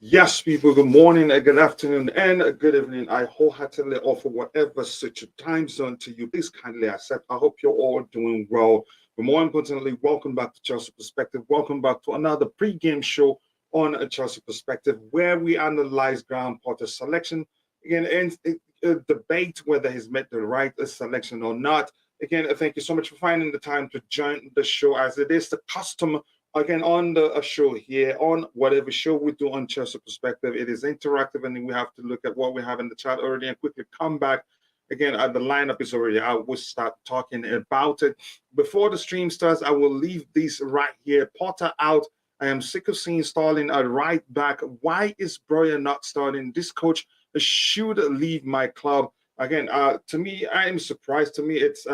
Yes, people, good morning, a good afternoon, and a good evening. I wholeheartedly offer whatever such a time zone to you. Please kindly accept. I hope you're all doing well. But more importantly, welcome back to Chelsea Perspective. Welcome back to another pre-game show on a Chelsea Perspective, where we analyze Graham Potter's selection again and debate whether he's made the right selection or not. Again, thank you so much for finding the time to join the show, as it is the custom again on the a show here on whatever show we do on Chelsea Perspective. It is interactive, and we have to look at what we have in the chat already and quickly come back. Again, the lineup is already out. We'll start talking about it. Before the stream starts, I will leave these right here. Potter out. I am sick of seeing Sterling at right back. Why is Breuer not starting? This coach should leave my club. Again, to me, I am surprised. To me, it's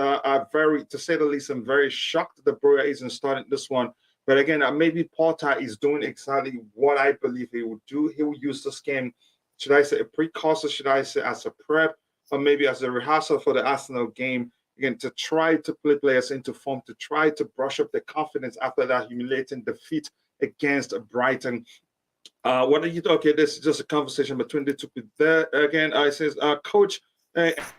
very, to say the least, I'm very shocked that Breuer isn't starting this one. But again, maybe Potter is doing exactly what I believe he would do. He will use this game, should I say, a precursor, should I say, as a prep, or maybe as a rehearsal for the Arsenal game, again, to try to play players into form, to try to brush up their confidence after that humiliating defeat against Brighton. What are you talking? This is just a conversation between the two people. There again, I says, Coach.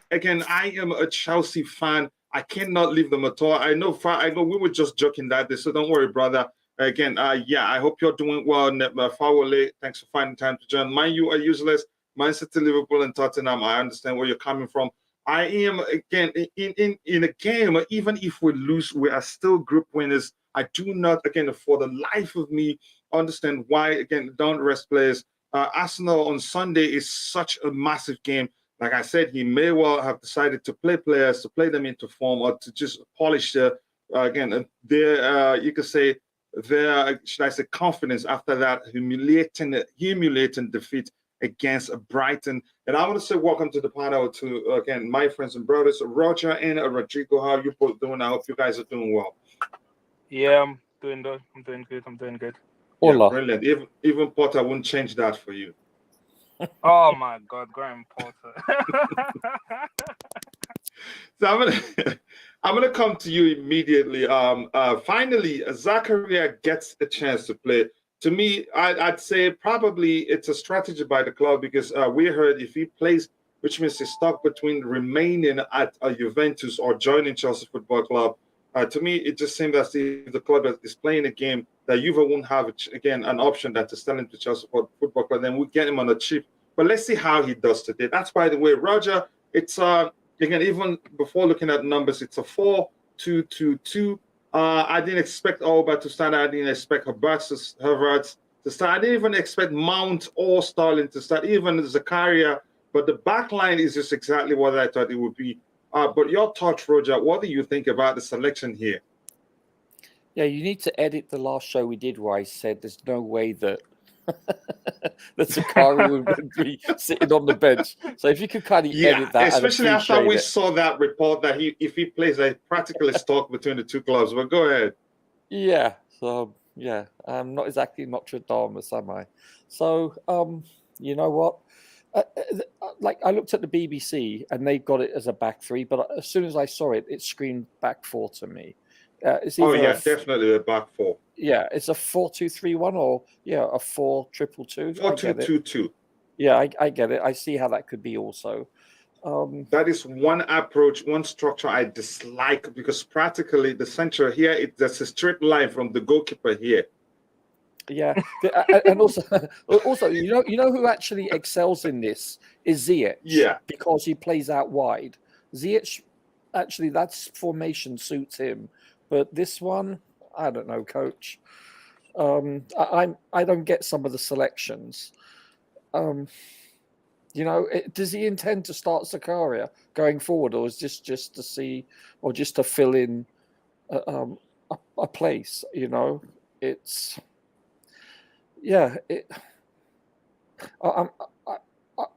Again, I am a Chelsea fan. I cannot leave them at all. I know. I know we were just joking that day, so don't worry, brother. Again, yeah, I hope you're doing well. Fawale, thanks for finding time to join. Mind you are useless. Man City, Liverpool, and Tottenham. I understand where you're coming from. I am again in a game. Even if we lose, we are still group winners. I do not, again, for the life of me, understand why, again, don't rest players. Arsenal on Sunday is such a massive game. Like I said, he may well have decided to play players, to play them into form, or to just polish again, their, you could say, their, should I say, confidence after that humiliating defeat against Brighton. And I want to say welcome to the panel to, again, my friends and brothers, Roger and Rodrigo. How are you both doing? I hope you guys are doing well. Yeah, I'm doing good. I'm doing good. I'm doing good. Yeah, Hola. brilliant. Even Potter wouldn't change that for you. Oh my God, Graham Potter. So I'm gonna come to you immediately. Finally, Zakaria gets a chance to play. To me, I'd say probably it's a strategy by the club because we heard if he plays, which means he's stuck between remaining at Juventus or joining Chelsea Football Club. To me, it just seems as if the club is playing a game that Juve won't have again an option that to sell him to Chelsea Football Club. Then we get him on a cheap. But let's see how he does today. That's by the way, Roger. It's again, even before looking at numbers, it's a 4-2-2-2. I didn't expect Alba to start. I didn't expect Havertz to start. I didn't even expect Mount or Sterling to start, even Zakaria. But the back line is just exactly what I thought it would be. But your thoughts, Roger, what do you think about the selection here? Yeah, you need to edit the last show we did where I said there's no way that that Sakari would be sitting on the bench. So if you could kind of edit that, especially I'd after we it. saw that report that if he plays, like practically stuck between the two clubs. But go ahead. Yeah. So yeah, I'm not exactly Nostradamus, am I? So you know what? Like I looked at the BBC and they got it as a back three, but as soon as I saw it, it screamed back four to me. It's Oh yeah, definitely a back four. Yeah, it's a 4-2-3-1 or a 4-2-2-2. 4-2-2-2. Yeah, I get it. I see how that could be also. That is one approach, one structure I dislike because practically the center here, there's a straight line from the goalkeeper here. Yeah, and also, you know who actually excels in this is Ziyech. Yeah, because he plays out wide. Ziyech, actually, that formation suits him, but this one, I don't know, coach. I don't get some of the selections. Does he intend to start Zakaria going forward, or is this just to see, or just to fill in a place? It's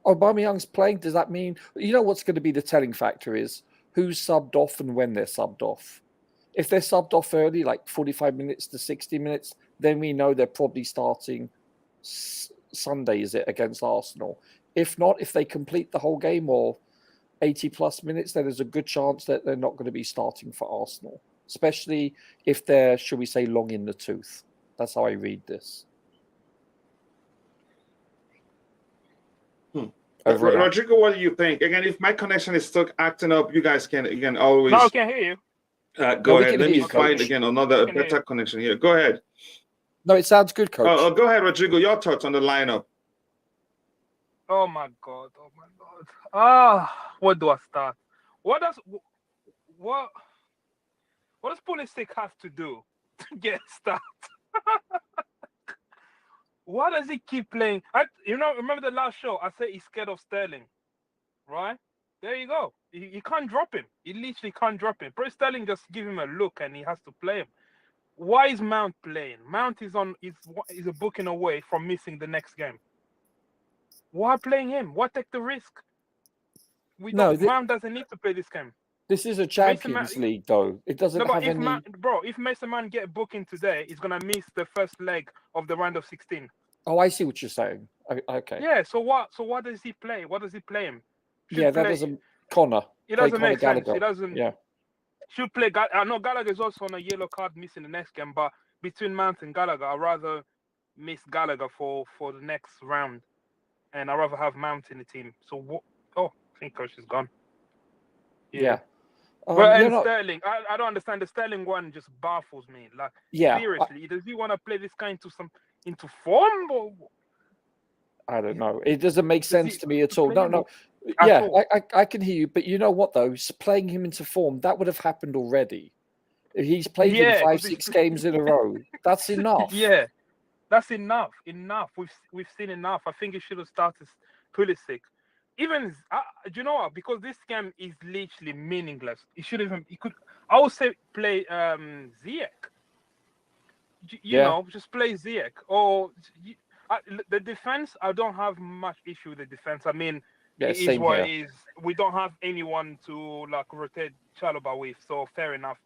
Aubameyang's playing. Does that mean what's going to be the telling factor is who's subbed off and when they're subbed off? If they're subbed off early, like 45 minutes to 60 minutes, then we know they're probably starting Sunday, is it, against Arsenal? If not, if they complete the whole game or 80 plus minutes, then there's a good chance that they're not going to be starting for Arsenal, especially if they're, should we say, long in the tooth. That's how I read this. Over and out. Rodrigo, what do you think? Again, if my connection is still acting up, you guys can again always No, I can hear you. go we ahead. can Let hear me you, find Coach. again another can hear better you. connection here. Go ahead. No, it sounds good, Coach. Go ahead, Rodrigo. Your thoughts on the lineup? Oh my god. Oh my god. Where do I start? What does Pulisic have to do to get started? Why does he keep playing? Remember the last show? I said he's scared of Sterling, right? There you go. He can't drop him. He literally can't drop him. Bro, Sterling just give him a look and he has to play him. Why is Mount playing? Mount is a booking away from missing the next game. Why playing him? Why take the risk? Mount doesn't need to play this game. This is a Champions League, though. It doesn't have any. If Mason Mount get booking today, he's gonna miss the first leg of the round of 16. Oh, I see what you're saying. Okay. Yeah. So what? So why does he play? Why does he play him? That doesn't. Connor. It doesn't make sense. Gallagher. It doesn't. Yeah. Should play. I know Gallagher is also on a yellow card missing the next game, but between Mount and Gallagher, I'd rather miss Gallagher for the next round, and I'd rather have Mount in the team. So what? Oh, I think Coach is gone. Yeah. Sterling, I don't understand. The Sterling one just baffles me. Like, seriously, does he want to play this guy into form? Or... I don't know. It doesn't make sense to me at all. No. I can hear you, but you know what though? Playing him into form, that would have happened already. He's played in 5-6 games in a row. That's enough. Yeah, that's enough. We've seen enough. I think he should have started Pulisic. Even do you know what? Because this game is literally meaningless. He should even. He could. I would say play Ziyech. You know, just play Ziyech. Or the defense. I don't have much issue with the defense. I mean, it is what it is. We don't have anyone to like rotate Chalobah with, so fair enough.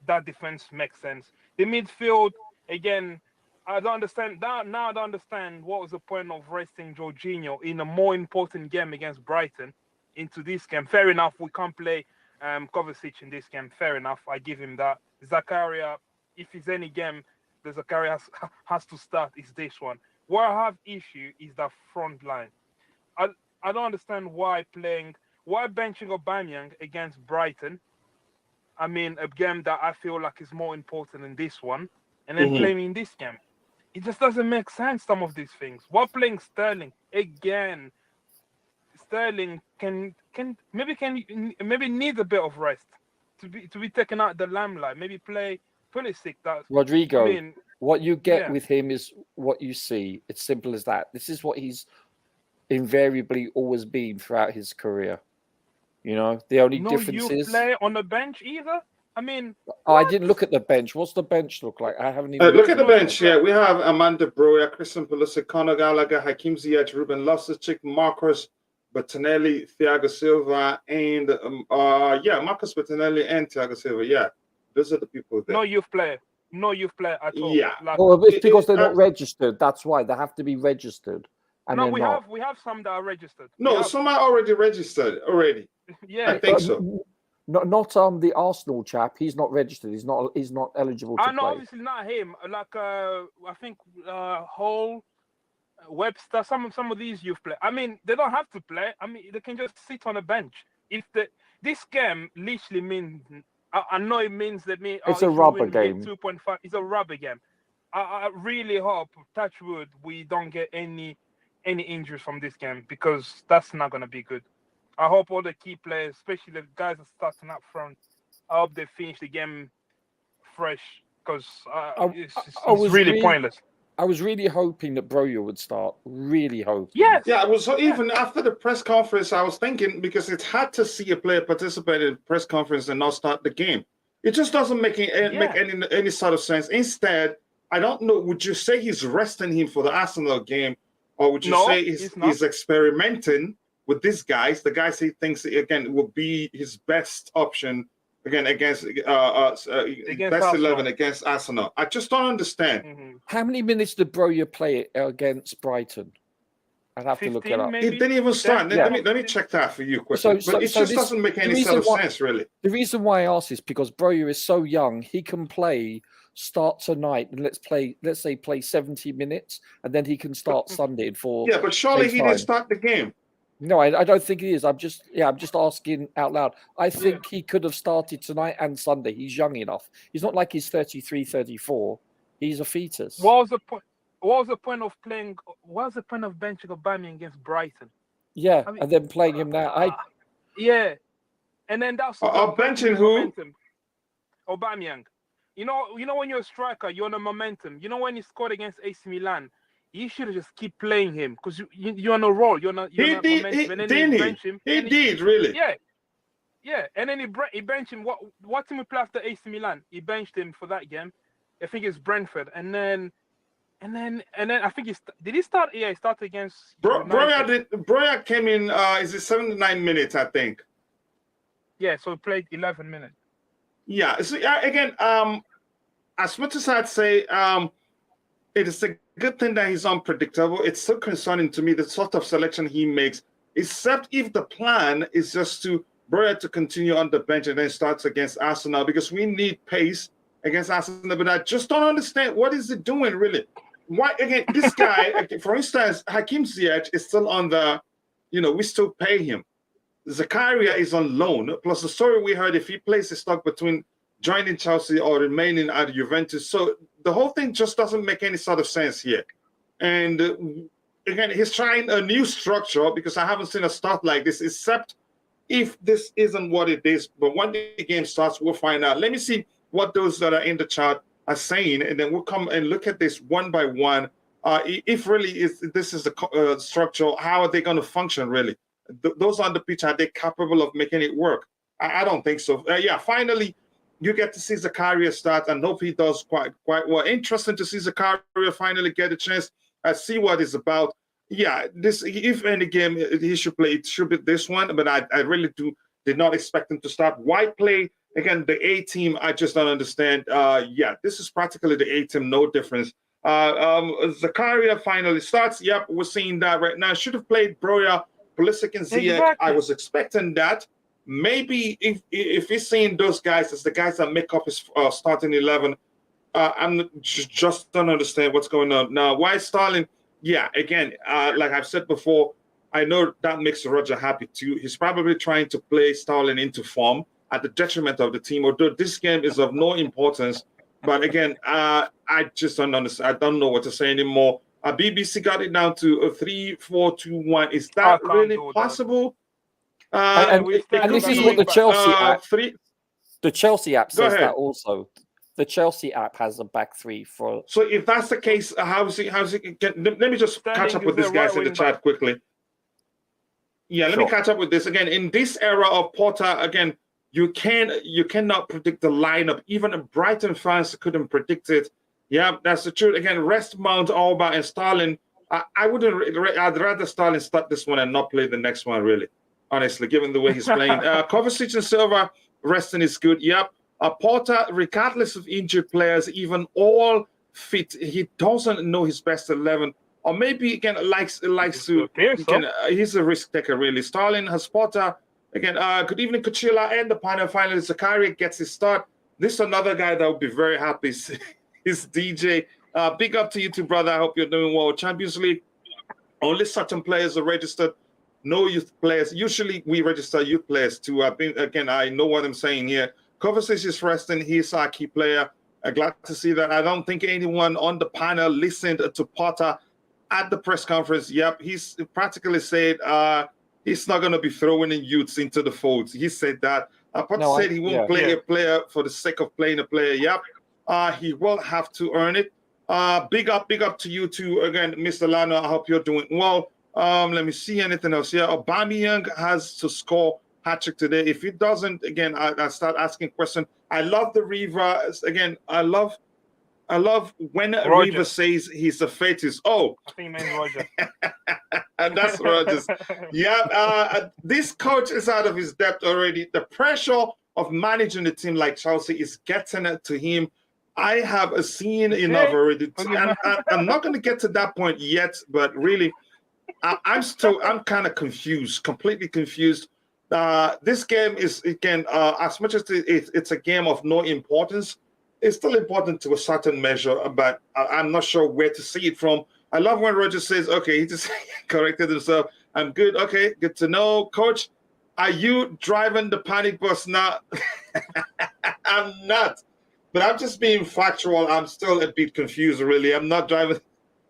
That defense makes sense. The midfield again. I don't understand that now. I don't understand what was the point of resting Jorginho in a more important game against Brighton into this game. Fair enough, we can't play Kovacic in this game. Fair enough, I give him that. Zakaria, if it's any game, the Zakaria has to start. Is this one? Where I have issue is the front line. I don't understand why benching Aubameyang against Brighton. I mean, a game that I feel like is more important than this one, and then playing in this game. It just doesn't make sense, some of these things. While playing Sterling again, Sterling maybe needs a bit of rest to be taken out the limelight. Maybe play Pulisic. Rodrigo, what you get with him is what you see. It's simple as that. This is what he's invariably always been throughout his career. You know, the only difference is play on the bench either. I mean, I didn't look at the bench. What's the bench look like? I haven't even look at the bench. Yeah, we have Amanda Broya, Christian Pulisic, Conor Gallagher, Hakim Ziyech, Ruben Loftus-Cheek, Marcus Bettinelli, Thiago Silva, and Marcus Bettinelli and Thiago Silva. Yeah, those are the people there. No youth player at all. Yeah, it's because they're not registered. That's why they have to be registered. And we have some that are registered. No, some are already registered already. Yeah, I think so. Not the Arsenal chap. He's not registered. He's not eligible to play. Obviously not him. Like I think Hall, Webster, some of these youth play. I mean, they don't have to play. I mean, they can just sit on a bench. This game literally means. I know it means that it's a rubber game. 2.5. It's a rubber game. I really hope, touch wood, we don't get any injuries from this game because that's not going to be good. I hope all the key players, especially the guys that are starting up front, I hope they finish the game fresh because it's really pointless. I was really hoping that Broja would start. Really hoping. Yes. Yeah, I was even after the press conference. I was thinking because it's hard to see a player participate in a press conference and not start the game. It just doesn't make any sort of sense. Instead, I don't know. Would you say he's resting him for the Arsenal game, or would you say he's experimenting with these guys? The guys he thinks again will be his best option again against best Arsenal. 11 against Arsenal. I just don't understand. Mm-hmm. How many minutes did Broja play against Brighton? I'd have to look it up. He didn't even start. Let me check that for you quickly. But it just doesn't make any sort of sense, really. The reason why I ask is because Broja is so young. He can start tonight, and let's say play 70 minutes, and then he can start Sunday for. Yeah, but surely he didn't start the game. No, I don't think he is. I'm just asking out loud. I think he could have started tonight and Sunday. He's young enough. He's not like he's 33, 34. He's a fetus. What was the point? What was the point of playing? What was the point of benching Aubameyang against Brighton? Yeah, I mean, and then playing him now. Yeah, and then that's benching who? momentum. Aubameyang. You know when you're a striker, you're on a momentum. You know when he scored against AC Milan, you should have just keep playing him because you're on a roll. You're on momentum. And then he bench him. He did really. Yeah. And then he benched him. What team we play after AC Milan? He benched him for that game. I think it's Brentford. And then I think did he start? Yeah, he started against. Broya came in. Is it 79 minutes? I think. Yeah, so he played 11 minutes. Yeah. So again, as much as I'd say, it is a good thing that he's unpredictable. It's so concerning to me the sort of selection he makes. Except if the plan is just to Broya to continue on the bench and then starts against Arsenal because we need pace against Arsenal. But I just don't understand what is he doing really. Why again? This guy, for instance, Hakim Ziyech is still on the, we still pay him. Zakaria is on loan. Plus the story we heard, if he plays is stuck between joining Chelsea or remaining at Juventus. So the whole thing just doesn't make any sort of sense here. And again, he's trying a new structure because I haven't seen a start like this, except if this isn't what it is. But when the game starts, we'll find out. Let me see what those that are in the chat are saying, and then we'll come and look at this one by one. If really this is the structure, how are they going to function really? Those on the pitch, are they capable of making it work? I don't think so. Finally, you get to see Zakaria start and hope he does quite well. Interesting to see Zakaria finally get a chance. See what it's about. Yeah, if any game he should play, it should be this one, but I really did not expect him to start. Why play again the A team? I just don't understand. This is practically the A team, no difference. Zakaria finally starts. Yep, we're seeing that right now. Should have played Broya, Pulisic, and Ziyech. Exactly. I was expecting that. Maybe if he's seeing those guys as the guys that make up his starting 11, I'm just don't understand what's going on now. Why Sterling? Yeah, again, like I've said before, I know that makes Roger happy too. He's probably trying to play Sterling into form at the detriment of the team. Although this game is of no importance, but again, I just don't understand. I don't know what to say anymore. BBC got it down to a 3-4-2-1. Is that really possible? And this is what the Chelsea app. The Chelsea app says that also. The Chelsea app has a back three for. So if that's the case, how's it? Let me just catch up with these guys in the chat quickly. Yeah, let me catch up with this again. In this era of Porter, again, you cannot predict the lineup. Even Brighton fans couldn't predict it. Yeah, that's the truth. Again, rest Mount, Alba, and Sterling. I'd rather Sterling start this one and not play the next one, really. Honestly, given the way he's playing. Kovacic and Silva, resting is good. Yep. Porter, regardless of injured players, even all fit, he doesn't know his best 11. Or maybe, again, likes to. He's a risk taker, really. Sterling has Porter. Again, good evening, Kuchila. And the panel finally, Zakaria gets his start. This is another guy that would be very happy. Is DJ. Big up to you too, brother. I hope you're doing well. Champions League, only certain players are registered. No youth players. Usually we register youth players too. I know what I'm saying here. Kovacic is resting. He's our key player. Glad to see that. I don't think anyone on the panel listened to Potter at the press conference. Yep, he's practically said he's not going to be throwing in youths into the fold. He said that. Potter said he won't play a player for the sake of playing a player. Yep. He will have to earn it. Big up to you too. Again, Mr. Lano, I hope you're doing well. Let me see anything else here. Aubameyang has to score hat-trick today. If he doesn't, again, I start asking questions. I love the Riva. Again, I love when Riva says he's a fetus. Oh, I think he means Roger. And that's Rogers. Yeah, this coach is out of his depth already. The pressure of managing a team like Chelsea is getting it to him. I have seen enough already. I'm not going to get to that point yet, but really, I'm kind of confused, completely confused. This game is, again, as much as it's a game of no importance, it's still important to a certain measure, but I'm not sure where to see it from. I love when Roger says, okay, he just corrected himself. I'm good. Okay, good to know. Coach, are you driving the panic bus now? I'm not. But I'm just being factual. I'm still a bit confused, really. I'm not driving.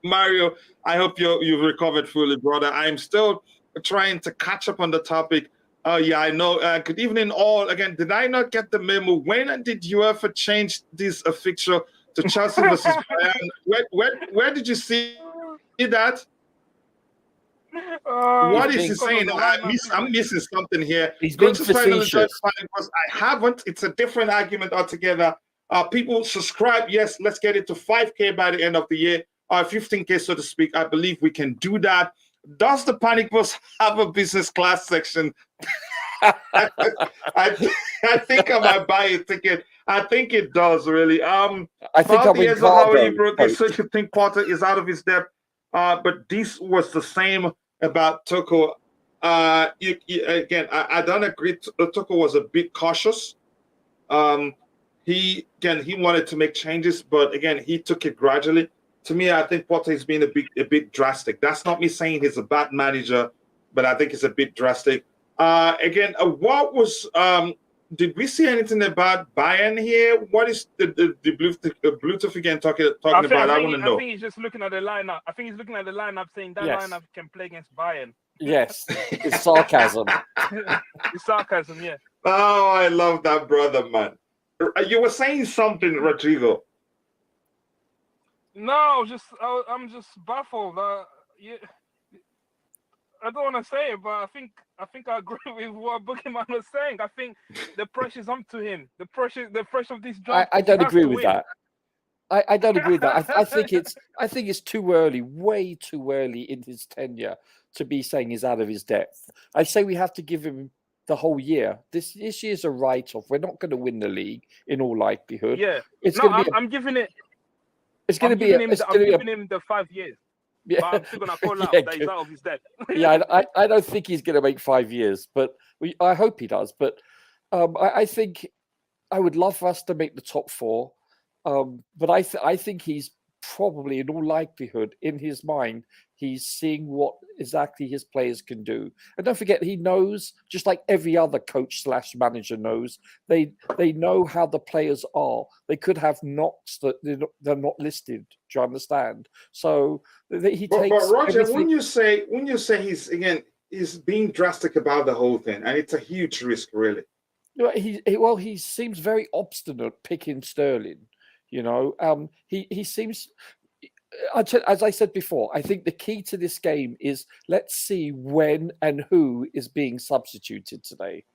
Mario, I hope you've recovered fully, brother. I'm still trying to catch up on the topic. Oh, yeah, I know. Good evening, all. Again, did I not get the memo? When did UEFA change this fixture to Chelsea versus Bayern? Where did you see that? What is he saying? I'm missing something here. He's being Coach is trying to enjoy facetious. the fight because I haven't. It's a different argument altogether. People subscribe. Yes, let's get it to 5K by the end of the year. 15K, so to speak. I believe we can do that. Does the Panic Bus have a business class section? I think I might buy a ticket. I think it does, really. I think I'm in so you think Potter is out of his depth. But this was the same about Tuchel. Again, I don't agree. Tuchel was a bit cautious. He wanted to make changes, but again, he took it gradually. To me, I think Potter is being a bit drastic. That's not me saying he's a bad manager, but I think it's a bit drastic. Again, what was? Did we see anything about Bayern here? What is the Bluetooth again talking about? I want to know. I think he's just looking at the lineup. I think he's looking at the lineup, saying that lineup can play against Bayern. Yes, it's sarcasm. It's sarcasm, yeah. Oh, I love that, brother, man. You were saying something, Rodrigo. No, I'm just baffled. Yeah, I don't want to say it, but I think I agree with what Boogeyman was saying. I think the pressure's on to him. The pressure of this job. I don't agree with that. I don't agree with that. I think it's too early, way too early in his tenure to be saying he's out of his depth. I say we have to give him the whole year. This year's a write-off. We're not going to win the league in all likelihood. Yeah, I'm giving it. It's going to be. I'm giving him the 5 years. Yeah. But I'm still going to call out that he's out of his depth. Yeah, I don't think he's going to make 5 years, but I hope he does. But I think I would love for us to make the top 4. But I think he's probably, in all likelihood, in his mind, he's seeing what exactly his players can do. And don't forget, he knows, just like every other coach/manager knows, they know how the players are. They could have knocks that they're not listed. Do you understand? So he takes. But Roger, everything... when you say he's being drastic about the whole thing, and it's a huge risk, really. He seems very obstinate picking Sterling. You know, he seems. As I said before, I think the key to this game is let's see when and who is being substituted today.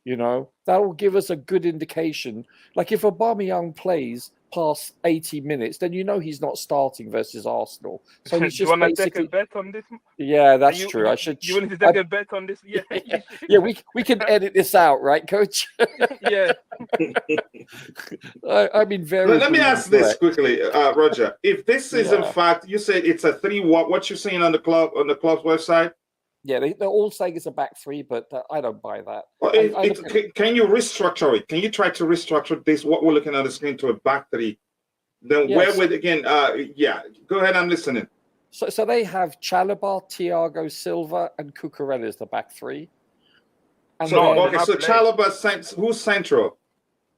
You know, that will give us a good indication. Like if Aubameyang plays past 80 minutes, then you know he's not starting versus Arsenal. So he's just basically. Take a bet on this? Yeah, that's true. I should. You want to take a bet on this? Yeah. Yeah, we can edit this out, right, Coach? Yeah. I mean, very. Let me ask this quickly, Roger. If this is in fact, you said it's a 3. What you're seeing on the club's website? Yeah, they're all saying it's a back 3, but I don't buy that. Well, can you restructure it? Can you try to restructure this? What we're looking at the screen to a back 3. Then where would again? Go ahead. I'm listening. So they have Chalobah, Thiago Silva, and Cucurella as the back 3. And so Chalobah, who's central?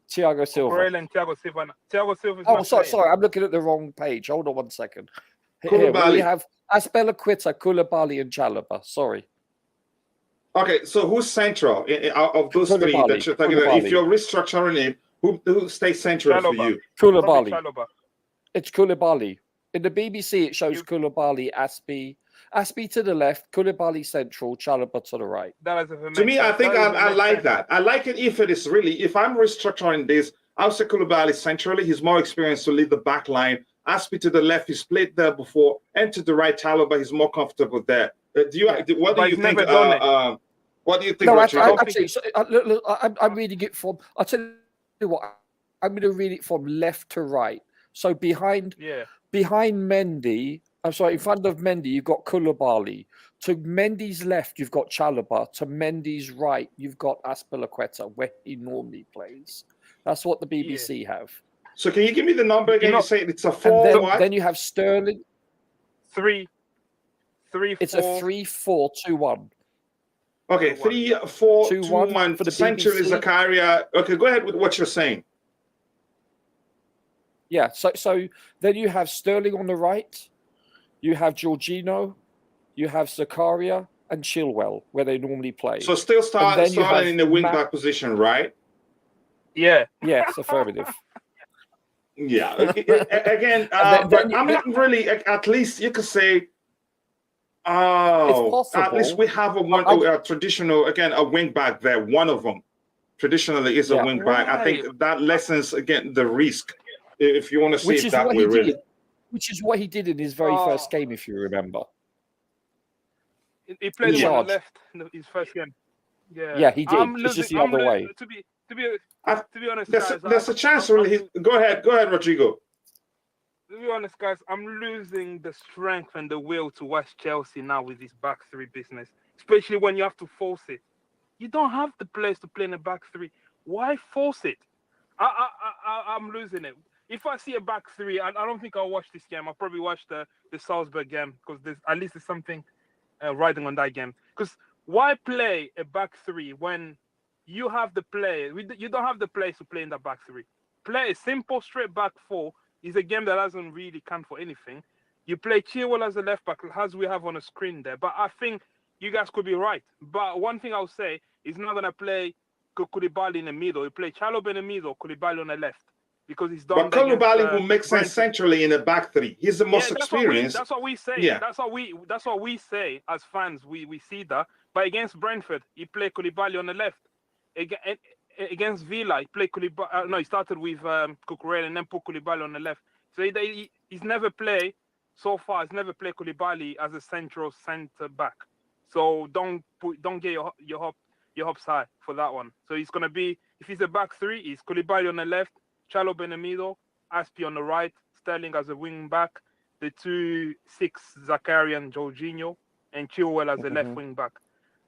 Thiago Silva. Cucurella and Thiago Silva. Thiago Silva. Oh, sorry. I'm looking at the wrong page. Hold on 1 second. Here we have Azpilicueta, Koulibaly, and Chalobah. Sorry. Okay, so who's central of those Koulibaly, 3 that you're talking about? If you're restructuring it, who stays central for you? Koulibaly. It's Koulibaly. In the BBC, it shows Koulibaly, Aspie to the left, Koulibaly central, Chalobah to the right. To me, I think I like that. I like it if it is really, if I'm restructuring this, I'll say Koulibaly centrally. He's more experienced to lead the back line. Aspie to the left, he's played there before, and to the right, Chalobah, he's more comfortable there. What do you think? What do you think? No, actually, look, I'm reading it from. I'll tell you what. I'm going to read it from left to right. So behind Mendy, I'm sorry, in front of Mendy, you've got Koulibaly. To Mendy's left, you've got Chalobah. To Mendy's right, you've got Azpilicueta, where he normally plays. That's what the BBC have. So can you give me the number again? You say it's a 4. Then you have Sterling. 3. It's a 3-4-2-1. Okay, 3-4-2-1. for the Essentially, BBC. Zakaria. Okay, go ahead with what you're saying. Yeah, so then you have Sterling on the right, you have Jorginho, you have Zakaria and Chilwell, where they normally play. So still then you have starting in the wing back position, right? Yeah. Yes, affirmative. Yeah. Again, but I'm not really. At least you could say, It's possible. at least we have a traditional, again, a wing back there. One of them traditionally is a wing back. I think that lessens again the risk, if you want to see it that way, really. Which is what he did in his very first game, if you remember. He played on the left in his first game. Yeah, he did. It's just the other way. To be honest, there's a chance, really. Go ahead, Rodrigo. To be honest, guys, I'm losing the strength and the will to watch Chelsea now with this back three business, especially when you have to force it. You don't have the players to play in a back three. Why force it? I'm losing it. If I see a back three, I don't think I'll watch this game. I'll probably watch the Salzburg game because at least there's something riding on that game. Because why play a back three when you have the players? You don't have the players to play in the back three. Play a simple straight back four. Is a game that doesn't really count for anything. You play Chilwell as a left back, as we have on the screen there. But I think you guys could be right. But one thing I'll say is not going to play Koulibaly in the middle. You play Chalobah in the middle, Koulibaly on the left. Because he's done. But Koulibaly will make sense centrally in the back three. He's the most experienced. That's what we say. Yeah. That's what we say as fans. We see that. But against Brentford, he played Koulibaly on the left. Against Villa, he played Koulibaly. No, he started with Cucurella and then put Koulibaly on the left. So he's never played so far. He's never played Koulibaly as a central centre back. So don't get your hopes high for that one. So he's gonna be, if he's a back three, he's Koulibaly on the left, Chalobah in the middle, Aspi on the right, Sterling as a wing back, the 2-6 Zakaria and Jorginho, and Chilwell as a left wing back.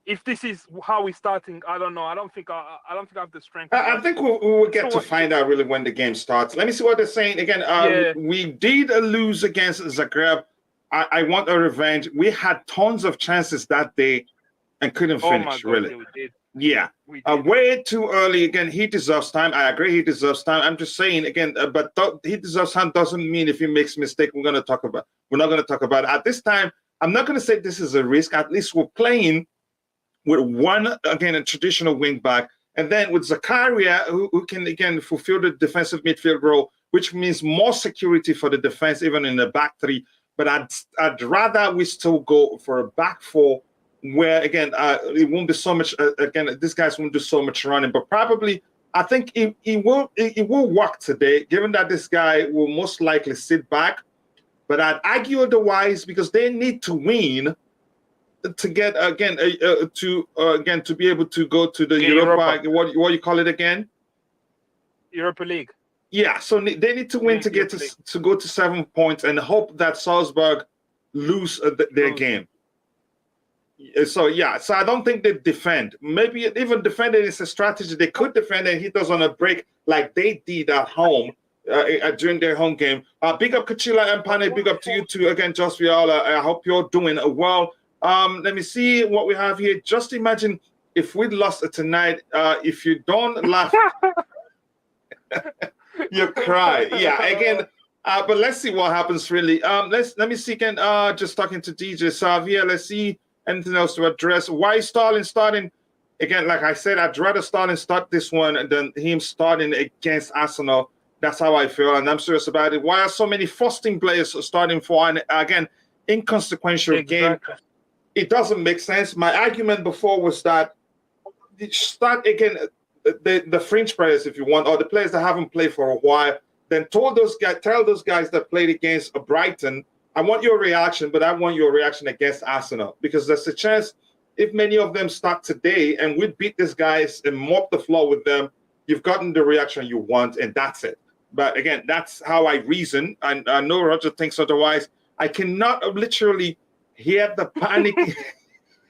If this is how we're starting, I don't know. I don't think I have the strength. I think we will get to find out really when the game starts. Let me see what they're saying again. We did lose against Zagreb. I want a revenge. We had tons of chances that day and couldn't finish. Really, we did. Yeah, way too early. Again, he deserves time. I agree, he deserves time. I'm just saying again, but he deserves time doesn't mean if he makes a mistake, we're not going to talk about it. At this time, I'm not going to say this is a risk. At least we're playing with one, again, a traditional wing back, and then with Zakaria, who can, again, fulfill the defensive midfield role, which means more security for the defense, even in the back three. But I'd rather we still go for a back four where, again, it won't be so much, again, these guys won't do so much running, but probably I think it will work today, given that this guy will most likely sit back. But I'd argue otherwise because they need to win to get to be able to go to the Europa. What you call it again? Europa League. Yeah, so they need to win to get to go to 7 points and hope that Salzburg lose their game. So I don't think they defend. Maybe even defending is a strategy. They could defend and hit us on a break like they did at home during their home game. Big up Kachila and Pane. Big up to you too again, Just Viola. I hope you're doing well. Let me see what we have here. Just imagine if we lost tonight. If you don't laugh, you cry. Yeah, again. But let's see what happens. Really. Let me see again. Just talking to DJ Savia. Let's see anything else to address. Why is Sterling starting again? Like I said, I'd rather Sterling start this one than him starting against Arsenal. That's how I feel, and I'm serious about it. Why are so many first-team players starting for an again inconsequential game? It doesn't make sense. My argument before was that start again the fringe players if you want, or the players that haven't played for a while. Then tell those guys that played against Brighton, I want your reaction, but I want your reaction against Arsenal because there's a chance if many of them start today and we beat these guys and mop the floor with them, you've gotten the reaction you want, and that's it. But again, that's how I reason. And I know Roger thinks otherwise. I cannot literally hear the panic.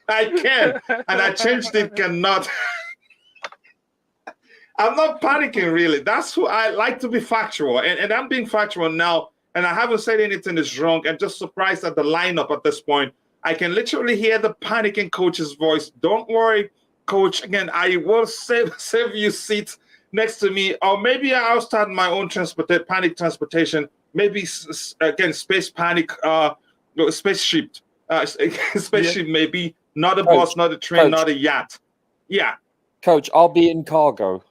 I can, and I changed it. Cannot. I'm not panicking really. That's who I like to be factual, and I'm being factual now. And I haven't said anything is wrong. I'm just surprised at the lineup at this point. I can literally hear the panic in coach's voice. Don't worry, coach. Again, I will save you seats next to me, or maybe I'll start my own panic transportation. Maybe again, space panic, spaceship, spaceship. Yeah. Maybe not a Coach, bus, not a train, coach. not a yacht. Yeah. Coach, I'll be in cargo.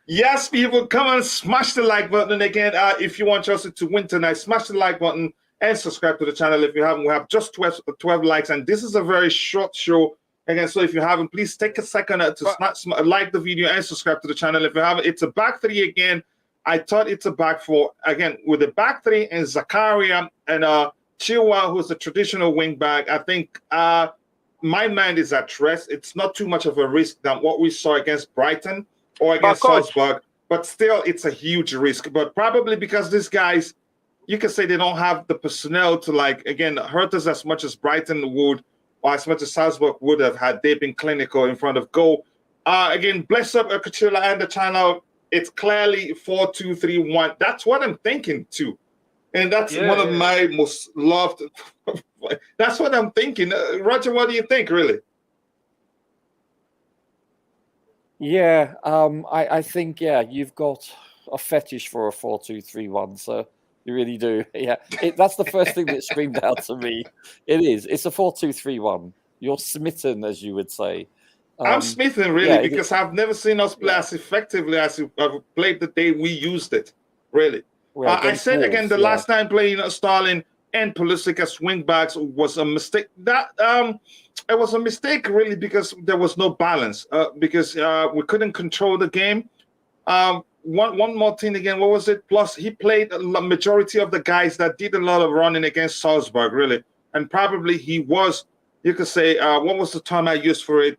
Yes, people, come and smash the like button. And again, if you want Chelsea to win tonight, smash the like button and subscribe to the channel if you haven't. We have just 12 likes, and this is a very short show. Again, so if you haven't, please take a second to like the video and subscribe to the channel. If you haven't, it's a back three again. I thought it's a back four. Again, with the back three and Zakaria and Chilwell, who's a traditional wing back, I think my mind is at rest. It's not too much of a risk than what we saw against Brighton or against Salzburg, but still it's a huge risk. But probably because these guys, you can say they don't have the personnel to, like, again, hurt us as much as Brighton would or as much as Salzburg would have had they been clinical in front of goal. Again, bless up Kachula and the channel. It's clearly 4-2-3-1. That's what I'm thinking too. And that's one of my most loved. That's what I'm thinking. Roger, what do you think, really? Yeah, I think, you've got a fetish for a 4-2-3-1, so you really do. Yeah, that's the first thing that screamed out to me. It is. It's a 4-2-3-1. You're smitten, as you would say. I'm smitten, really, because I've never seen us play as effectively as we've played the day we used it, really. I said again the last time playing Sterling and Pulisic as wing backs was a mistake. It was a mistake really because there was no balance. Because we couldn't control the game. One more thing again. What was it? Plus, he played a majority of the guys that did a lot of running against Salzburg, really, and probably he was. You could say what was the term I used for it?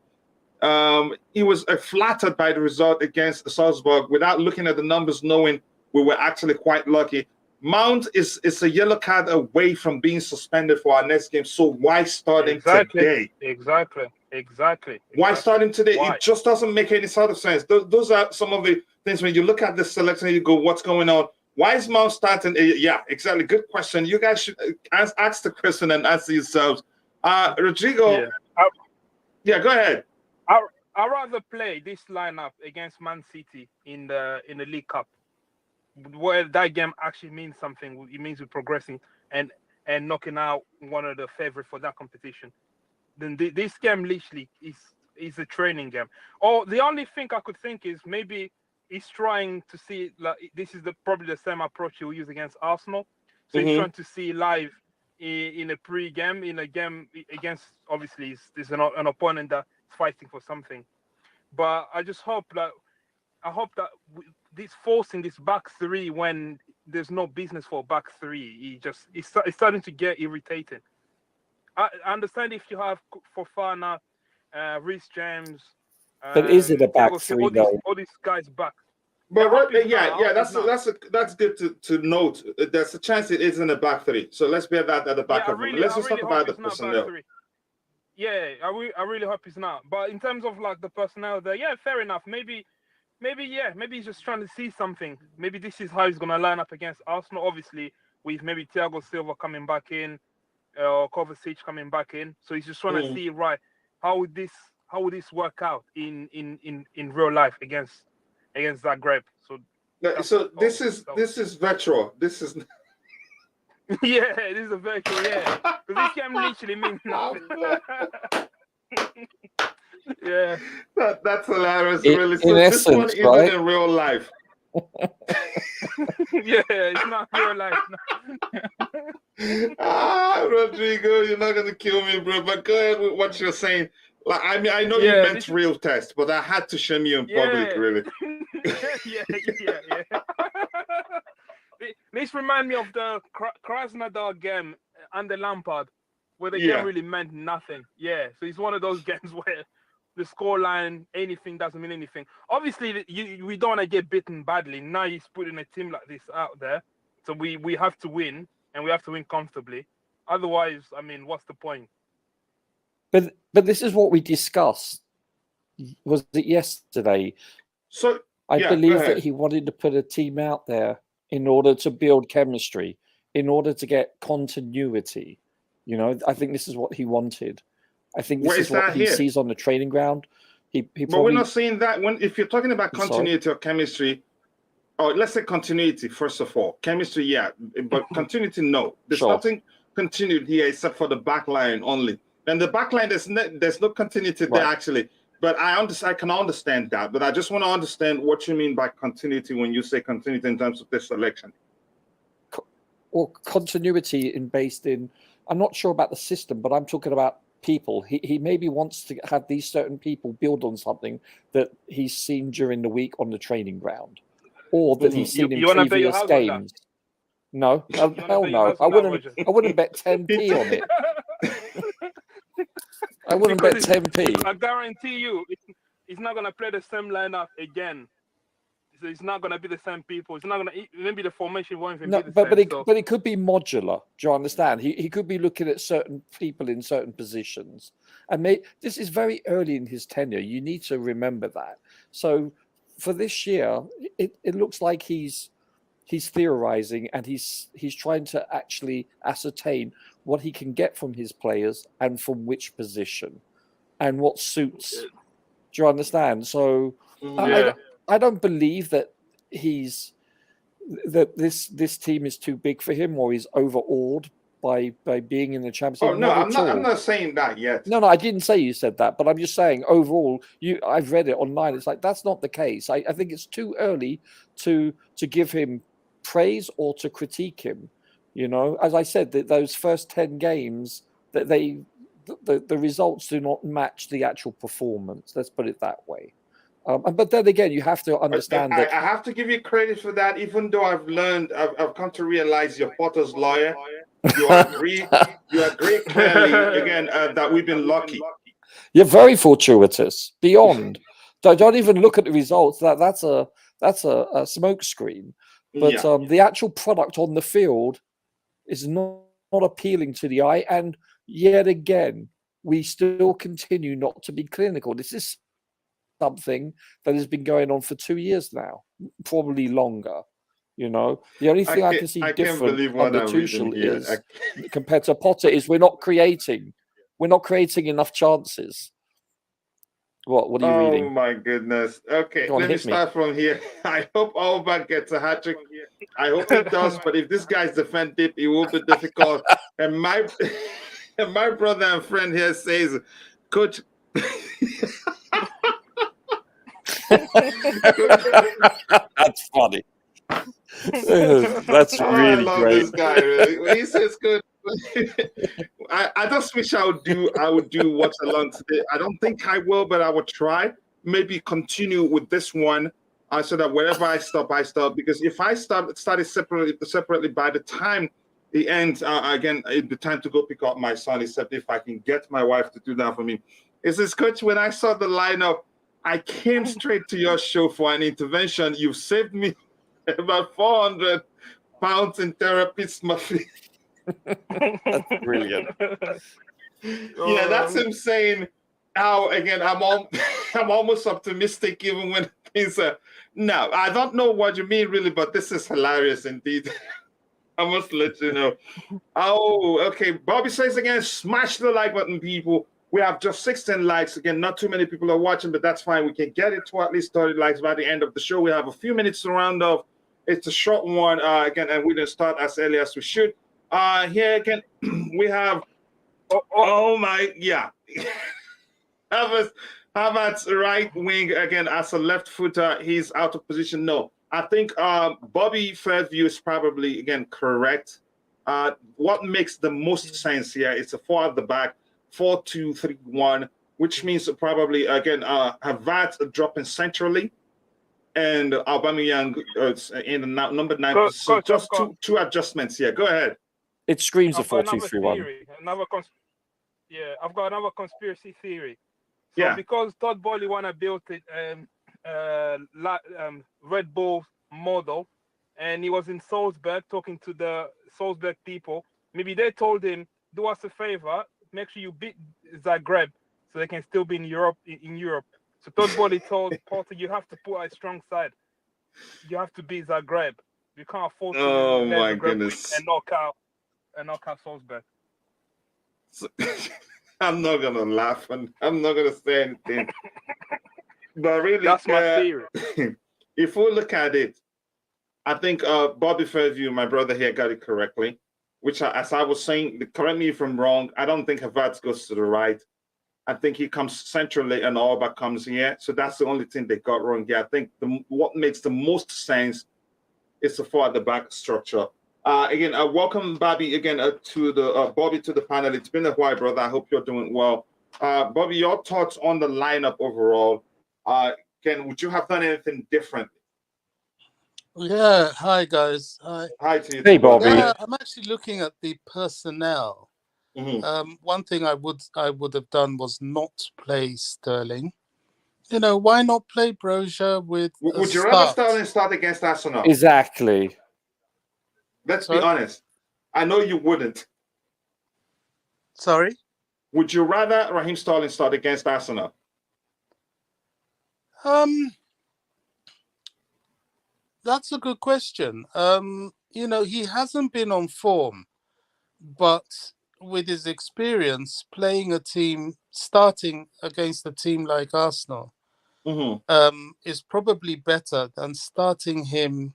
He was flattered by the result against Salzburg without looking at the numbers, knowing we were actually quite lucky. Mount is a yellow card away from being suspended for our next game. So why start him today? Exactly. Why start him today? Why? It just doesn't make any sort of sense. Those are some of the things when you look at the selection, you go, what's going on? Why is Mount starting? Yeah, exactly. Good question. You guys should ask the question and answer yourselves. Rodrigo. Yeah, go ahead. I'd rather play this lineup against Man City in the League Cup, where that game actually means something. It means we're progressing and knocking out one of the favorites for that competition. Then this game literally is a training game. Or the only thing I could think is maybe he's trying to see, like, this is probably the same approach he will use against Arsenal. So he's trying to see live in a pre-game, in a game against, obviously, there's an opponent that's fighting for something. But I just hope that this forcing this back three when there's no business for back three, it's starting to get irritating. I understand if you have Fofana, Reece James, but is it a back three though? All these guys back. But that's good to note. There's a chance it isn't a back three. So let's bear that at the back of it. Let's just talk about the personnel. Yeah, I really hope it's not. But in terms of like the personnel there, yeah, fair enough. Maybe he's just trying to see something. Maybe this is how he's gonna line up against Arsenal. Obviously, with maybe Thiago Silva coming back in, or Kovacic coming back in. So he's just trying to see, right, how would this work out in real life against Zagreb. So this is virtual. This is yeah, this is a virtual, yeah. Because this game literally means nothing. Yeah. That's hilarious, really. So in this essence, one isn't right? in real life. Yeah, it's not real life. Rodrigo, you're not gonna kill me, bro. But go ahead with what you're saying. Like, I mean, I know you meant real test, but I had to shame you in public, really. yeah. This remind me of the Krasnodar game under Lampard, where the game really meant nothing. Yeah, so it's one of those games where the scoreline, anything doesn't mean anything. Obviously, we don't want to get bitten badly. Now he's putting a team like this out there, so we have to win, and we have to win comfortably. Otherwise, I mean, what's the point? But this is what we discussed. Was it yesterday? So I believe that he wanted to put a team out there in order to build chemistry. in order to get continuity. You know, I think this is what he wanted. I think this Where is is what that he here? sees on the training ground. He But we're probably not saying that. If you're talking about I'm sorry? continuity or chemistry, or let's say continuity first of all, chemistry, yeah, but continuity, no. There's Sure. nothing continued here except for the back line only. And the back line, there's no continuity there Right. actually. But I can understand that. But I just want to understand what you mean by continuity when you say continuity in terms of this selection. Or continuity based in, I'm not sure about the system, but I'm talking about people. He maybe wants to have these certain people build on something that he's seen during the week on the training ground, or that he's seen in You wanna bet your previous house on that? games. No, You wanna hell bet your no. house I on that, wouldn't. Roger? I wouldn't bet 10p on it. I wouldn't bet Because 10p. I guarantee you, he's not gonna play the same lineup again. So it's not gonna be the same people. It's not gonna maybe the formation won't even No, be the same. but it could be modular. Do you understand? He could be looking at certain people in certain positions, and this is very early in his tenure. You need to remember that. So for this year, it looks like he's theorizing, and he's trying to actually ascertain what he can get from his players and from which position, and what suits. Do you understand? So Yeah. I don't believe that this team is too big for him, or he's overawed by being in the Champions League. Oh no, Not at all. I'm not saying that yet. No, I didn't say you said that, but I'm just saying overall. I've read it online. It's like that's not the case. I think it's too early to give him praise or to critique him. You know, as I said, those first 10 games that the results do not match the actual performance. Let's put it that way. But then again, you have to understand that I have to give you credit for that, even though I've come to realize you're Potter's lawyer. You agree clearly again that we've been lucky. You're very fortuitous. Beyond. Don't even look at the results. That's a smoke screen. But Yeah. the actual product on the field is not appealing to the eye. And yet again, we still continue not to be clinical. This is something that has been going on for 2 years now, probably longer. You know, the only thing I can see different under Tuchel is compared to Potter is we're not creating enough chances. What are you reading? Oh my goodness. Okay, Go on, let me hit me. start from here. I hope Auerbach gets a hat trick. I hope he does, but if this guy's defensive, it will be difficult. And my brother and friend here says, Coach. That's funny. That's really I love great. this guy. Really. When he says good, I just wish I would do watch along today. I don't think I will, but I will try. Maybe continue with this one, so that wherever I stop. Because if I started separately, by the time it ends, again, it'd be time to go pick up my son. Except if I can get my wife to do that for me. It says, Coach, when I saw the lineup, I came straight to your show for an intervention. You've saved me about £400 in therapy, Smuffy. That's brilliant. Yeah, that's him saying how again I'm almost optimistic even when things are no, I don't know what you mean really, but this is hilarious indeed. I must let you know. Oh, okay. Bobby says again, smash the like button, people. We have just 16 likes. Again, not too many people are watching, but that's fine. We can get it to at least 30 likes by the end of the show. We have a few minutes to round off. It's a short one, again, and we didn't start as early as we should. Here again, we have, oh my, yeah. Havertz right wing, again, as a left footer, he's out of position. No, I think Bobby Fairview is probably, again, correct. What makes the most sense here is a 4 at the back, 4-2-3-1, which means probably, again, Havertz dropping centrally, and Aubameyang in the number 9 position. So just two adjustments here. Go ahead. It screams a I've got another 4-2-3-1. theory. I've got another conspiracy theory. So Yeah. because Todd Boehly wanna build it Red Bull model, and he was in Salzburg talking to the Salzburg people, maybe they told him, do us a favor, make sure you beat Zagreb so they can still be in Europe. So Todd Boehly told Potter, you have to put a strong side. You have to beat Zagreb. You can't afford to Oh let my the Zagreb win goodness. and knock out Salzburg. So, I'm not gonna laugh and I'm not gonna say anything. But really, That's my theory. if we look at it, I think Bobby Fairview, my brother here, got it correctly. Which, as I was saying, correct me if I'm wrong. I don't think Havertz goes to the right. I think he comes centrally and Alba comes here. So that's the only thing they got wrong here. I think what makes the most sense is the four at the back structure. Again, welcome Bobby again to the Bobby to the panel. It's been a while, brother. I hope you're doing well. Bobby, your thoughts on the lineup overall? Ken, would you have done anything different? Yeah, hi guys. Hi. Hi to you, Hey, too, brother. Bobby. Yeah, I'm actually looking at the personnel. Mhm. One thing I would have done was not play Sterling. You know, why not play Brozier with a Would you rather start? start against Arsenal? Exactly. Let's be Sorry? honest. I know you wouldn't. Sorry? Would you rather Raheem Sterling start against Arsenal? That's a good question. You know, he hasn't been on form, but with his experience playing a team, starting against a team like Arsenal, is probably better than starting him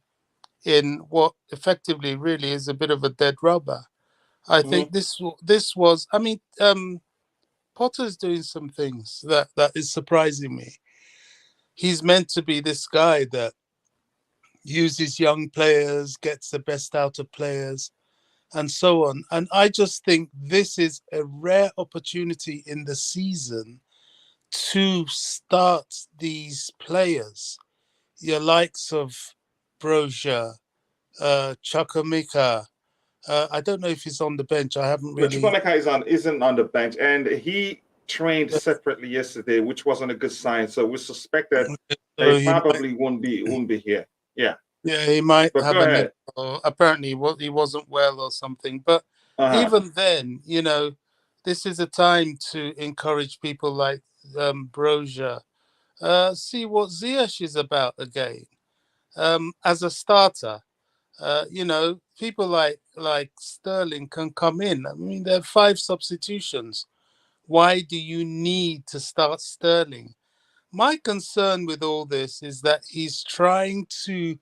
in what effectively really is a bit of a dead rubber. I think this was. I mean, Potter's doing some things that is surprising me. He's meant to be this guy that uses young players, gets the best out of players, and so on. And I just think this is a rare opportunity in the season to start these players. Your likes of Brozier, Chukwuemeka. I don't know if he's on the bench. I haven't But really. Chukwuemeka isn't on the bench, and he trained separately yesterday, which wasn't a good sign. So we suspect that So he probably won't be here. Yeah. Yeah, he might But have go an. ahead. Or apparently, he wasn't well or something. But even then, you know, this is a time to encourage people like Brozier. See what Ziyech is about again. As a starter, you know, people like Sterling can come in. I mean, there are 5 substitutions. Why do you need to start Sterling? My concern with all this is that he's trying to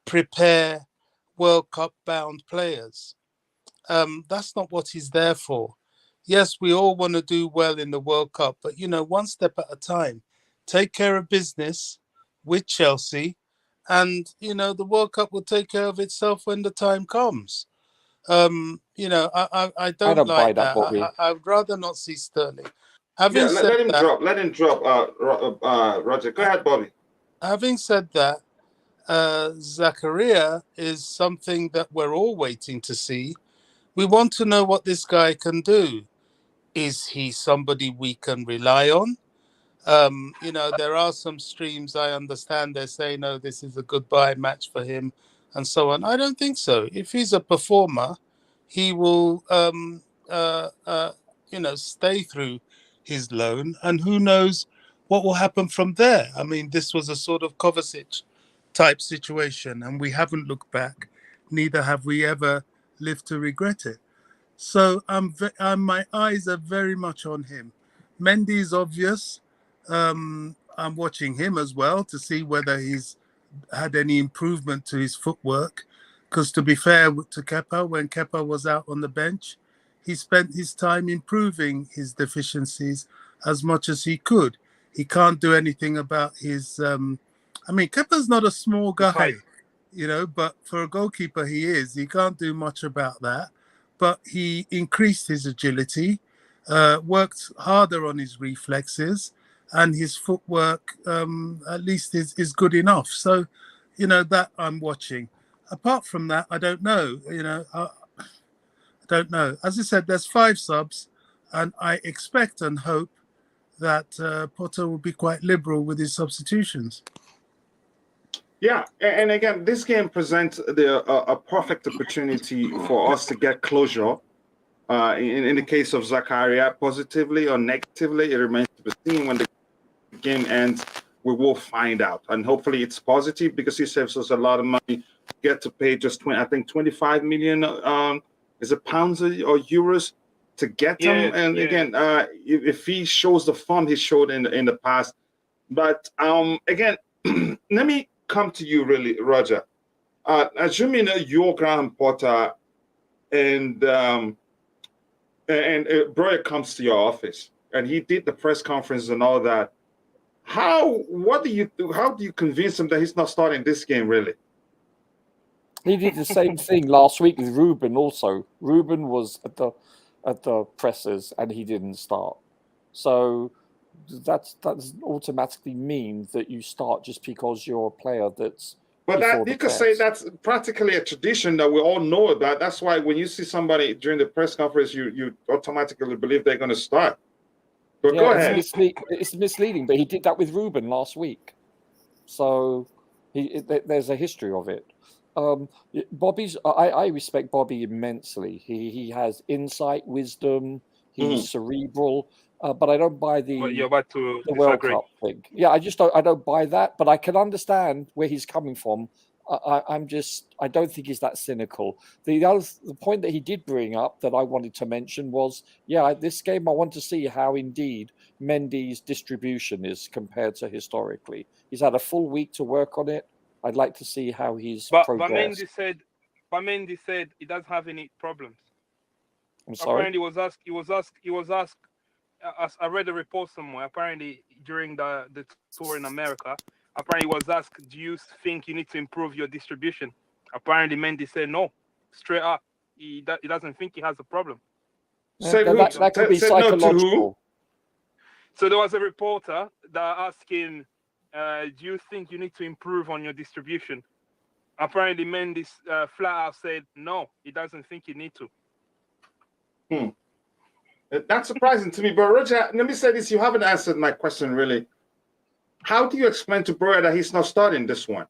prepare World Cup bound players. That's not what he's there for. Yes, we all want to do well in the World Cup, but you know, one step at a time. Take care of business with Chelsea, and you know, the World Cup will take care of itself when the time comes. You know, I I don't don't buy like that, that. Bobby. I would rather not see Sterling. Yeah, Having said let him that, drop. Let him drop. Roger, go ahead, Bobby. having said that, Zakaria is something that we're all waiting to see. We want to know what this guy can do. Is he somebody we can rely on? You know, there are some streams I understand they're saying, no, this is a goodbye match for him and so on. I don't think so. If he's a performer, he will, you know, stay through his loan, and who knows what will happen from there. I mean, this was a sort of Kovacic type situation, and we haven't looked back. Neither have we ever lived to regret it. So my eyes are very much on him. Mendy's obvious. I'm watching him as well to see whether he's had any improvement to his footwork. Because to be fair to Kepa, when Kepa was out on the bench, he spent his time improving his deficiencies as much as he could. He can't do anything about his. I mean, Kepa's not a small guy, you know, but for a goalkeeper, he is. He can't do much about that. But he increased his agility, worked harder on his reflexes, and his footwork at least is good enough. So, you know, that I'm watching. Apart from that, I don't know. You know, I don't know. As I said, there's 5 subs, and I expect and hope that Potter will be quite liberal with his substitutions. Yeah, and again, this game presents a perfect opportunity for us to get closure. In the case of Zakaria, positively or negatively, it remains to be seen. When the game ends, we will find out, and hopefully it's positive because he saves us a lot of money get to pay just 25 million is it pounds or euros to get him. And again, if he shows the form he showed in the past, but again, let me come to you really, Roger. Assuming you're Graham Potter and Breuer comes to your office and he did the press conference and all that. How do you convince him that he's not starting this game really? He did the same thing last week with Ruben also. Ruben was at the pressers and he didn't start. So that doesn't automatically mean that you start just because you're a player that's. But that you could say that's practically a tradition that we all know about. That's why when you see somebody during the press conference, you automatically believe they're going to start. But go ahead. It's misleading, but he did that with Ruben last week. So there's a history of it. I respect Bobby immensely. He has insight, wisdom. He's cerebral. But I don't buy the World Cup thing. Yeah, I don't buy that. But I can understand where he's coming from. I don't think he's that cynical. The point that he did bring up that I wanted to mention was, this game I want to see how indeed Mendy's distribution is compared to historically. He's had a full week to work on it. I'd like to see how he's progressed. But Mendy said he doesn't have any problems. I'm sorry. Apparently, he was asked. I read a report somewhere. Apparently, during the tour in America, apparently he was asked, "Do you think you need to improve your distribution?" Apparently, Mendy said no, straight up. He doesn't think he has a problem. That could be psychological. So there was a reporter that asked him, "Do you think you need to improve on your distribution?" Apparently, Mendy flat out said no, he doesn't think you need to. That's surprising to me. But Roger, let me say this: you haven't answered my question really. How do you explain to Breuer that he's not starting this one?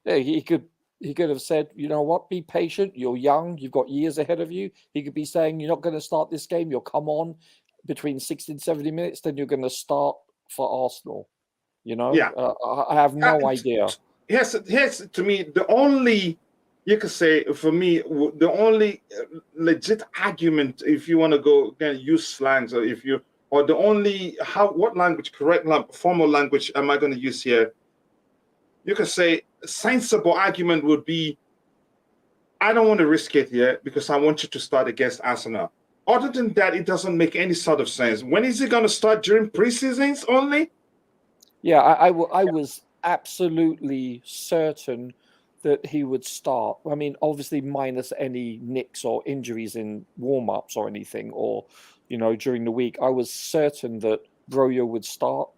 Yeah, he could have said, you know what, be patient. You're young. You've got years ahead of you. He could be saying, you're not going to start this game. You'll come on between 60 and 70 minutes. Then you're going to start for Arsenal. You know? Yeah. I have no idea. Here's to me, the only, you could say, for me, the only legit argument, if you want to go again, use slangs, or the only, what language, correct formal language am I going to use here? You could say a sensible argument would be, I don't want to risk it here because I want you to start against Arsenal. Other than that, it doesn't make any sort of sense. When is he going to start? During preseasons only? Yeah, I was absolutely certain that he would start. I mean, obviously minus any nicks or injuries in warm-ups or anything, or, during the week. I was certain that Breuer would start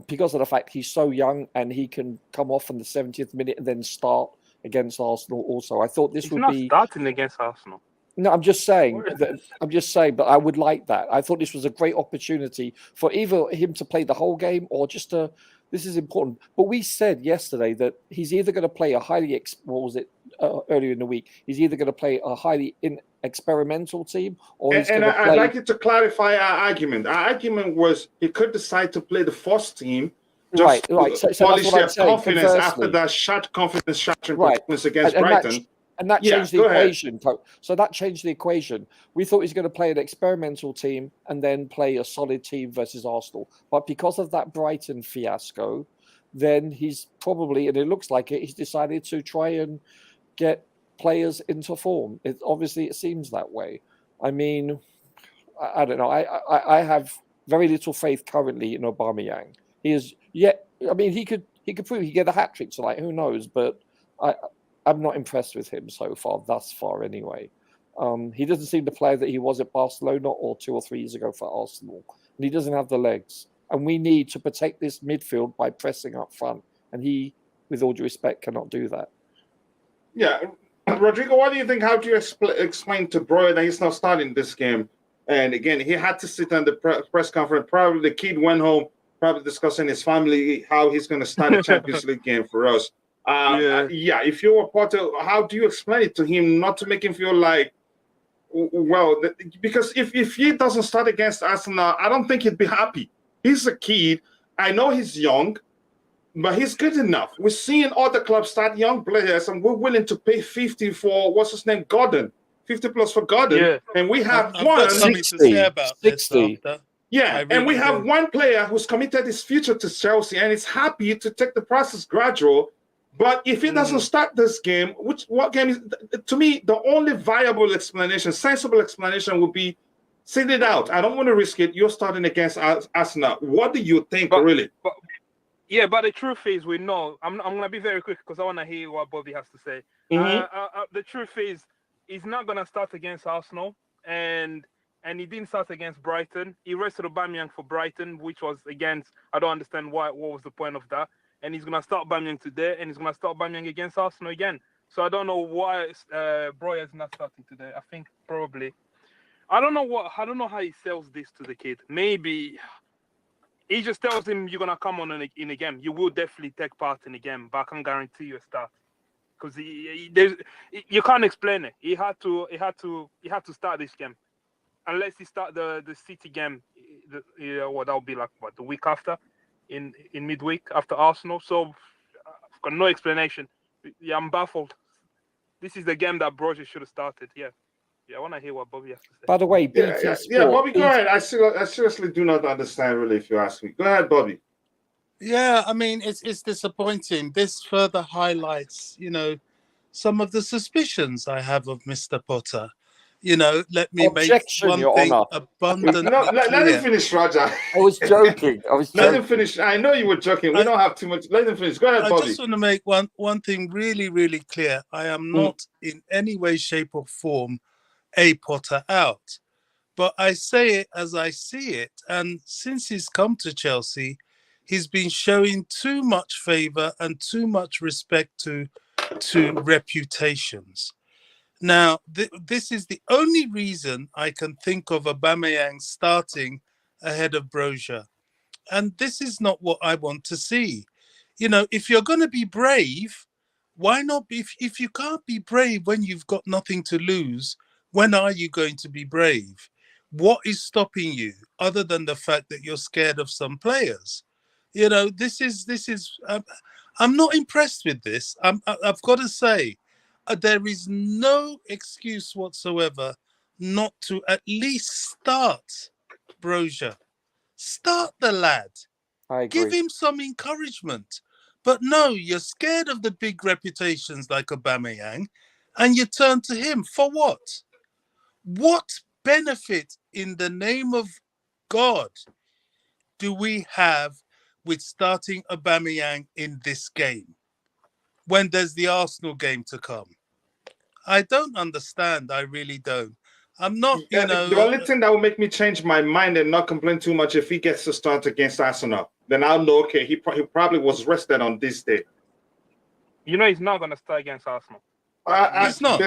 because of the fact he's so young and he can come off in the 70th minute and then start against Arsenal also. I thought this would be... He's not starting against Arsenal. No, I'm just saying, but I would like that. I thought this was a great opportunity for either him to play the whole game or just to... This is important. But we said yesterday that he's either going to play a highly... earlier in the week? He's either going to play a highly experimental team or he's going to play... I'd like you to clarify our argument. Our argument was he could decide to play the first team. Right. So polish their confidence conversely. after that confidence shattering performance against Brighton. And that changed the equation. So that changed the equation. We thought he was going to play an experimental team and then play a solid team versus Arsenal. But because of that Brighton fiasco, then he's probably, and it looks like it, he's decided to try and get players into form. It seems that way. I mean, I don't know. I have very little faith currently in Aubameyang. He could prove he get a hat trick tonight. Who knows? But I'm not impressed with him so far, thus far anyway. He doesn't seem the player that he was at Barcelona or 2 or 3 years ago for Arsenal. And he doesn't have the legs. And we need to protect this midfield by pressing up front. And he, with all due respect, cannot do that. Yeah. Rodrigo, what do you think? How do you explain to Breuer that he's not starting this game? And again, he had to sit on the press conference. Probably the kid went home, probably discussing his family, how he's going to start a Champions League game for us. If you're a Potter, how do you explain it to him not to make him feel like, because if he doesn't start against Arsenal, I don't think he'd be happy. He's a kid. I know he's young, but he's good enough. We're seeing other clubs start young players, and we're willing to pay 50 for what's his name, Gordon, 50 plus for Gordon, Yeah. and we have I've got one. something to say about this 60. after. Yeah, I and we really have do. one player who's committed his future to Chelsea and is happy to take the process gradual. But if he doesn't start this game, what game is, to me, the only viable explanation, sensible explanation would be sit it out. I don't want to risk it. You're starting against Arsenal. What do you think, really? But the truth is, we know. I'm gonna be very quick because I want to hear what Bobby has to say. The truth is, he's not gonna start against Arsenal, and he didn't start against Brighton. He rested Aubameyang for Brighton, which was against. I don't understand what was the point of that. And he's gonna start Aubameyang today, and he's gonna start Aubameyang against Arsenal again. So I don't know why Broya is not starting today. I think probably. I don't know how he sells this to the kid. Maybe he just tells him you're gonna come on in a game. You will definitely take part in a game, but I can't guarantee you a start because you can't explain it. He had to start this game, unless he start the City game. That'll be like the week after, in midweek after Arsenal. So I've got no explanation. Yeah, I'm baffled. This is the game that Broja should have started. Yeah, I want to hear what Bobby has to say. By the way, Yeah, Bobby, go ahead. I seriously do not understand, really, if you ask me. Go ahead, Bobby. Yeah, I mean, it's disappointing. This further highlights, some of the suspicions I have of Mr. Potter. Let me Objection, make one Your thing Honor. abundantly Let him clear. finish, Raja. I was joking. Let him finish. I know you were joking. We don't have too much. Let him finish. Go ahead, I Bobby. just want to make one thing really, really clear. I am not in any way, shape, or form a Potter out. But I say it as I see it. And since he's come to Chelsea, he's been showing too much favour and too much respect to reputations. Now, this is the only reason I can think of Aubameyang starting ahead of Broja. And this is not what I want to see. If you're going to be brave, why not be? If you can't be brave when you've got nothing to lose, when are you going to be brave? What is stopping you other than the fact that you're scared of some players? This is. I'm not impressed with this. I've got to say, there is no excuse whatsoever not to at least start Broja. Start the lad. I agree. Give him some encouragement. But no, you're scared of the big reputations like Aubameyang, and you turn to him for what? What benefit in the name of God do we have with starting Aubameyang in this game when there's the Arsenal game to come? I don't understand. I really don't. I'm not, The only thing that will make me change my mind and not complain too much if he gets to start against Arsenal, then I'll know, okay, he probably was rested on this day. He's not going to start against Arsenal. He's not.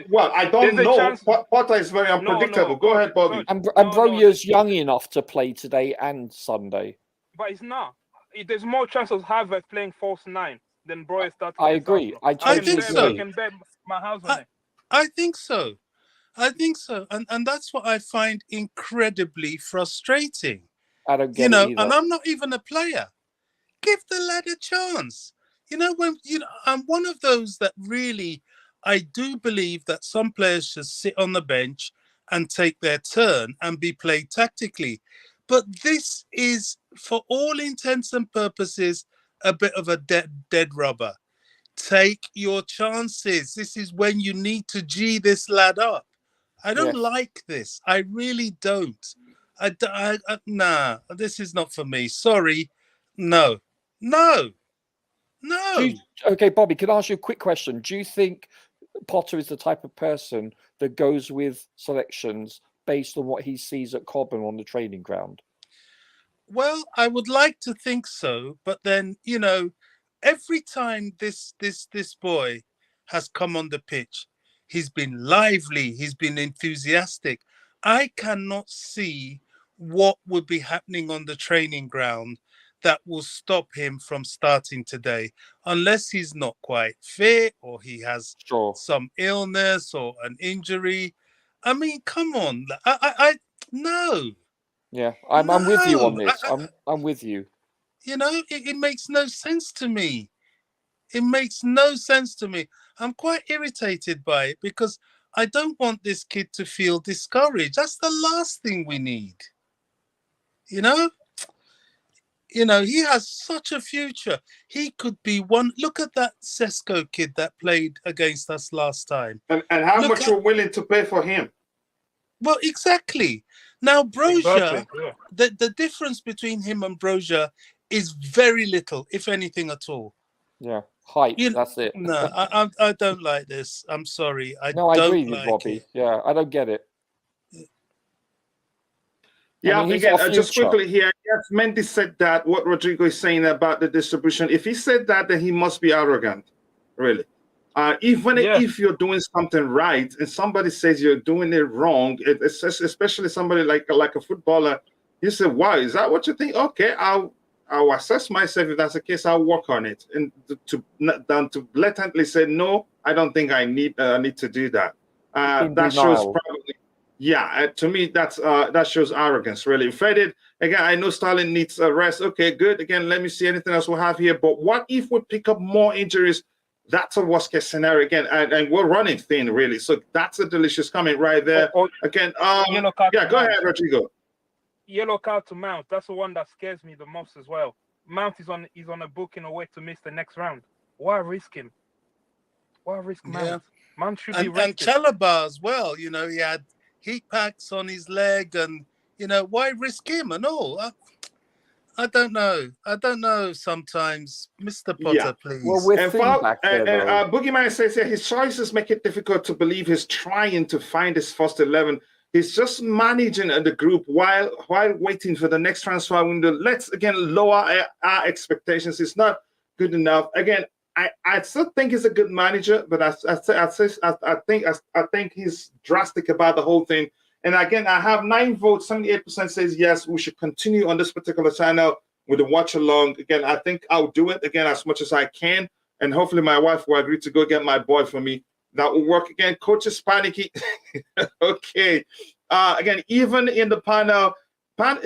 Well, I don't know. Chance... Potter is very unpredictable. Go ahead, Bobby. And Broja's young enough to play today and Sunday. But he's not. There's more chance of Havertz playing false 9 than Broja starting. I agree. I think so. I can bet my house on it. I think so. And that's what I find incredibly frustrating. I don't get it either. And I'm not even a player. Give the lad a chance. I'm one of those that really, I do believe that some players should sit on the bench and take their turn and be played tactically. But this is, for all intents and purposes, a bit of a dead rubber. Take your chances. This is when you need to G this lad up. I don't like this. I really don't. Nah, this is not for me. Sorry. No. Okay, Bobby, can I ask you a quick question? Do you think Potter is the type of person that goes with selections based on what he sees at Cobham on the training ground? Well, I would like to think so, but then, every time this boy has come on the pitch, he's been lively, he's been enthusiastic. I cannot see what would be happening on the training ground that will stop him from starting today, unless he's not quite fit or he has some illness or an injury. I mean, come on. I no. Yeah, I'm with you on this. I'm with you. You know, it makes no sense to me. It makes no sense to me. I'm quite irritated by it because I don't want this kid to feel discouraged. That's the last thing we need. You know? You know, he has such a future. He could be one. Look at that Sesko kid that played against us last time. And how Look much at, you're willing to pay for him? well, exactly. Now, Brozier, Exactly. Yeah. the difference between him and Brozier is very little, if anything at all. Yeah, height. You That's it. No, I don't like this. I'm sorry. I No, I agree don't with like Robbie. it. Yeah, I don't get it. Yeah, I mean, he's again, our just future. quickly here. Yes, Mendy said that. What Rodrigo is saying about the distribution. If he said that, then he must be arrogant. Really. Even Yeah. if you're doing something right and somebody says you're doing it wrong, especially somebody like a footballer, you say, "Wow, is that what you think?" Okay, I'll assess myself. If that's the case, I'll work on it. And to blatantly say, "No, I don't think I need to do that." In That shows denial. probably. Yeah, to me, that shows arrogance, really. Faded, again, I know Sterling needs a rest. Okay, good. Again, let me see anything else we'll have here. But what if we pick up more injuries? That's a worst case scenario again. And we're running thin, really. So that's a delicious comment right there. Again, yellow card yeah, to go Mount. ahead, Rodrigo. Yellow card to Mount. That's the one that scares me the most as well. Mount is on a booking away to miss the next round. Why risk him? Why risk Mount? Yeah. Mount should be And rested. Chalobah as well, you know, he had heat packs on his leg, and you know, why risk him and all? I don't know. I don't know sometimes. Mr. Yeah. Potter, please. Well, we're And thin back there, though. Boogeyman says here his choices make it difficult to believe he's trying to find his first 11. He's just managing the group while waiting for the next transfer window. Let's again lower our expectations. It's not good enough. Again, I still think he's a good manager, but I think he's drastic about the whole thing. And again, I have 9 votes. 78% says yes, we should continue on this particular channel with the watch along. Again, I think I'll do it again as much as I can. And hopefully my wife will agree to go get my boy for me. That will work again. Coach is panicky. Okay. Again, even in the panel,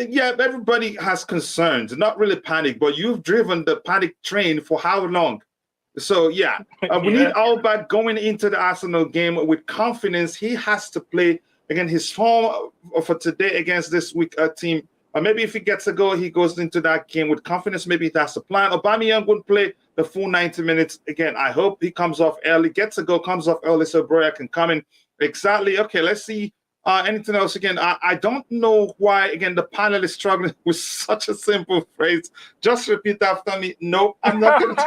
yeah, everybody has concerns. Not really panic, but you've driven the panic train for how long? So, yeah, we need Albert going into the Arsenal game with confidence. He has to play. Again, his form for today against this week team. Maybe if he gets a goal, he goes into that game with confidence. Maybe that's the plan. Aubameyang would play the full 90 minutes. Again, I hope he comes off early, gets a goal, comes off early so Broya can come in. Exactly. Okay, let's see. Anything else? Again, I don't know why, again, the panel is struggling with such a simple phrase. Just repeat after me. No, I'm not going to.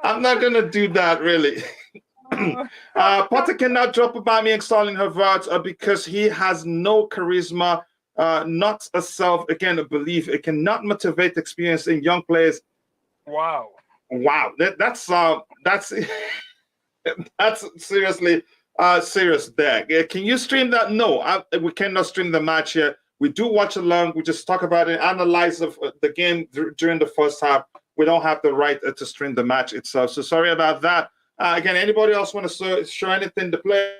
I'm not going to do that, really. Potter cannot drop Aubameyang installing Havertz because he has no charisma, not a self, again, a belief. It cannot motivate experience in young players. Wow. That's that's seriously serious there. Can you stream that? No, we cannot stream the match here. We do watch along. We just talk about it, analyze of the game during the first half. We don't have the right to stream the match itself. So sorry about that. Again, anybody else want to show anything to play?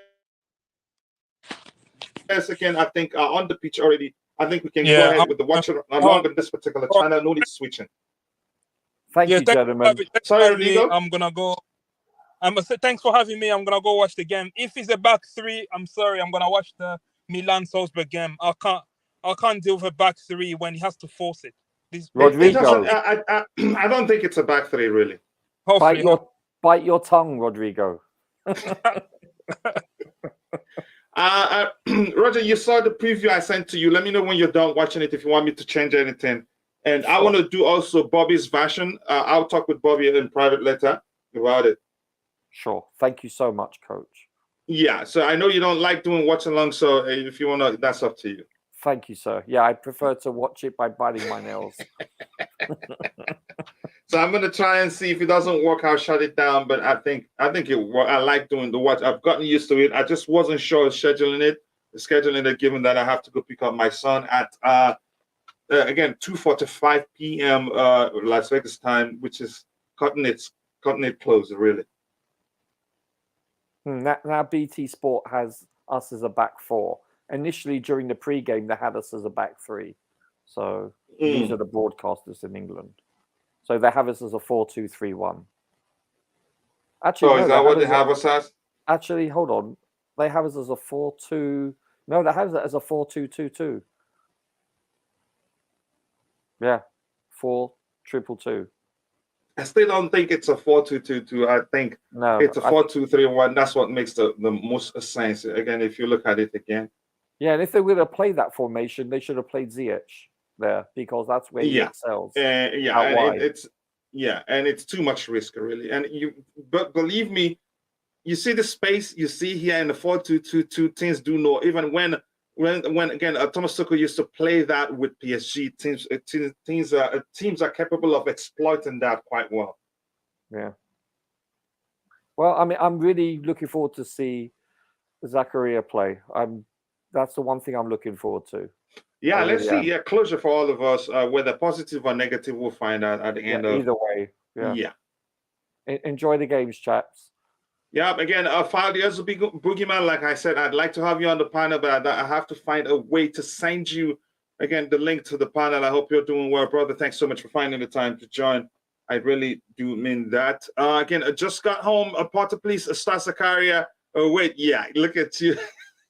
Again, I think on the pitch already. I think we can go ahead with the watch along with this particular channel. No need switching. Thank you, gentlemen. Sorry, Rodrigo. I'm gonna go. Thanks for having me. I'm gonna go watch the game. If it's a back three, I'm sorry. I'm gonna watch the Milan Salzburg game. I can't deal with a back three when he has to force it. Rodrigo. I don't think it's a back three, really. Bite your tongue, Rodrigo. Roger, you saw the preview I sent to you. Let me know when you're done watching it if you want me to change anything. And I want to do also Bobby's version. I'll talk with Bobby in private later about it. Sure. Thank you so much, Coach. Yeah. So I know you don't like doing watch along. So if you want to, that's up to you. Thank you, sir. Yeah, I prefer to watch it by biting my nails. So I'm going to try and see if it doesn't work, I'll shut it down. But I think it works. I like doing the watch. I've gotten used to it. I just wasn't sure of scheduling it, given that I have to go pick up my son at again 2:45 p.m. Las Vegas time, which is cutting it close, really. Now BT Sport has us as a back four. Initially, during the pre-game, they had us as a back three. So These are the broadcasters in England. So they have us as a 4-2-3-1. Actually, So no, is that what they have us as? Actually, hold on. They have us as a 4-2. No, they have it as a 4-2-2-2. Yeah, 4-2-2-2. I still don't think it's a 4-2-2-2. I think No, it's a 4-2-3-1. That's what makes the most sense. Again, if you look at it again. Yeah, and if they would have played that formation, they should have played Ziyech there because that's where he excels. It's too much risk really. But believe me, you see the space you see here in the 4-2-2-2. Teams do know. Even when again Thomas Tuchel used to play that with PSG, teams are capable of exploiting that quite well. Yeah. Well, I mean, I'm really looking forward to see Zakaria play. That's the one thing I'm looking forward to. Yeah, let's see. Yeah, closure for all of us. Whether positive or negative, we'll find out at the end of. Either way. Yeah. Enjoy the games, chaps. Yeah, again, Fadi, as a big boogeyman, like I said, I'd like to have you on the panel, but I have to find a way to send you, again, the link to the panel. I hope you're doing well, brother. Thanks so much for finding the time to join. I really do mean that. Again, I just got home. Potter, please, Stas Zakaria. Oh, wait, yeah, look at you.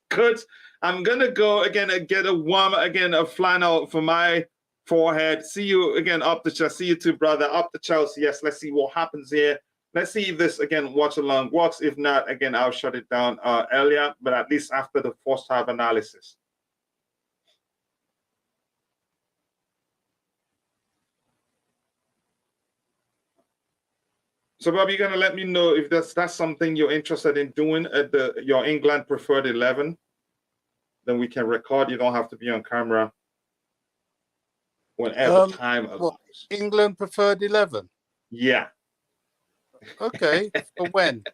Good. I'm going to go, again, get a flannel for my forehead. See you, again, up the chest. See you too, brother. Up the Chelsea. Yes, let's see what happens here. Let's see if this, again, watch along works. If not, again, I'll shut it down earlier, but at least after the first half analysis. So, Bob, you're going to let me know if that's something you're interested in doing at your England preferred 11. Then we can record. You don't have to be on camera whenever time allows. England preferred 11? Yeah. Okay. For when?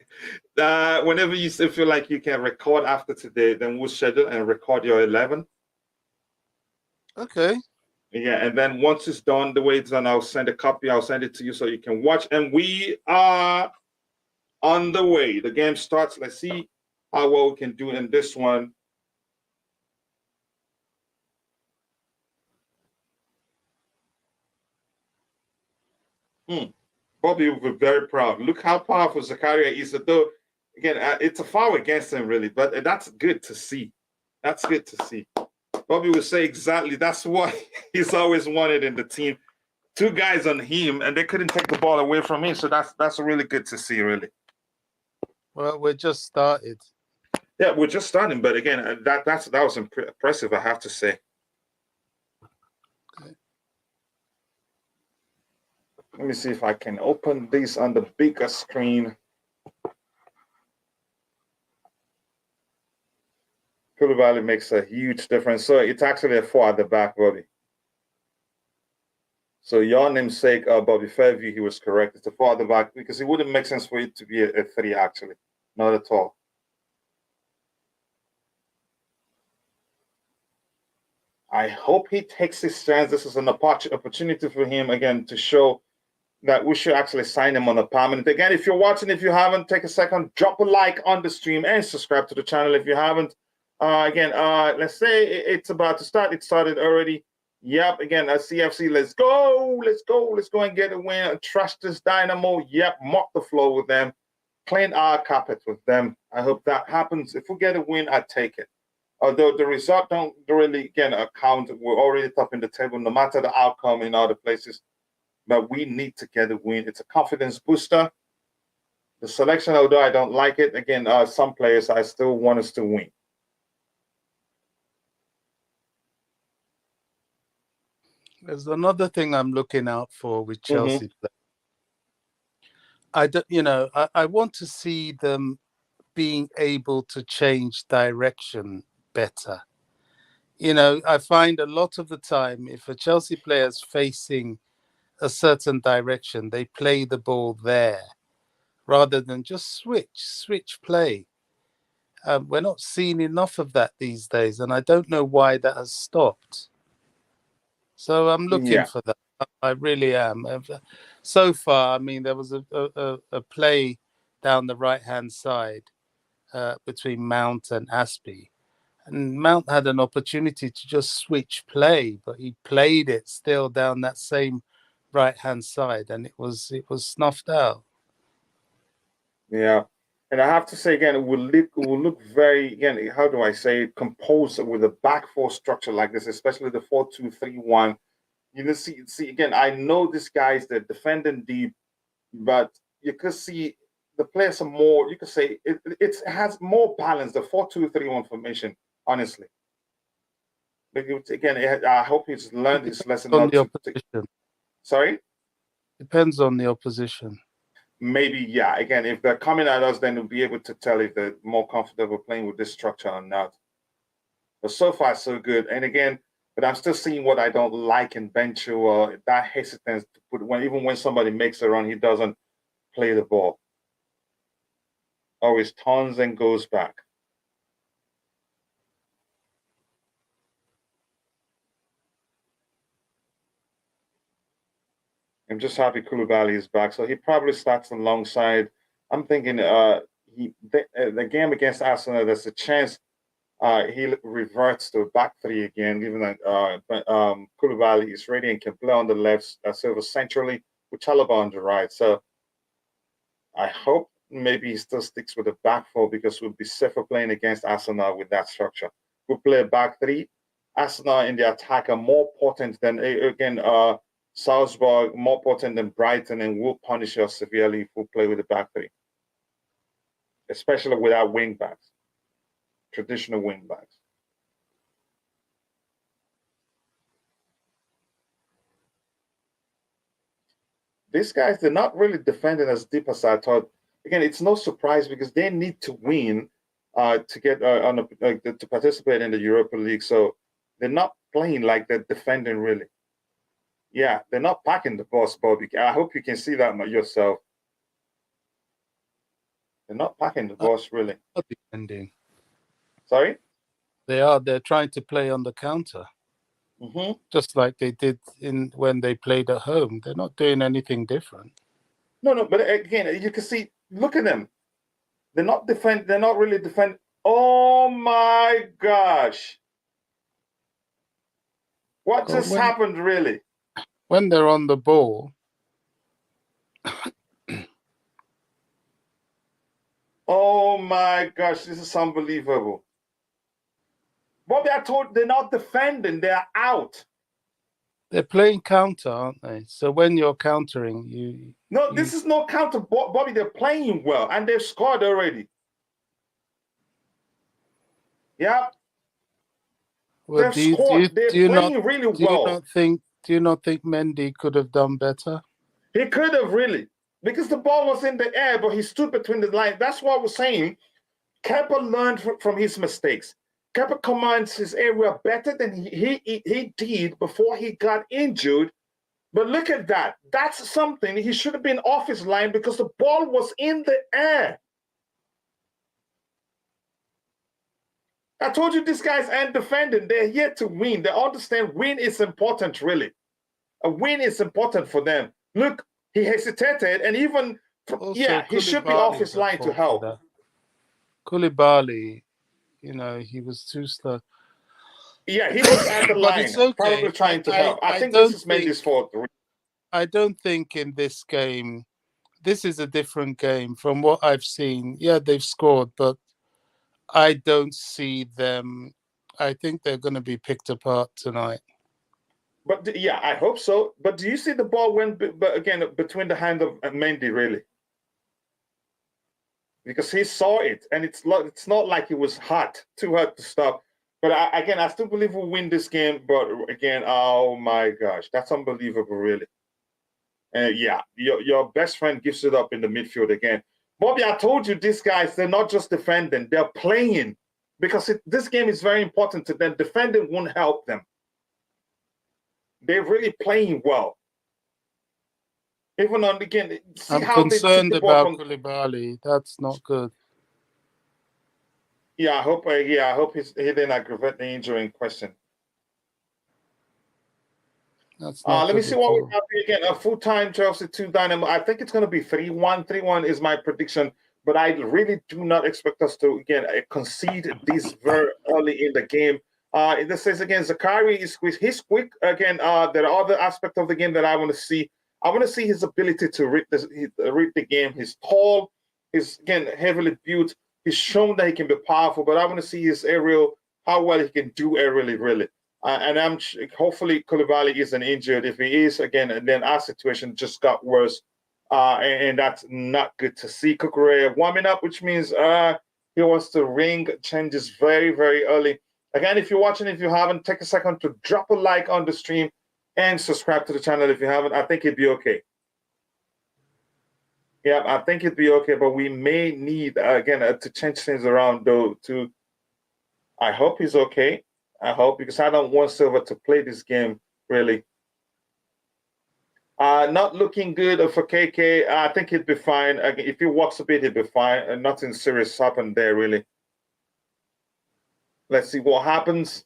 Whenever you feel like you can record after today, then we'll schedule and record your 11. Okay. Yeah, and then once it's done, the way it's done, I'll send a copy. I'll send it to you so you can watch. And we are on the way. The game starts. Let's see how well we can do in this one. Bobby will be very proud. Look how powerful Zakaria is. Though, again, it's a foul against him, really, but that's good to see. That's good to see. Bobby will say exactly that's what he's always wanted in the team. Two guys on him, and they couldn't take the ball away from him. So that's really good to see, really. Well, we're just started. Yeah, we're just starting, but again, that was impressive, I have to say. Okay. Let me see if I can open this on the bigger screen. Koulibaly makes a huge difference. So it's actually a 4 at the back, Bobby. So your namesake, Bobby Fairview, he was correct. It's a 4 at the back because it wouldn't make sense for it to be a 3, actually. Not at all. I hope he takes his chance. This is an opportunity for him, again, to show that we should actually sign him on a permanent. Again, if you're watching, if you haven't, take a second, drop a like on the stream and subscribe to the channel if you haven't. Let's say it's about to start. It started already. Yep, again, CFC, let's go and get a win. Trash this Dynamo. Yep, mock the floor with them. Clean our carpet with them. I hope that happens. If we get a win, I take it. Although the result don't really, again, account. We're already top in the table, no matter the outcome in other places. But we need to get a win. It's a confidence booster. The selection, although I don't like it, again, some players, I still want us to win. There's another thing I'm looking out for with Chelsea. I want to see them being able to change direction better. I find a lot of the time, if a Chelsea player is facing a certain direction, they play the ball there rather than just switch play. We're not seeing enough of that these days, and I don't know why that has stopped. So I'm looking for that. I really am. So far, I mean, there was a play down the right-hand side between Mount and Aspie, And Mount had an opportunity to just switch play, but he played it still down that same right-hand side, and it was snuffed out. Yeah. And I have to say again, it will look very, again, how do I say it, composed with a back four structure like this, especially the 4-2-3-1. You can see again, I know this guy's the defending deep, but you could see the players are more, you could say it has more balance, the 4-2-3-1 formation, honestly. But again, I hope he's learned his lesson On not the to. opposition. Sorry? Depends on the opposition. Maybe, yeah. Again, if they're coming at us, then we'll be able to tell if they're more comfortable playing with this structure or not. But so far, so good. And again, but I'm still seeing what I don't like in Benchu, or that hesitance to put even when somebody makes a run, he doesn't play the ball. Always turns and goes back. I'm just happy Koulibaly is back. So he probably starts alongside. I'm thinking the game against Arsenal, there's a chance he reverts to back three again, given that Koulibaly is ready and can play on the left, serve centrally with Chalobah on the right. So I hope maybe he still sticks with the back four, because we'll be safer playing against Arsenal with that structure. We'll play a back three. Arsenal in the attack are more potent than, again, Salzburg, more potent than Brighton, and will punish us severely if we play with the back three, especially without wing backs, traditional wing backs. These guys, they're not really defending as deep as I thought. Again, it's no surprise because they need to win to get to participate in the Europa League. So they're not playing like they're defending really. Yeah, they're not packing the bus, Bobby. I hope you can see that yourself. They're not packing the bus really. Not defending. Sorry? They're trying to play on the counter. Mm-hmm. Just like they did when they played at home. They're not doing anything different. No, but again, you can see, look at them. They're not really defending. Oh my gosh. What just happened really? When they're on the ball. Oh my gosh, this is unbelievable. Bobby, I told they're not defending, they're out. They're playing counter, aren't they? So when you're countering, this is no counter, Bobby. They're playing well, and they've scored already. Yeah. Well, they've scored. They're playing really well. Do you not think Mendy could have done better? He could have really, because the ball was in the air, but he stood between the lines. That's what I was saying. Kepa learned from his mistakes. Kepa commands his area better than he did before he got injured. But look at that. That's something. He should have been off his line because the ball was in the air. I told you these guys aren't defending. They're here to win. They understand win is important, really. A win is important for them. Look, he hesitated, and even, he should be off his line to help. Koulibaly, he was too slow. Yeah, he was at the line, it's okay. probably trying to help. I think this is Mendy's fault. I don't think in this game, this is a different game from what I've seen. Yeah, they've scored, but I don't see them. I think they're going to be picked apart tonight. But yeah, I hope so. But do you see the ball went again between the hand of Mendy, really? Because he saw it, and it's not like it was too hot to stop. But I still believe we'll win this game. But again, oh my gosh, that's unbelievable, really. And yeah, your best friend gives it up in the midfield again. Bobby, I told you these guys, they're not just defending, they're playing. Because this game is very important to them. Defending won't help them. They're really playing well. Even on again, I'm concerned about Koulibaly. That's not good. Yeah, I hope he didn't aggravate the injury in question. That's not let me see what we have here again. A full-time Chelsea 2 Dynamo. I think it's going to be 3-1. 3-1 is my prediction. but I really do not expect us to again concede this very early in the game. This is again Zakari is quick. He's quick again. There are other aspects of the game that I want to see. I want to see his ability to read the game. He's tall. He's again heavily built. He's shown that he can be powerful, but I want to see his aerial, how well he can do aerially, really. And hopefully Koulibaly isn't injured. If he is, again, then our situation just got worse, and that's not good to see. Kukurea warming up, which means he wants to ring changes very, very early. Again, if you're watching, if you haven't, take a second to drop a like on the stream and subscribe to the channel if you haven't. I think it'd be okay. Yeah, I think it'd be okay, but we may need, again, to change things around, though. I hope he's okay. I hope, because I don't want Silva to play this game, really. Not looking good for KK. I think he'd be fine. If he walks a bit, he'd be fine. Nothing serious happened there, really. Let's see what happens.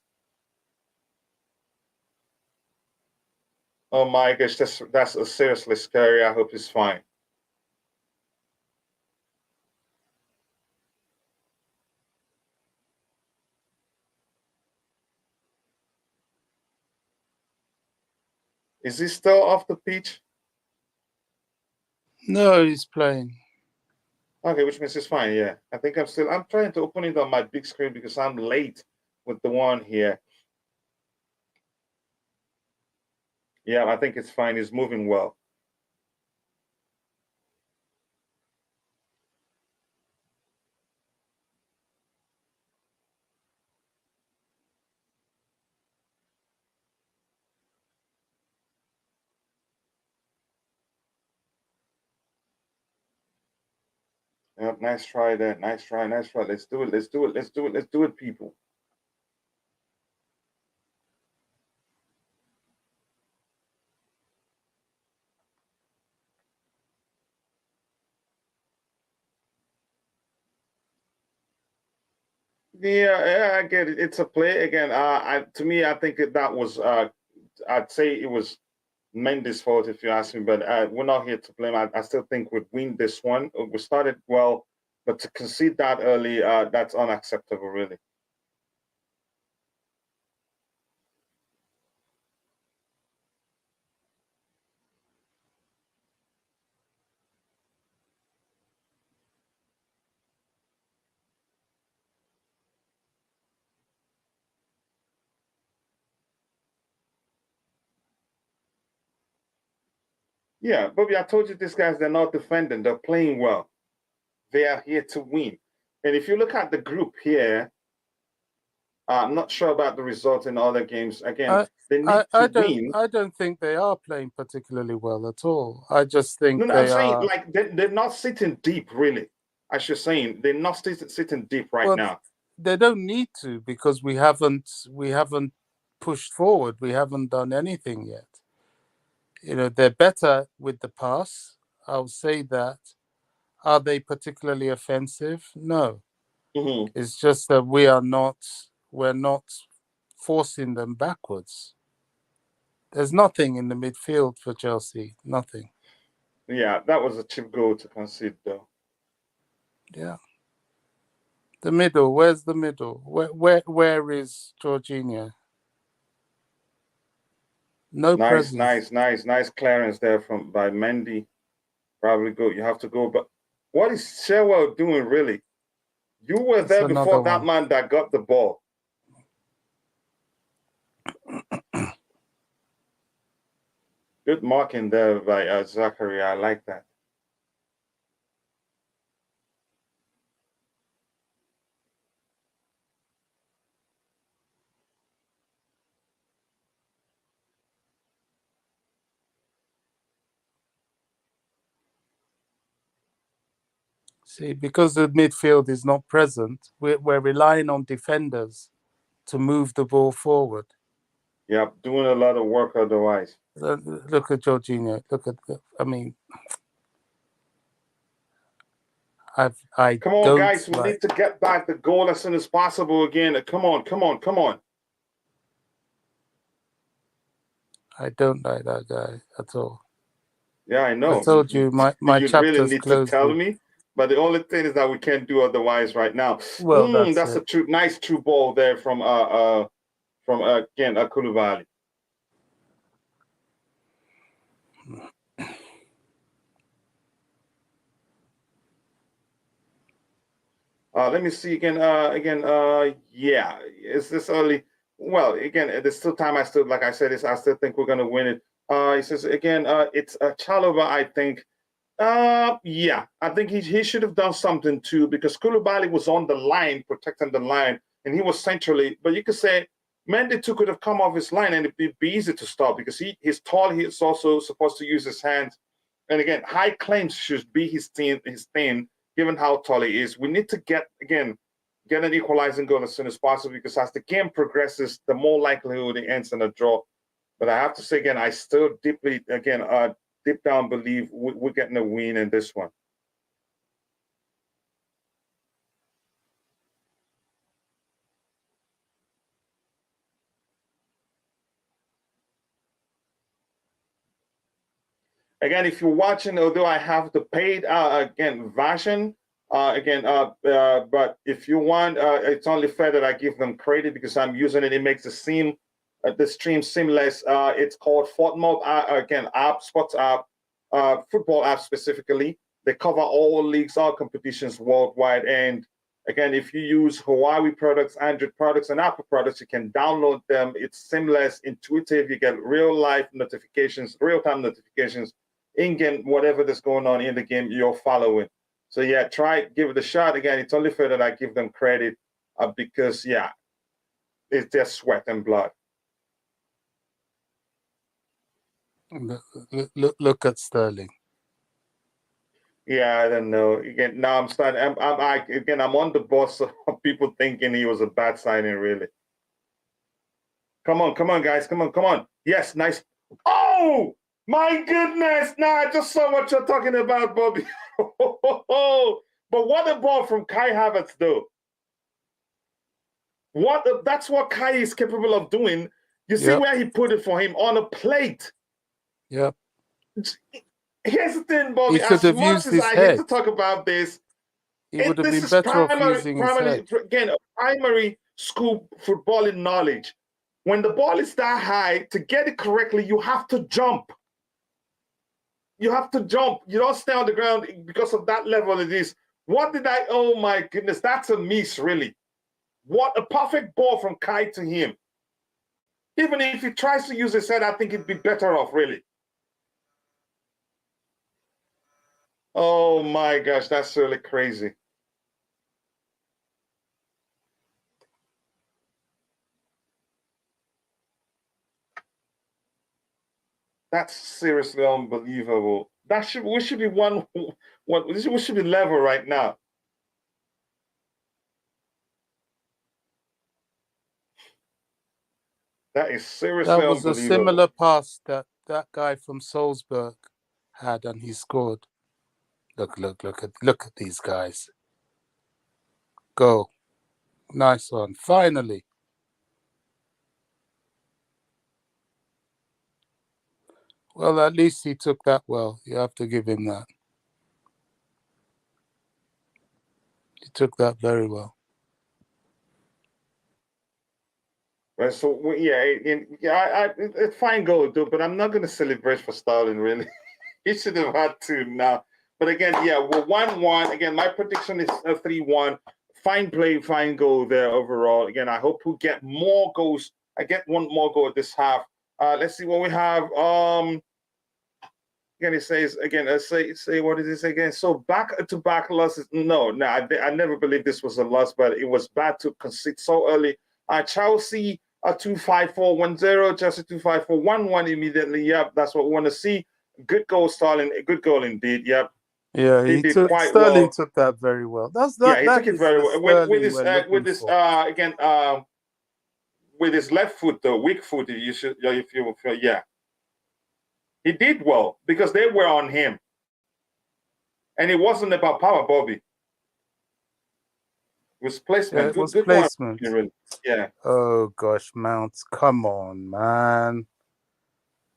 Oh my gosh, that's seriously scary. I hope he's fine. Is he still off the pitch? No, he's playing. Okay, which means it's fine. Yeah, I think I'm trying to open it on my big screen because I'm late with the one here. Yeah, I think it's fine. He's moving well. Yep, nice try there. Nice try. Nice try. Let's do it. Let's do it. Let's do it. Let's do it, people. Yeah, I get it. It's a play again. To me, I think that was. I'd say it was Mendy's fault if you ask me, but we're not here to blame. I still think we'd win this one. We started well, but to concede that early, that's unacceptable, really. Yeah, Bobby, I told you these guys, they're not defending. They're playing well. They are here to win. And if you look at the group here, I'm not sure about the results in other games. Again, they need to win. I don't think they are playing particularly well at all. I just think I'm saying like they're not sitting deep, really. As you're saying, they're not sitting deep right now. They don't need to, because we haven't pushed forward. We haven't done anything yet. You know, they're better with the pass. I'll say that. Are they particularly offensive? No. Mm-hmm. It's just that we're not forcing them backwards. There's nothing in the midfield for Chelsea. Nothing. Yeah, that was a cheap goal to concede, though. Yeah. The middle. Where's the middle? Where is Jorginho? No presence. Nice clearance there by Mendy. Probably go. You have to go, but what is Sherwell doing, really? You were there before that man that got the ball. Good marking there by Zachary. I like that. See, because the midfield is not present, we're relying on defenders to move the ball forward. Yeah, doing a lot of work otherwise. Look at Jorginho. Come on, guys. We need to get back the goal as soon as possible again. Come on. I don't like that guy at all. Yeah, I know. I told you my chapter's really need closed. to tell me? But the only thing is that we can't do otherwise right now. Well, That's a nice true ball there from again Koulibaly. Let me see again. Yeah, is this early? Well, again, there's still time. Like I said, I still think we're gonna win it. He says again, it's Chalobah, I think. Yeah, I think he should have done something too, because Koulibaly was on the line, protecting the line, and he was centrally. But you could say Mendy too could have come off his line, and it'd be easy to stop, because he's tall. He's also supposed to use his hands. And again, high claims should be his thing, given how tall he is. We need to get an equalizing goal as soon as possible, because as the game progresses, the more likelihood it ends in a draw. But I have to say again, I still deep down believe we're getting a win in this one. Again, if you're watching, although I have the paid version, but if you want, it's only fair that I give them credit, because I'm using it. It makes the stream seamless. It's called FortMob sports app, football app specifically. They cover all leagues, all competitions worldwide. And again, if you use Huawei products, Android products, and Apple products, you can download them. It's seamless, intuitive. You get real-time notifications, in-game, whatever that's going on in the game, you're following. So yeah, give it a shot. Again, it's only fair that I give them credit, because yeah, it's their sweat and blood. Look at Sterling. Yeah, I don't know. Again, now I'm starting. I'm on the bus of people thinking he was a bad signing. Really. Come on, guys. Come on. Yes, nice. Oh my goodness! Now I just saw what you're talking about, Bobby. But what a ball from Kai Havertz, though. That's what Kai is capable of doing. You see where he put it for him on a plate. Yep. Here's the thing, Bobby. He could have used his head. Hate to talk about this, he would have been better off using his head. Again, primary school footballing knowledge. When the ball is that high, to get it correctly, you have to jump. You don't stay on the ground, because of that level it is. Oh my goodness, that's a miss, really. What a perfect ball from Kai to him. Even if he tries to use his head, I think he'd be better off, really. Oh my gosh, that's really crazy. That's seriously unbelievable. We should be we should be level right now. That is seriously unbelievable. That was a similar pass that guy from Salzburg had, and he scored. Look at these guys. Go. Nice one. Finally. Well, at least he took that well. You have to give him that. He took that very well. Right, so it's fine goal, dude, but I'm not going to celebrate for Sterling, really. He should have had to now. But again, yeah, we're 1-1. Again, my prediction is a 3-1. Fine play, fine goal there overall. Again, I hope we get more goals. I get one more goal this half. Let's see what we have. Again, it says again. Say what did it say again? So back-to-back losses. No, I never believed this was a loss, but it was bad to concede so early. Chelsea 2-5-4-1-0. Chelsea 2-5-4-1-1 immediately. Yep, that's what we want to see. Good goal, Sterling. A good goal indeed. Yep. Yeah, Sterling took that very well. He took it very well with his with his left foot, though, weak foot. He did well because they were on him, and it wasn't about power, Bobby. It was placement. Yeah, it was good placement. One. Yeah. Oh gosh, Mount, come on, man.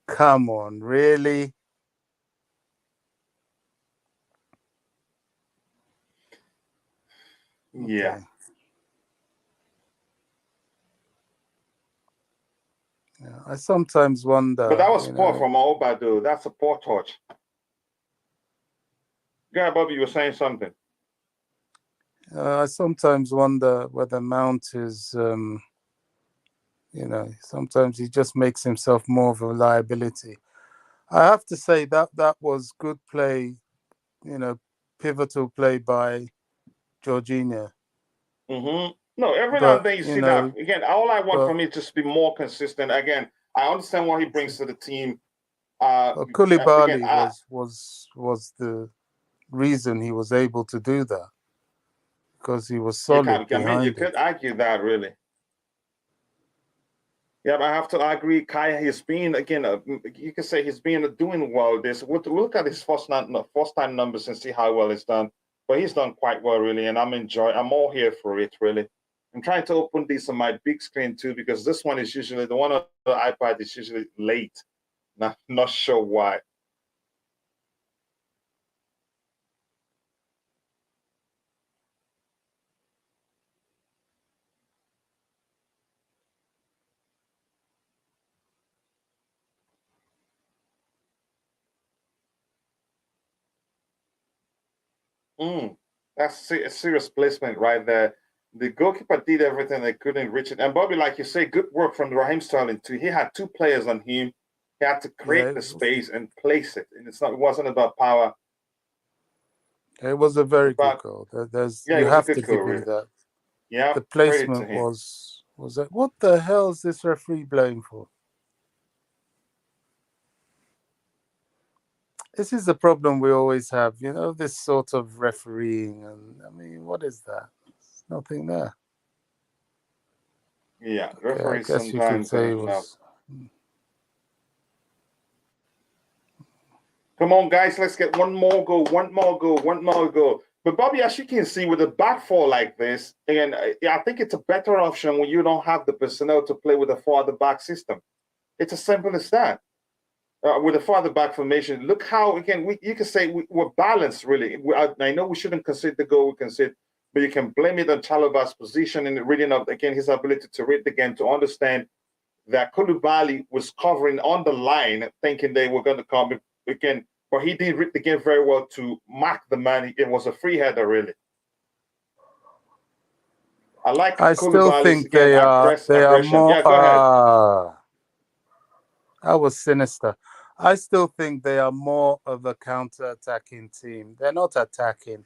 Come on, really? Yeah. Okay. Yeah, I sometimes wonder. But that was you poor know, from Obadu. That's a poor touch. Yeah, Bobby, you were saying something. I sometimes wonder whether Mount is, sometimes he just makes himself more of a liability. I have to say that was good play, pivotal play by Jorginho. No, every now But, and then you see that. Again, all I want but from it is just be more consistent. Again, I understand what he brings to the team. well, Again, Koulibaly was the reason he was able to do that, because he was solid behind you it. could argue that really. Yeah, but I have to agree. Kai has been again. You can say he's been doing well. We'll look at his first time numbers and see how well he's done. But he's done quite well, really, and I'm all here for it, really. I'm trying to open this on my big screen too, because this one is usually the one on the iPad is usually late. Not sure why. That's a serious placement right there. The goalkeeper did everything they couldn't reach it. And Bobby, like you say, good work from Raheem Sterling too. He had two players on him. He had to create the space and place it. And it wasn't about power. It was a very good goal. You have to give him that. Yeah, the placement was that. What the hell is this referee blowing for? This is the problem we always have, this sort of refereeing. And I mean, what is that? There's nothing there. Yeah, okay, I guess you could say it was. Come on, guys, let's get one more goal. But Bobby, as you can see, with a back four like this, and I think it's a better option when you don't have the personnel to play with a farther back system. It's as simple as that. With a farther back formation, look how, again, you can say we're balanced, really. I know we shouldn't concede the goal we concede, but you can blame it on Chalobah's position and reading up, again, his ability to read the game, to understand that Koulibaly was covering on the line, thinking they were going to come again, but he didn't read the game very well to mark the man. It was a free header, really. I still think they are more. Yeah, go ahead. That was sinister. I still think they are more of a counter-attacking team. They're not attacking.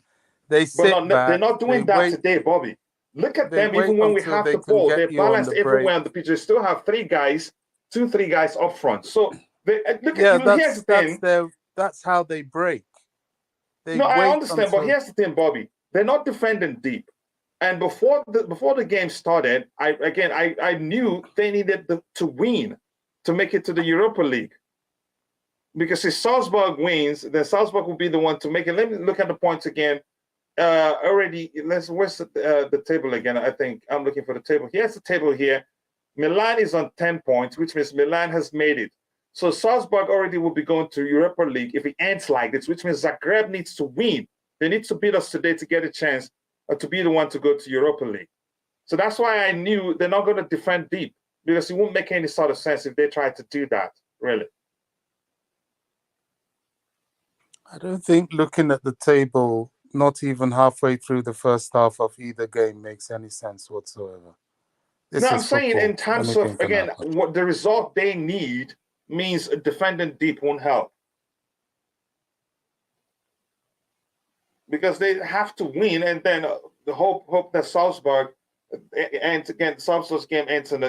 They sit back. They're not doing that today, Bobby. Look at them. Even when we have the ball, they're balanced everywhere on the pitch. They still have three guys up front. So here's the thing. That's how they break. I understand, but here's the thing, Bobby. They're not defending deep. And before the game started, I knew they needed to win to make it to the Europa League. Because if Salzburg wins, then Salzburg will be the one to make it. Let me look at the points again. Where's the table again? I think I'm looking for the table. Here's the table here. Milan is on 10 points, which means Milan has made it. So Salzburg already will be going to Europa League if it ends like this, which means Zagreb needs to win. They need to beat us today to get a chance to be the one to go to Europa League. So that's why I knew they're not going to defend deep, because it won't make any sort of sense if they try to do that, really. I don't think looking at the table, not even halfway through the first half of either game, makes any sense whatsoever. I'm saying in terms of, again, what the result they need means defending deep won't help. Because they have to win, and then the hope that Salzburg ends again. Salzburg's game ends in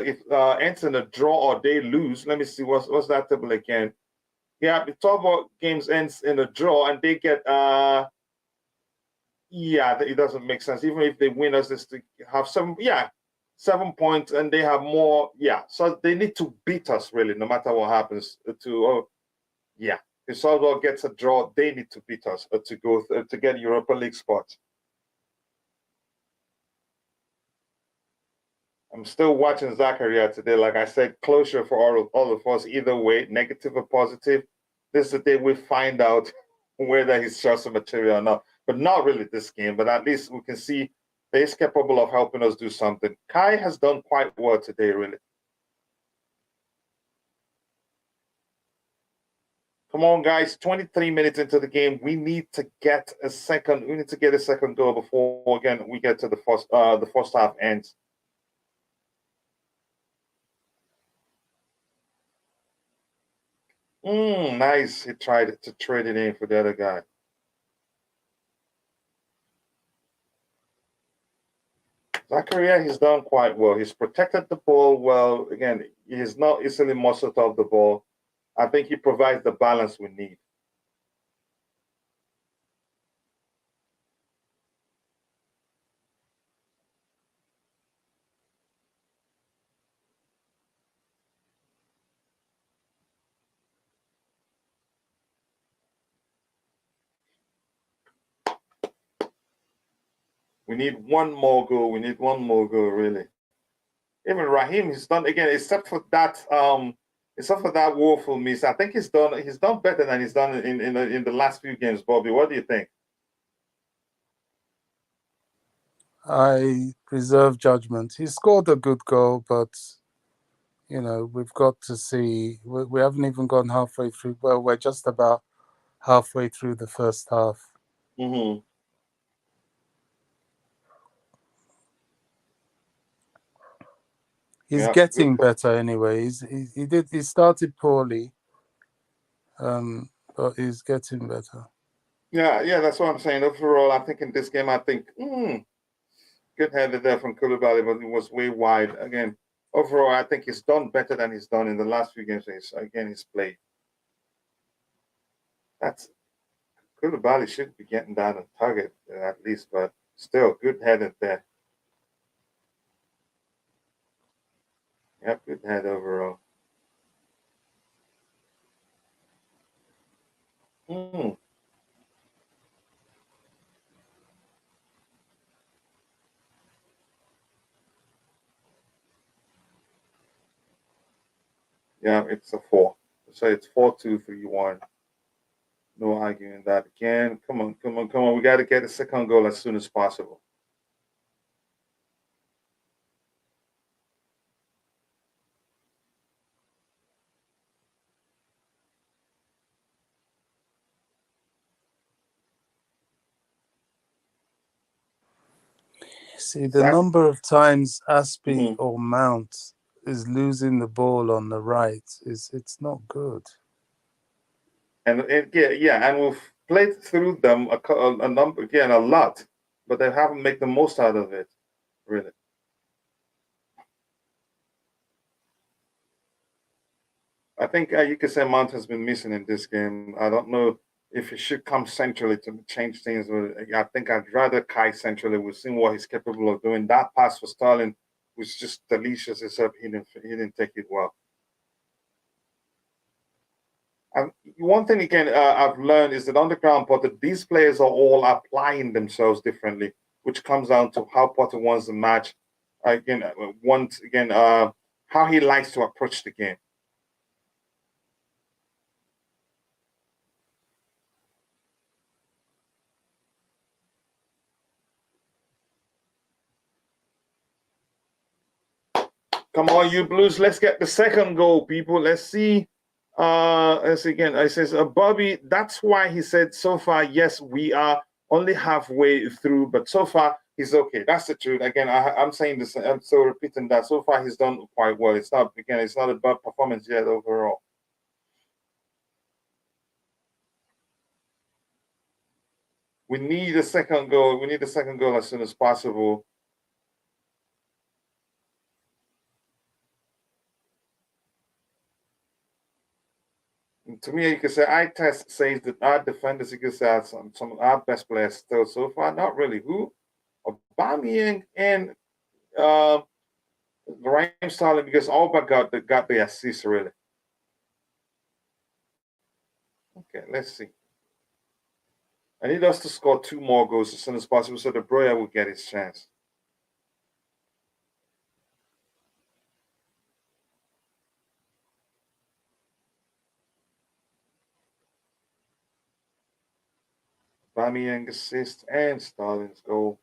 a draw or they lose. Let me see what's that table again. Yeah, the 12 games ends in a draw, and they get it doesn't make sense. Even if they win us, they have 7 points, and they have more. Yeah, so they need to beat us, really, no matter what happens. If Salzburg gets a draw, they need to beat us to go to get Europa League spots. I'm still watching Zakaria today. Like I said, closure for all of us, either way, negative or positive. This is the day we find out whether he's just a material or not. But not really this game. But at least we can see He's capable of helping us do something. Kai has done quite well today, really. Come on, guys. 23 minutes into the game. We need to get a second. We need to get a second goal before, again, we get to the first half ends. Nice. He tried to trade it in for the other guy. Zakaria, he's done quite well. He's protected the ball well. Again, he's not easily muscled off the ball. I think he provides the balance we need. We need one more goal. We need one more goal, really. Even Raheem, he's done again, except for that woeful miss. I think he's done better than he's done in the last few games. Bobby, what do you think? I reserve judgment. He scored a good goal, but we've got to see. We haven't even gone halfway through. Well, we're just about halfway through the first half. Mm-hmm. He's getting better anyway. He started poorly, but he's getting better. Yeah, that's what I'm saying. Overall, I think in this game, good header there from Koulibaly, but it was way wide. Again, overall, I think he's done better than he's done in the last few games. He's played. Koulibaly should be getting down on target at least, but still, good header there. Yep, good head overall. Yeah, it's a 4. So it's 4-2-3-1. No arguing that again. Come on. We got to get a second goal as soon as possible. See, the number of times Aspie or Mount is losing the ball on the right it's not good. And we've played through them a number again a lot, but they haven't made the most out of it, really. I think you could say Mount has been missing in this game. I don't know if he should come centrally to change things. I think I'd rather Kai centrally. We've seen what he's capable of doing. That pass for Sterling was just delicious, except he didn't take it well. And one thing again I've learned is that on the ground, Potter, these players are all applying themselves differently, which comes down to how Potter wants the match. How he likes to approach the game. Come on, you Blues. Let's get the second goal, people. Let's see. Again, I says, Bobby, that's why he said so far, yes, we are only halfway through, but so far he's okay. That's the truth. Again, I'm saying this, I'm still repeating that. So far he's done quite well. It's not a bad performance yet overall. We need a second goal. We need a second goal as soon as possible. To me, you could say eye test says that our defenders, you could say, are some of our best players still so far. Not really. Who? Aubameyang and Raheem Sterling, because Alba got the assist really. Okay, let's see. I need us to score 2 more goals as soon as possible so De Bruyne will get his chance. Aubameyang assist and Sterling's goal.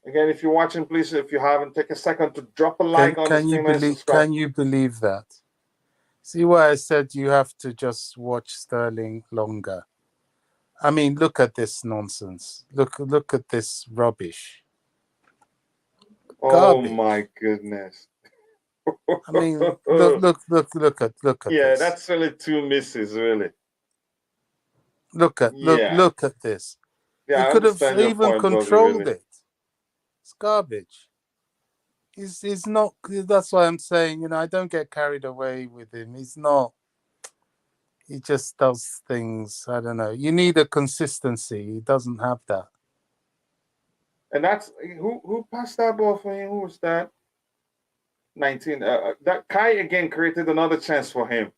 Again, if you're watching, please, if you haven't, take a second to drop a like on the stream and subscribe. Can you believe that? See why I said you have to just watch Sterling longer. I mean, look at this nonsense. Look at this rubbish. Oh Garbage. my goodness. I mean, look at yeah, this. that's really 2 misses, really. Look at this. Yeah, He I could have understand your even point, Bobby, controlled really. it. It's garbage. He's not. That's why I'm saying, you know, I don't get carried away with him. He's not. He just does things. I don't know. You need a consistency. He doesn't have that. And that's who passed that ball for him? Who was that? 19. That Kai again created another chance for him.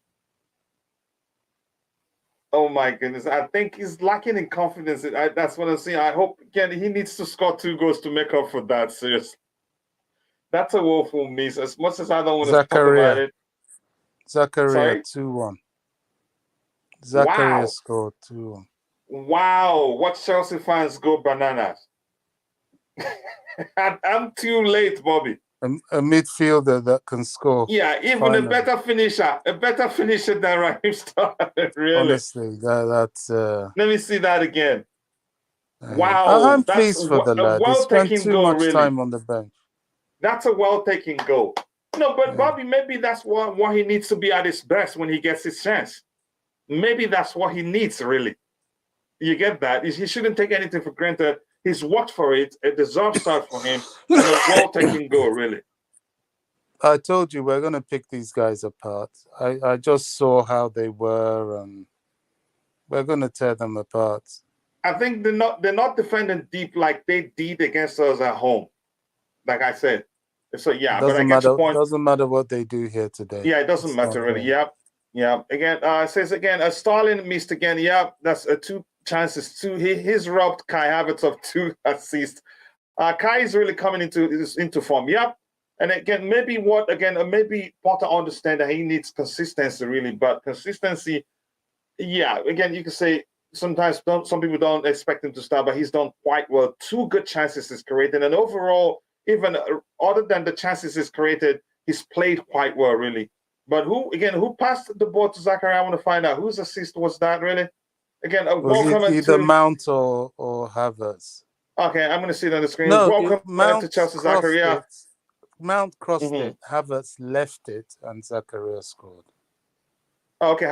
Oh my goodness. I think he's lacking in confidence. That's what I'm saying. I hope again he needs to score 2 goals to make up for that. Seriously. That's a woeful miss. As much as I don't want to talk about it. Zakaria 2-1. Zakaria Wow. scored 2-1. Wow. What Chelsea fans go bananas. I'm too late, Bobby. A midfielder that can score. Yeah, even finally. a better finisher than Raheem Sterling. Really. Honestly, that's. Let me see that again. Wow, I'm that's pleased for the lad. He spent too much time on the bench. That's a well-taken goal. No, but Bobby, maybe that's what he needs to be at his best when he gets his chance. Maybe that's what he needs, really. You get that? He shouldn't take anything for granted. He's worked for it. A deserved start for him. And a well-taken goal, really. I told you we're going to pick these guys apart. I just saw how they were, and we're going to tear them apart. I think they're not defending deep like they did against us at home. Like I said. So yeah, but I get your point. It doesn't matter what they do here today. Yeah, it doesn't matter really. Yep. Yeah. Again, it says again, Stalin missed again. Yeah, that's 2 chances. He's robbed Kai Havertz of 2 assists. Kai is really coming into form. Yep. And again, maybe Potter understand that he needs consistency really, but consistency, yeah. Again, you can say sometimes some people don't expect him to start, but he's done quite well. 2 good chances he's created, and overall, even other than the chances he's created, he's played quite well really. But who passed the ball to Zakaria? I want to find out whose assist was that really. Again, welcome to either Mount or Havertz. Okay, I'm going to see it on the screen. No, welcome to Chelsea, Zakaria. Mount crossed it, Havertz left it, and Zakaria scored. Okay.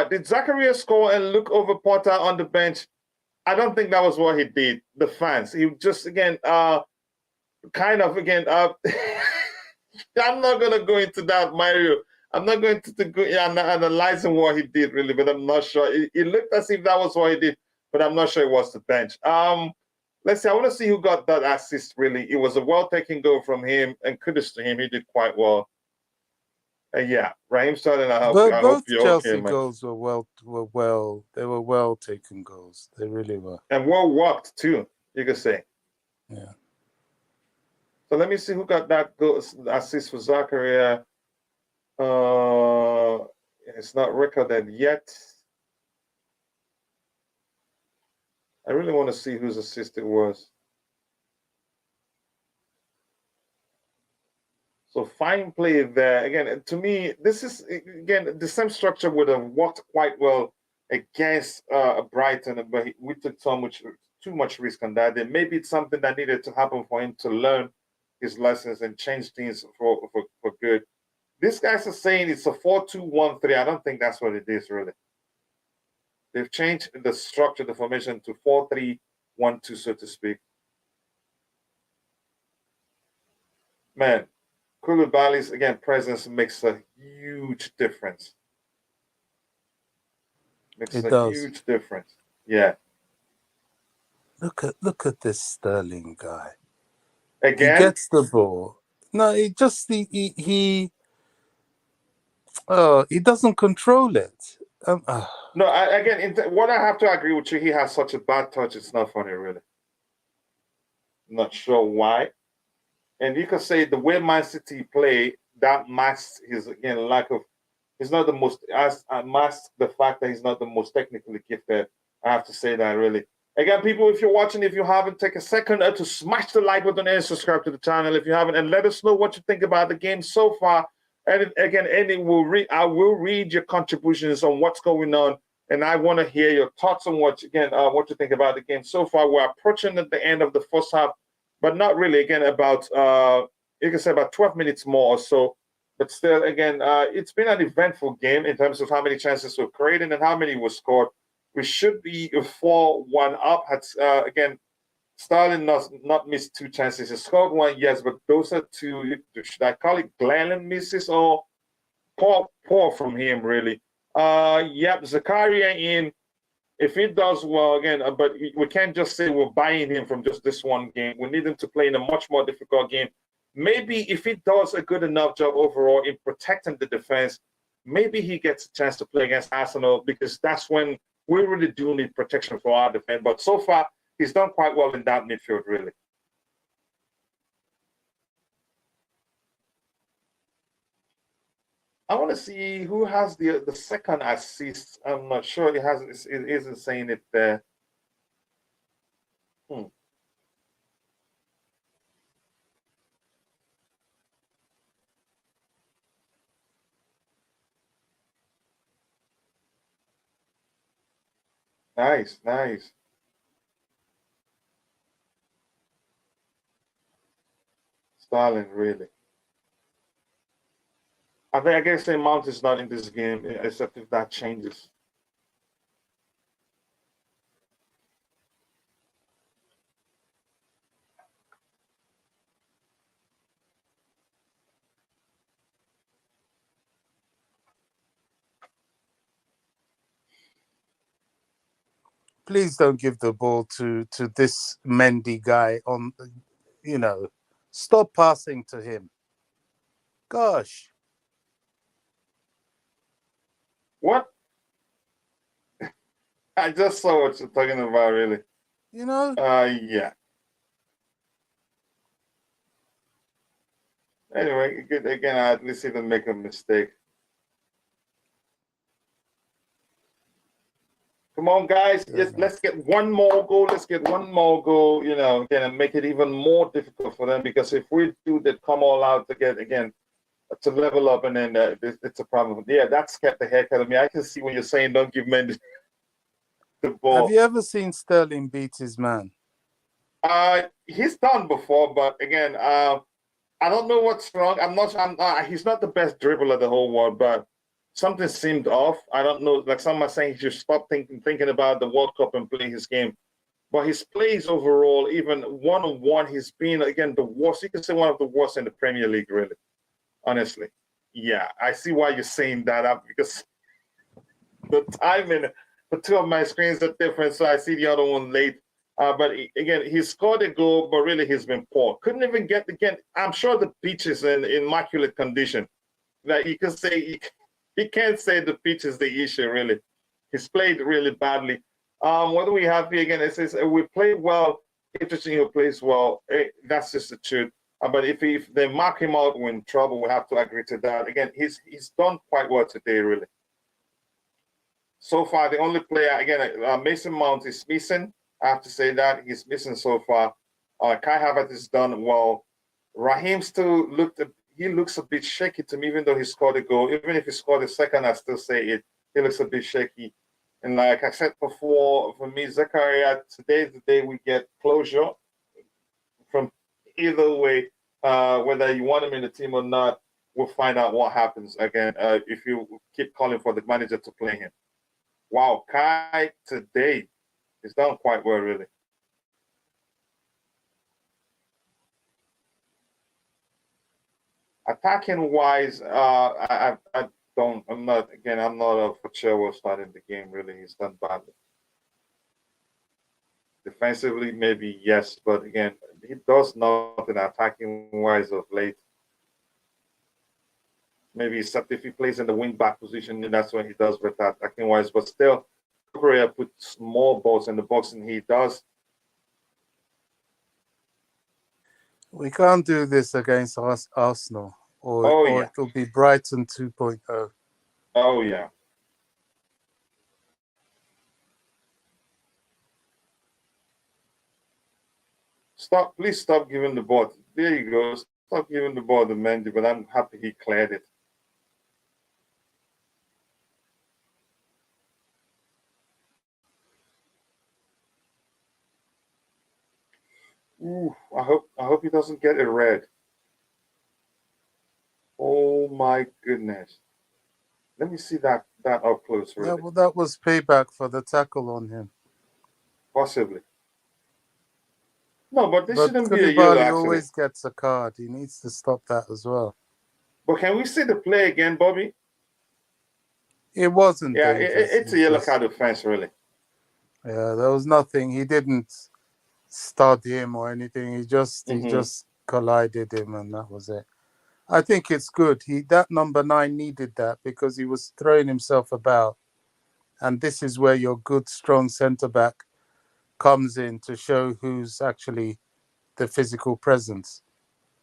Did Zakaria score and look over Potter on the bench? I don't think that was what he did. The fans, he just again, kind of again. I'm not gonna go into that, Mario. I'm not going to go analyzing what he did really, but I'm not sure. It looked as if that was what he did, but I'm not sure it was the bench. Let's see. I want to see who got that assist. Really, it was a well-taken goal from him, and kudos to him. He did quite well. Yeah, Raheem Sterling. I hope both you're Chelsea okay, man. goals were well. They were well taken goals. They really were, and well worked too. You could say. Yeah. So let me see who got that goal assist for Zakaria. It's not recorded yet. I really want to see whose assist it was. So fine play there. Again, to me, this is, again, the same structure would have worked quite well against Brighton, but we took too much risk on that. Then maybe it's something that needed to happen for him to learn his lessons and change things for good. These guys are saying it's a 4-2-1-3. I don't think that's what it is, really. They've changed the structure, the formation to 4-3-1-2, so to speak. Man, Koulibaly's, again, presence makes a huge difference. It does. Huge difference. Yeah. Look at this Sterling guy. Again? He gets the ball. No, he doesn't control it. No, what I have to agree with you, he has such a bad touch. It's not funny, really. Not sure why. And you could say the way Man City play, that masks his, again, lack of, he's not the most, masks the fact that he's not the most technically gifted. I have to say that, really. Again, people, if you're watching, if you haven't, take a second to smash the like button and subscribe to the channel if you haven't, and let us know what you think about the game so far. And again, Eddie I will read your contributions on what's going on, and I want to hear your thoughts on what you think about the game so far. We're approaching at the end of the first half, but not really. Again, about you can say about 12 minutes more or so. But still, again, it's been an eventful game in terms of how many chances were created and how many were scored. We should be 4-1 up. Again, Sterling not missed 2 chances. He scored 1, yes, but those are 2. Should I call it glaring misses or poor from him, really? Yep, Zakaria in. If he does well again, but we can't just say we're buying him from just this one game. We need him to play in a much more difficult game. Maybe if he does a good enough job overall in protecting the defense, maybe he gets a chance to play against Arsenal, because that's when we really do need protection for our defense. But so far, he's done quite well in that midfield, really. I want to see who has the second assist. I'm not sure. It isn't saying it there. Nice, nice. Sterling, really. I guess the Mount is not in this game, except if that changes. Please don't give the ball to this Mendy guy on, stop passing to him. Gosh. What? I just saw what you're talking about, really. Yeah. Anyway, again, I at least even make a mistake. Come on, guys. Let's get one more goal. Let's get one more goal, again, and make it even more difficult for them. Because if we do that, come all out to get, again, to level up, and then it's a problem. Yeah, that scared the heck out of me. I can see when you're saying don't give Mendy the ball. Have you ever seen Sterling beat his man? He's done before, but again, I don't know what's wrong. He's not the best dribbler of the whole world, but something seemed off. I don't know. Like some are saying, he should stop thinking about the World Cup and play his game. But his plays overall, even one-on-one, he's been, again, the worst. You can say one of the worst in the Premier League, really. Honestly. Yeah, I see why you're saying that, because the timing for 2 of my screens are different, so I see the other one late. But again, he scored a goal, but really he's been poor. Couldn't even get, again, I'm sure the pitch is in immaculate condition. Like you can say, you can't say the pitch is the issue, really. He's played really badly. What do we have here again? It says we played well. Interesting, who plays well. That's just the truth. But if they mark him out, we're in trouble. We have to agree to that. Again, he's done quite well today, really. So far, the only player, again, Mason Mount is missing. I have to say that he's missing so far. Kai Havertz has done well. Raheem still looks a bit shaky to me, even though he scored a goal. Even if he scored a second, I still say it. He looks a bit shaky. And like I said before, for me, Zakaria, today's the day we get closure from either way. Whether you want him in the team or not, we'll find out what happens again if you keep calling for the manager to play him. Wow, Kai today is done quite well, really. Attacking wise, I'm not for sure starting the game, really. He's done badly. Defensively, maybe yes, but again, he does nothing attacking wise of late. Maybe except if he plays in the wing back position, then that's when he does better attacking wise. But still, Korea puts more balls in the box than he does. We can't do this against Arsenal, or it'll be Brighton 2.0. Oh, yeah. Please stop giving the ball. There you go. Stop giving the ball to Mendy, but I'm happy he cleared it. Ooh, I hope he doesn't get a red. Oh my goodness. Let me see that up close, really. That was payback for the tackle on him. Possibly. No, but this But shouldn't be a yellow, Koulibaly actually. always gets a card. He needs to stop that as well. But can we see the play again, Bobby? It wasn't Yeah, dangerous. it's a yellow card offense, really. Yeah, there was nothing. He didn't stud him or anything. He just collided him, and that was it. I think it's good. That number 9 needed that because he was throwing himself about, and this is where your good, strong centre back comes in to show who's actually the physical presence.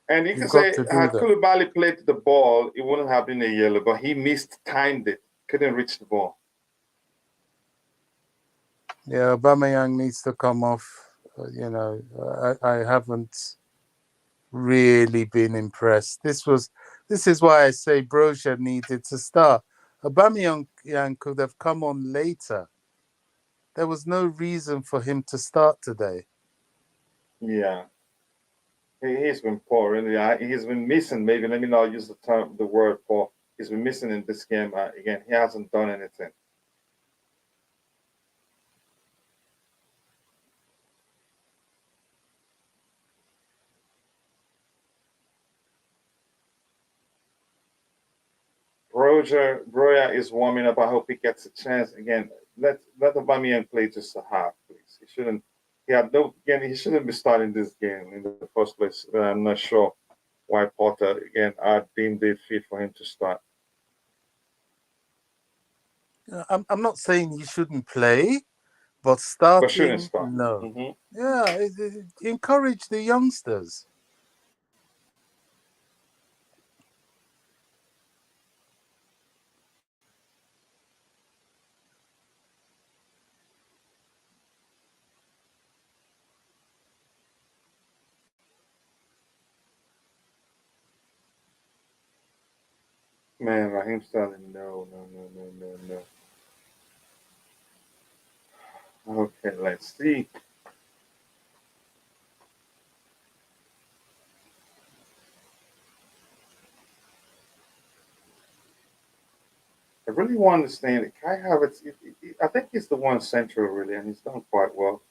And you You've can got say, to do had that. Koulibaly played the ball, it wouldn't have been a yellow, but he timed it, couldn't reach the ball. Yeah, Aubameyang needs to come off. I haven't really been impressed. This is why I say Broja needed to start. Aubameyang could have come on later. There was no reason for him to start today. Yeah. He's been poor, really. He's been missing, maybe, let me not use the word poor. He's been missing in this game. Again, he hasn't done anything. Broja is warming up. I hope he gets a chance. Again, let Aubameyang play just a half, please. He shouldn't. He shouldn't be starting this game in the first place. I'm not sure why Potter again deemed it fit for him to start. I'm not saying he shouldn't play, but starting, But shouldn't start. No. Yeah, encourage the youngsters. Man, Raheem Sterling, no. Okay, let's see. I really want to understand it. Kai Havertz, I think he's the one central, really, and he's done quite well.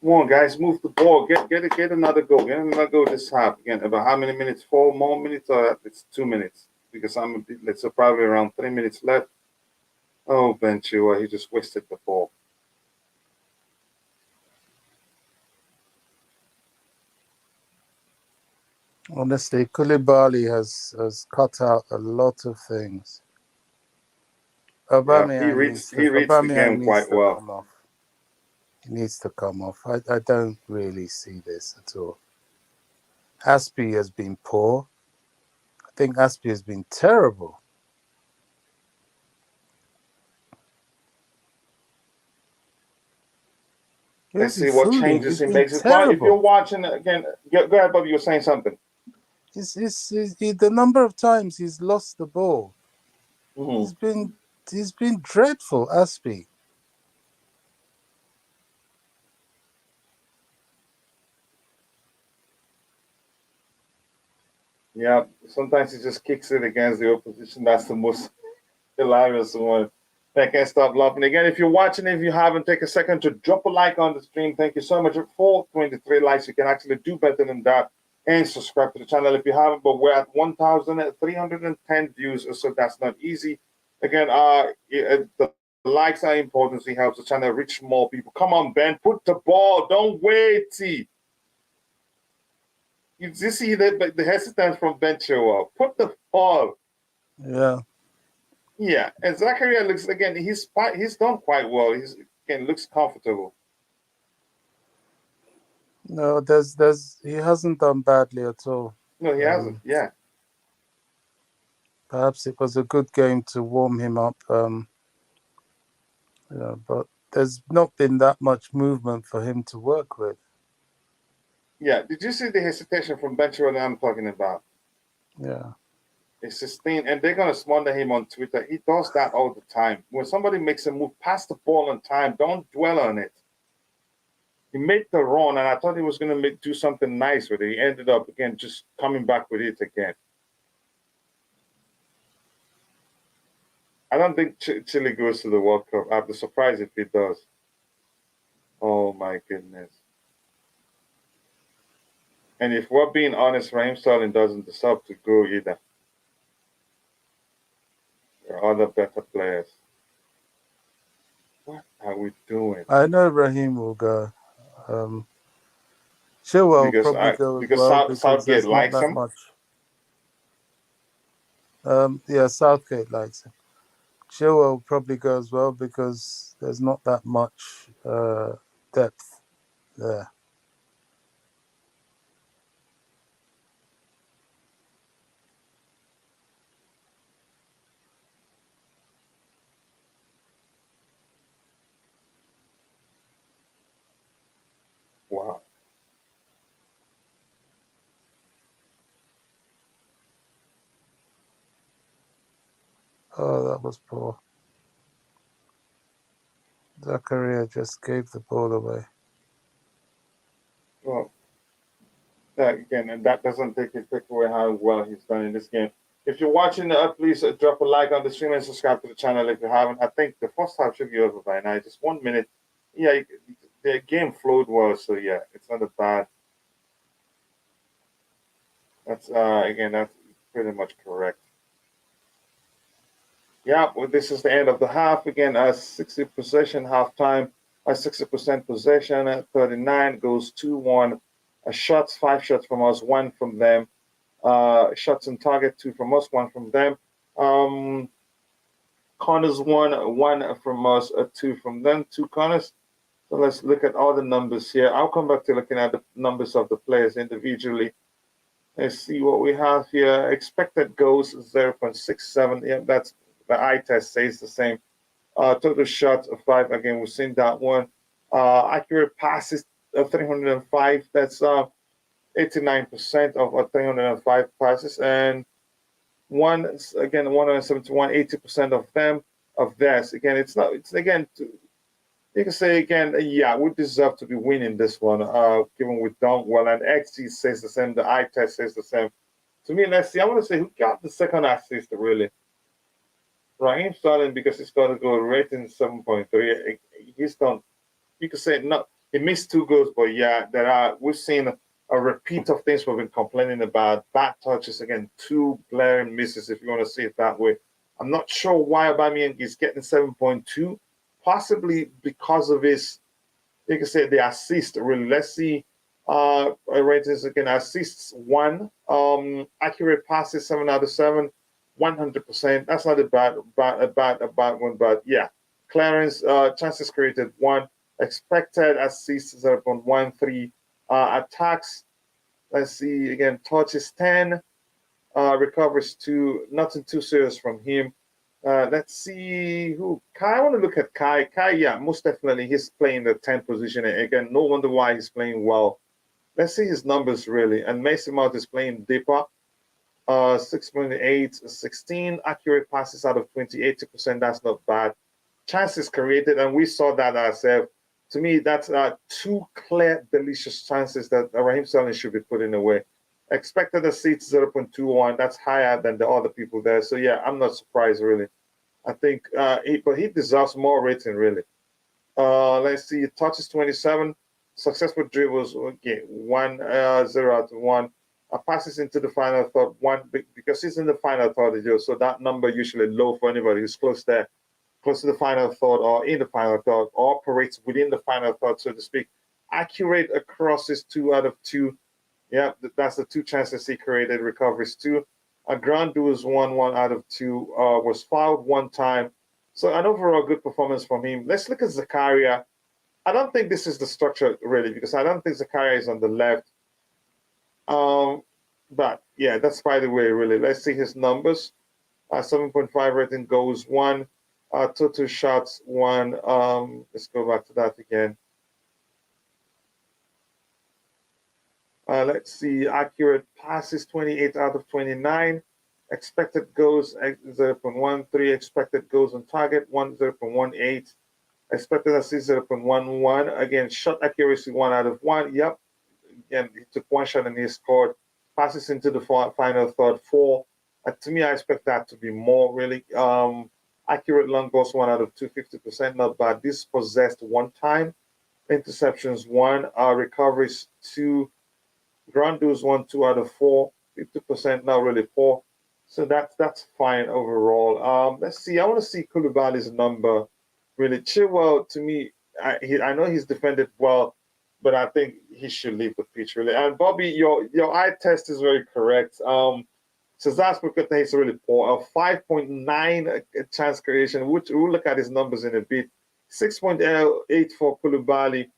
Come on, guys, move the ball. Get another goal. Get another goal this half. Again, about how many minutes? 4 more minutes, or it's 2 minutes? Because it's probably around 3 minutes left. Oh, Ben Chua, he just wasted the ball. Honestly, Koulibaly has cut out a lot of things. Yeah, he reads the game quite well. Come off. He needs to come off. I don't really see this at all. Aspie has been poor. I think Aspie has been terrible. Let's see what changes he makes. If you're watching again, go ahead, Bobby. You were saying something. The number of times he's lost the ball, he's been dreadful. Aspie. Yeah, sometimes he just kicks it against the opposition. That's the most hilarious one. I can't stop laughing. Again, if you're watching, if you haven't, take a second to drop a like on the stream. Thank you so much. For 23 likes, you can actually do better than that. And subscribe to the channel if you haven't. But we're at 1,310 views, so that's not easy. Again, the likes are important. It helps the channel reach more people. Come on, Ben, put the ball. Don't wait. You see the hesitance from Ben Chilwell. Put the ball. Yeah. Yeah, and Zakaria looks again. He's done quite well. He's again looks comfortable. No, he hasn't done badly at all. No, he hasn't. Yeah. Perhaps it was a good game to warm him up. But there's not been that much movement for him to work with. Yeah. Did you see the hesitation from Ben Chilwell that I'm talking about? Yeah. It's sustained, and they're gonna smother him on Twitter. He does that all the time. When somebody makes a move, pass the ball on time. Don't dwell on it. He made the run, and I thought he was gonna do something nice with it. He ended up again just coming back with it again. I don't think Chile goes to the World Cup. I'd be surprised if he does. Oh my goodness. And if we're being honest, Raheem Sterling doesn't deserve to go either. There are other better players. What are we doing? I know Raheem will go. Chilwell will probably go as well because Southgate there's not likes that him. much. Yeah, Southgate likes him. Chilwell will probably go as well because there's not that much depth there. Wow. Oh, that was poor. Zakaria just gave the ball away. Well, that again, and that doesn't take away how well he's done in this game. If you're watching, please drop a like on the stream and subscribe to the channel if you haven't. I think the first half should be over by now. Just 1 minute. Yeah, the game flowed well, so yeah, it's not a bad. That's again, that's pretty much correct. Yeah, well, this is the end of the half. Again, 60 possession halftime, 60% possession, 39 goes 2-1. Shots, 5 shots from us, 1 from them. Shots on target, 2 from us, 1 from them. Corners, 1 from us, 2 from them, 2 corners. So let's look at all the numbers here. I'll come back to looking at the numbers of the players individually. Let's see what we have here. Expected goals 0.67. Yeah, that's the eye test says the same. Total shots 5. Again, we've seen that one. Accurate passes 305. That's 89% of our 305 passes, and 171, 80% of them of theirs. Again, it's not. It's again. You can say again, yeah, we deserve to be winning this one, given we've done well. And XG says the same. The eye test says the same. To me, let's see. I want to say who got the second assist really. Raheem Sterling, because he's got a goal rating 7.3. He's done. You could say no. He missed 2 goals, but yeah, we've seen a repeat of things we've been complaining about. Bad touches again, 2 glaring misses. If you want to see it that way, I'm not sure why Aubameyang is getting 7.2. Possibly because of his, you can say the assist. Really, let's see. Ratings again: assists 1, accurate passes 7 out of 7, 100%. That's not a bad one, but yeah. Clearance, chances created 1, expected assists 0.13, attacks. Let's see again: touches 10, recovers 2. Nothing too serious from him. Let's see who. Kai, I want to look at Kai. Kai, yeah, most definitely he's playing the 10th position. And again, no wonder why he's playing well. Let's see his numbers really. And Mason Mount is playing deeper. 6.8, 16 accurate passes out of 20, 80%. That's not bad. Chances created, and we saw that ourselves. To me, that's 2 clear, delicious chances that Raheem Sterling should be putting away. Expected assists 0.21. That's higher than the other people there. So yeah, I'm not surprised really. I think, but he deserves more rating really. Let's see, touches 27, successful dribbles. Okay, 0 out of 1. Passes into the final third 1 because he's in the final third. So that number usually low for anybody who's close there, close to the final third or in the final third, or operates within the final third, so to speak. Accurate crosses 2 out of 2. Yeah, that's the 2 chances he created. Recoveries 2. Ground duels 1 out of 2. Was fouled 1 time. So an overall good performance from him. Let's look at Zakaria. I don't think this is the structure really, because I don't think Zakaria is on the left. But yeah, that's by the way, really. Let's see his numbers. 7.5 rating, goals 1, total shots 1. Let's go back to that again. Let's see, accurate passes 28 out of 29. Expected goals 0.13. Expected goals on target 0.18. Expected assist 0.11. Again, shot accuracy 1 out of 1. Yep. Again, he took 1 shot and he scored. Passes into the final third 4. To me, I expect that to be more really. Accurate long balls 1 out of 2, 50%, not bad. Dispossessed 1 time. Interceptions 1. Recoveries 2. Ground duels 1, 2 out of 4. 50%, not really poor. So that's fine overall. Let's see. I want to see Koulibaly's number. Really, Chilwell to me, I know he's defended well, but I think he should leave the pitch really. And Bobby, your eye test is very correct. Cesar's Puketa is really poor. 5.9 chance creation, which we'll look at his numbers in a bit. 6.8 for Koulibaly.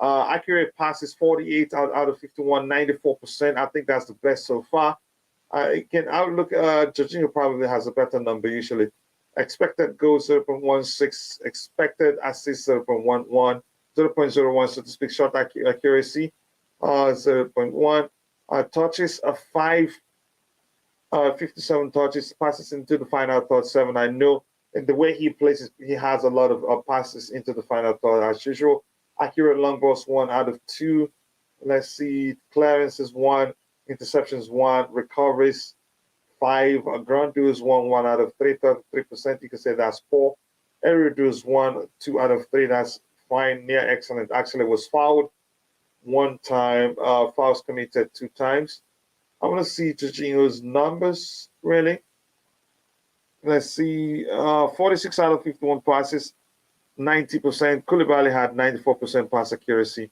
Accurate passes 48 out of 51, 94%. I think that's the best so far. Again, outlook, Jorginho probably has a better number usually. Expected goals 0.16, expected assists 0.11, 0.01, so to speak, shot accuracy 0.1. Touches 5, 57 touches, passes into the final third 7. I know in the way he plays, he has a lot of passes into the final third as usual. Accurate long balls 1 out of 2. Let's see, clearances 1, interceptions 1, recoveries 5, ground duels 1 out of 3, 33%. You can say that's poor. Aerial duels 1, 2 out of 3. That's fine, near excellent. Actually, was fouled 1 time. Fouls committed 2 times. I want to see Jorginho's numbers really. Let's see, 46 out of 51 passes, 90%. Koulibaly had 94% pass accuracy.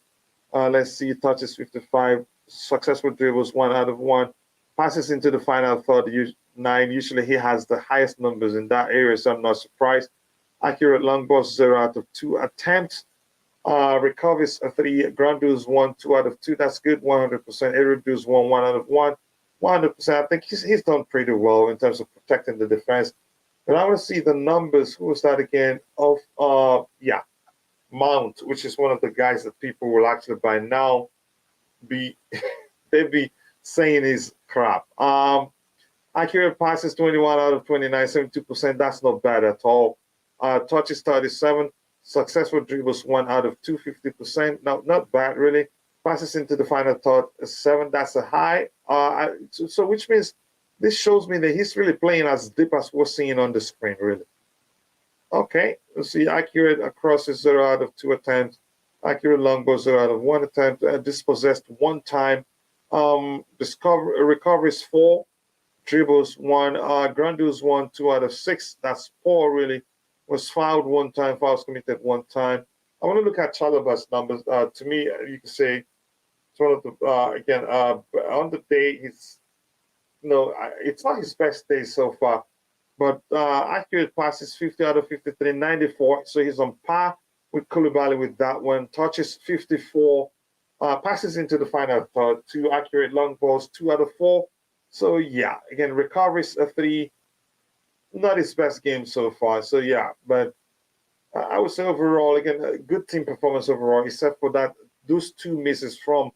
Let's see, touches 55. Successful dribbles 1 out of 1. Passes into the final third 9. Usually he has the highest numbers in that area, so I'm not surprised. Accurate long balls 0 out of 2 attempts. Recoveries 3. Ground duels 1, 2 out of 2. That's good. 100%. Aerial duels 1 out of 1. 100%. I think he's done pretty well in terms of protecting the defense. But I want to see the numbers. Who was that again? Of Mount, which is one of the guys that people will actually by now be saying is crap. Accurate passes 21 out of 29, 72%. That's not bad at all. Touches 37. Successful dribbles 1 out of 2, 50%. Not bad really. Passes into the final third 7. That's a high. So which means this shows me that he's really playing as deep as we're seeing on the screen, really. Okay, let's see. Accurate crosses 0 out of 2 attempts. Accurate long balls 0 out of 1 attempt. Dispossessed 1 time. Recoveries 4. Dribbles 1. Ground duels 1, 2 out of 6. That's poor, really. Was fouled 1 time. Fouls committed 1 time. I want to look at Chalobah's numbers. To me, you can say it's one of the again on the day it's not his best day so far, but accurate passes 50 out of 53, 94. So he's on par with Koulibaly with that one. Touches 54, passes into the final third. 2 accurate long balls, 2 out of 4. So yeah, again recoveries 3. Not his best game so far. So yeah, but I would say overall, again, a good team performance overall, except for those 2 misses from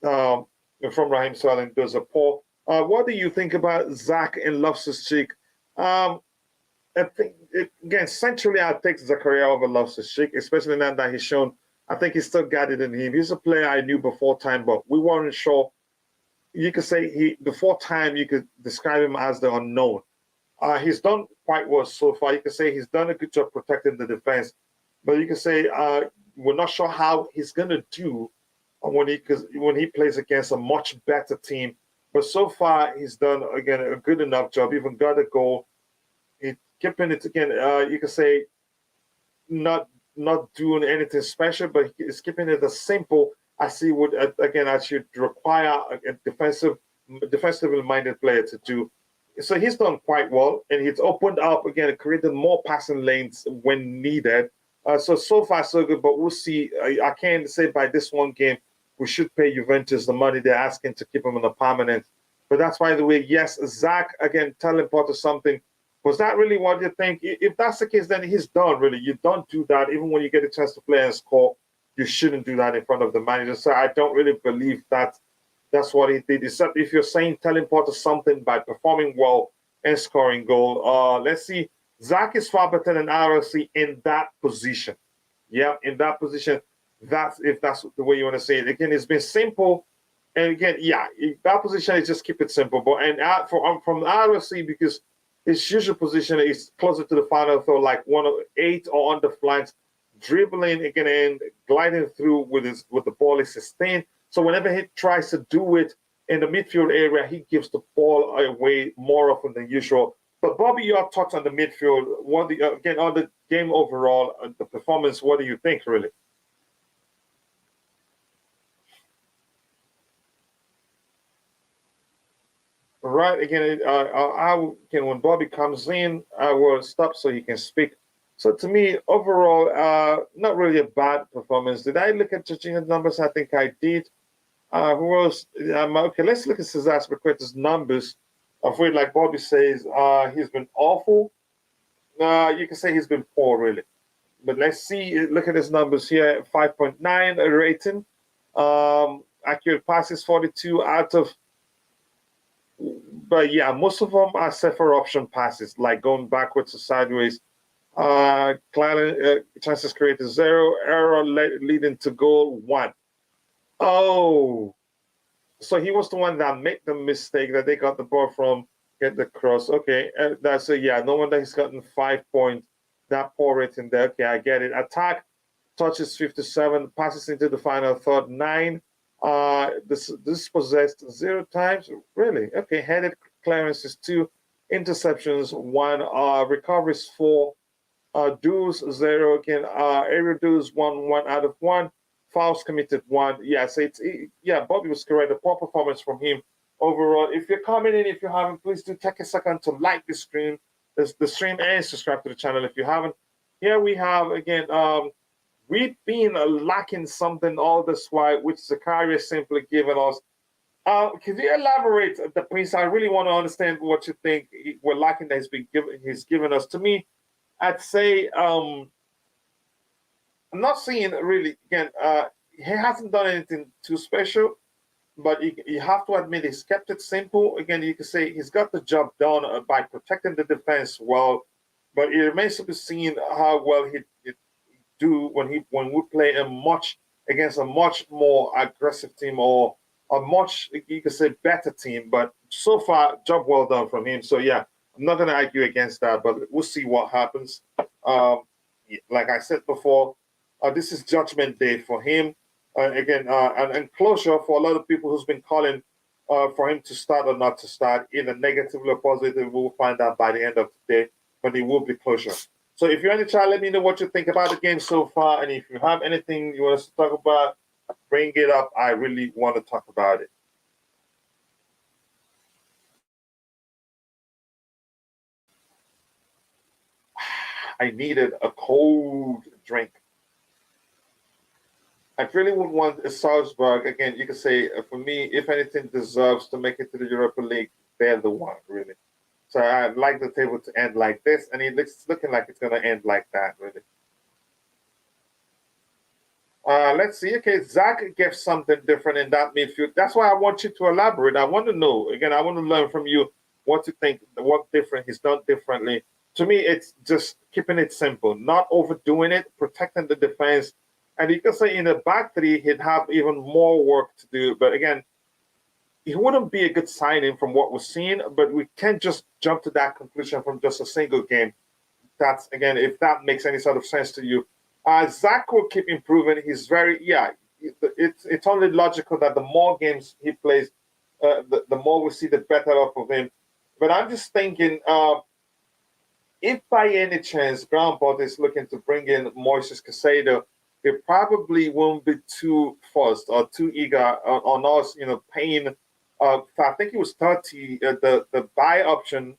Raheem Sterling. Those are poor. What do you think about Zach and Loftus-Cheek? I think again, centrally, I take Zakaria over Loftus-Cheek, especially now that he's shown. I think he's still got it in him. He's a player I knew before time, but we weren't sure. You could say before time, you could describe him as the unknown. He's done quite well so far. You can say he's done a good job protecting the defense, but you can say we're not sure how he's going to do when he plays against a much better team. But so far, he's done again a good enough job. Even got a goal. He's keeping it again. You can say not doing anything special, but he's keeping it as simple I see what again I should require a defensively minded player to do. So he's done quite well, and he's opened up again, created more passing lanes when needed. So far so good, but we'll see. I can't say by this one game we should pay Juventus the money they're asking to keep him on a permanent. But that's by the way, yes, Zach again telling Potter something. Was that really what you think? If that's the case, then he's done. Really, you don't do that even when you get a chance to play and score. You shouldn't do that in front of the manager. So I don't really believe that that's what he did. Except if you're saying telling Potter something by performing well and scoring goal. Let's see. Zach is far better than RLC in that position. Yeah, in that position. That's if that's the way you want to say it. Again, it's been simple. And again, yeah, that position is just keep it simple. But from RLC, because his usual position is closer to the final third, like 1 of 8 or on the flanks, dribbling again and gliding through with the ball is sustained. So whenever he tries to do it in the midfield area, he gives the ball away more often than usual. But Bobby, your thoughts on the midfield? Again on the game overall, the performance? What do you think, really? Right. Again, when Bobby comes in, I will stop so he can speak. So to me, overall, not really a bad performance. Did I look at Jorginho's numbers? I think I did. Who else? Okay, let's look at Cesar Azpilicueta's numbers. I'm afraid, like Bobby says, he's been awful. You can say he's been poor, really. But let's see. Look at his numbers here: 5.9 rating. Accurate passes 42 out of. But yeah, most of them are safer option passes, like going backwards or sideways. Chances created 0, error leading to goal 1. Oh, so he was the one that made the mistake that they got the ball from, get the cross. Okay, that's yeah. No wonder he's gotten 5 points. That poor rating there. Okay, I get it. Attack touches 57, passes into the final third 9. This possessed 0 times. Really? Okay, headed clearances 2, interceptions 1, recoveries 4, duels 0. Again, area duels 1 out of 1. Fouls committed 1. Yeah, so yeah, Bobby was correct. A poor performance from him overall. If you're coming in, if you haven't, please do take a second to like the stream, and subscribe to the channel if you haven't. Here we have again. We've been lacking something all this while, which Zakaria is simply giving us. Can you elaborate, the Prince? I really want to understand what you think we're lacking that he's given us. To me, I'd say I'm not seeing really, again, he hasn't done anything too special, but you have to admit he's kept it simple. Again, you can say he's got the job done by protecting the defense well, but it remains to be seen how well he do when we play against a much more aggressive team or a much, you could say, better team. But so far, job well done from him. So yeah, I'm not going to argue against that, but we'll see what happens. Like I said before, this is judgment day for him. Again, and closure for a lot of people who's been calling for him to start or not to start, either negatively or positive. We'll find out by the end of the day, but it will be closure. So if you're in the chat, let me know what you think about the game so far. And if you have anything you want us to talk about, bring it up. I really want to talk about it. I needed a cold drink. I really would want a Salzburg. Again, you can say, for me, if anything deserves to make it to the Europa League, they're the one, really. So I'd like the table to end like this, and it's looking like it's going to end like that, really. Let's see. Okay, Zach gave something different in that midfield. That's why I want you to elaborate. I want to know. Again, I want to learn from you what you think, what different he's done differently. To me, it's just keeping it simple, not overdoing it, protecting the defense. And you can say in the back three, he'd have even more work to do. But again, he wouldn't be a good signing from what we're seeing, but we can't just jump to that conclusion from just a single game. That's, again, if that makes any sort of sense to you. Zach will keep improving. He's it's only logical that the more games he plays, the more we see the better off of him. But I'm just thinking, if by any chance Groundbot is looking to bring in Moises Caicedo, it probably won't be too fussed or too eager on us, paying. I think it was 30. The buy option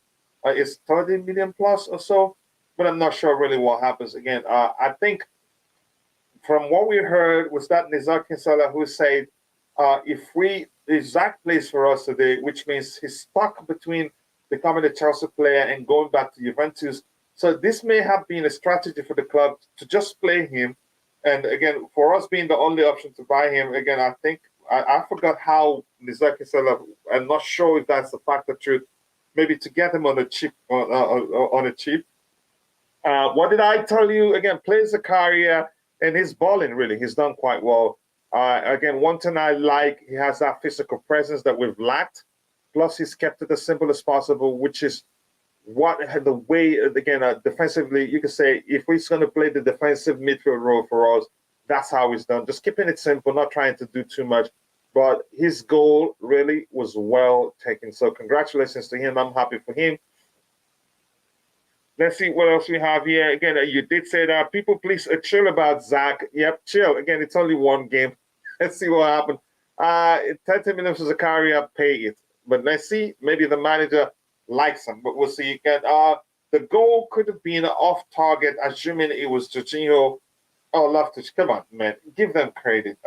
is 30 million plus or so, but I'm not sure really what happens. Again, I think from what we heard was that Nizar Kinsella who said, if Zach plays for us today, which means he's stuck between becoming a Chelsea player and going back to Juventus. So this may have been a strategy for the club to just play him. And again, for us being the only option to buy him, again, I think I forgot how Nizar Kinsella, I'm not sure if that's the fact of truth, maybe to get him on a cheap, on a cheap. What did I tell you? Again, plays a career and he's balling, really. He's done quite well. Again, one thing I like, he has that physical presence that we've lacked. Plus, he's kept it as simple as possible, which is what the way, again, defensively, you could say, if he's going to play the defensive midfield role for us, that's how he's done. Just keeping it simple, not trying to do too much. But his goal really was well taken. So congratulations to him. I'm happy for him. Let's see what else we have here. Again, you did say that people please chill about Zach. Yep, chill. Again, it's only one game. Let's see what happens. 30 minutes for Zakaria, pay it. But let's see. Maybe the manager likes him, but we'll see. Again, the goal could have been off target, assuming it was Jorginho. Oh, Loftus. Come on, man. Give them credit.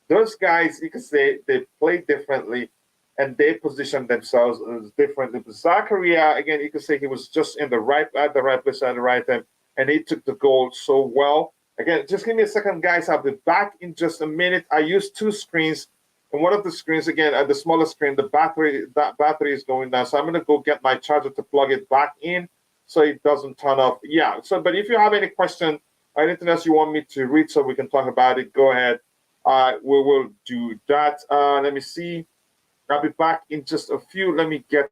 Those guys, you could say, they play differently and they position themselves differently. But Zakaria, again, you could say he was just at the right place at the right time, and he took the goal so well. Again, just give me a second, guys. I'll be back in just a minute. I used two screens, and one of the screens, again, the smaller screen, that battery is going down. So I'm going to go get my charger to plug it back in so it doesn't turn off. Yeah. So, but if you have any question or anything else you want me to read so we can talk about it, go ahead. We will do that. Let me see. I'll be back in just a few. Let me get.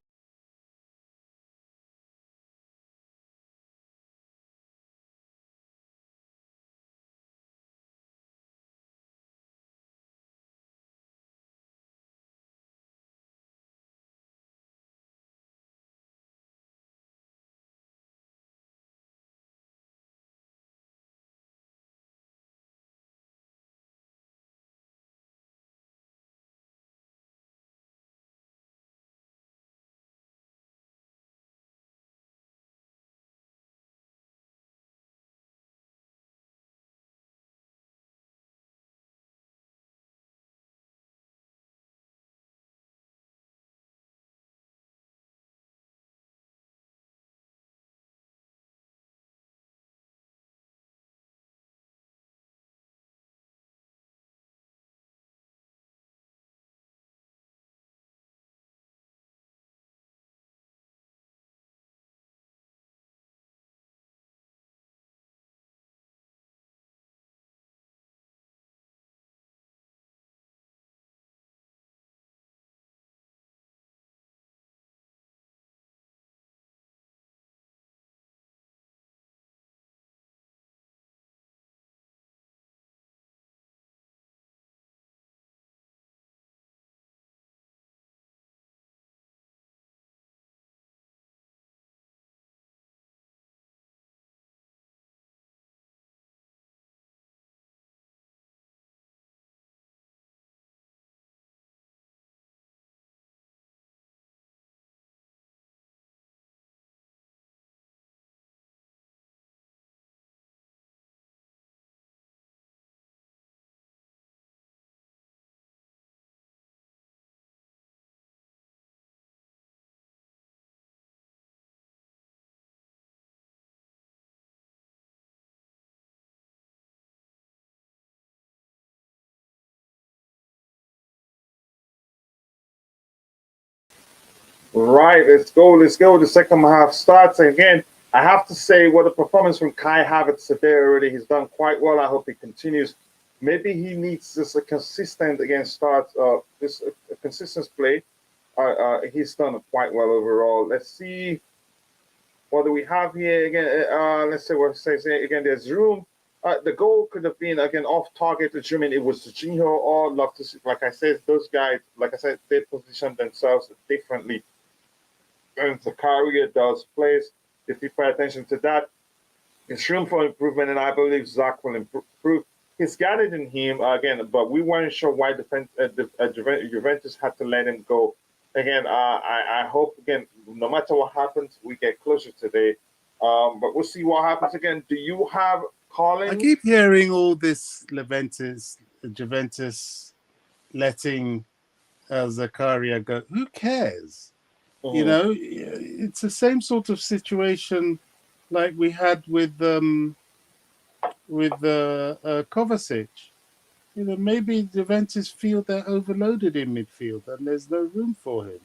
Right, let's go. Let's go. The second half starts again. I have to say, what a performance from Kai Havertz today already. He's done quite well. I hope he continues. Maybe he needs just a consistent again start. This a consistent play. He's done quite well overall. Let's see what do we have here again. Let's see what it says here again. There's room. The goal could have been again off target, assuming it was Jorginho or Loftus. Like I said, those guys, like I said, they position themselves differently. And Zakaria does plays. If you pay attention to that, There's room for improvement, and I believe Zach will improve. He's got it in him again, but we weren't sure why Juventus had to let him go. Again, I hope again, no matter what happens, we get closer today. But we'll see what happens again. Do you have I Colin? keep hearing all this Juventus letting Zakaria go. Who cares? You Mhm. know, it's the same sort of situation like we had with Kovacic. You know, maybe Juventus feel they're overloaded in midfield and there's no room for him.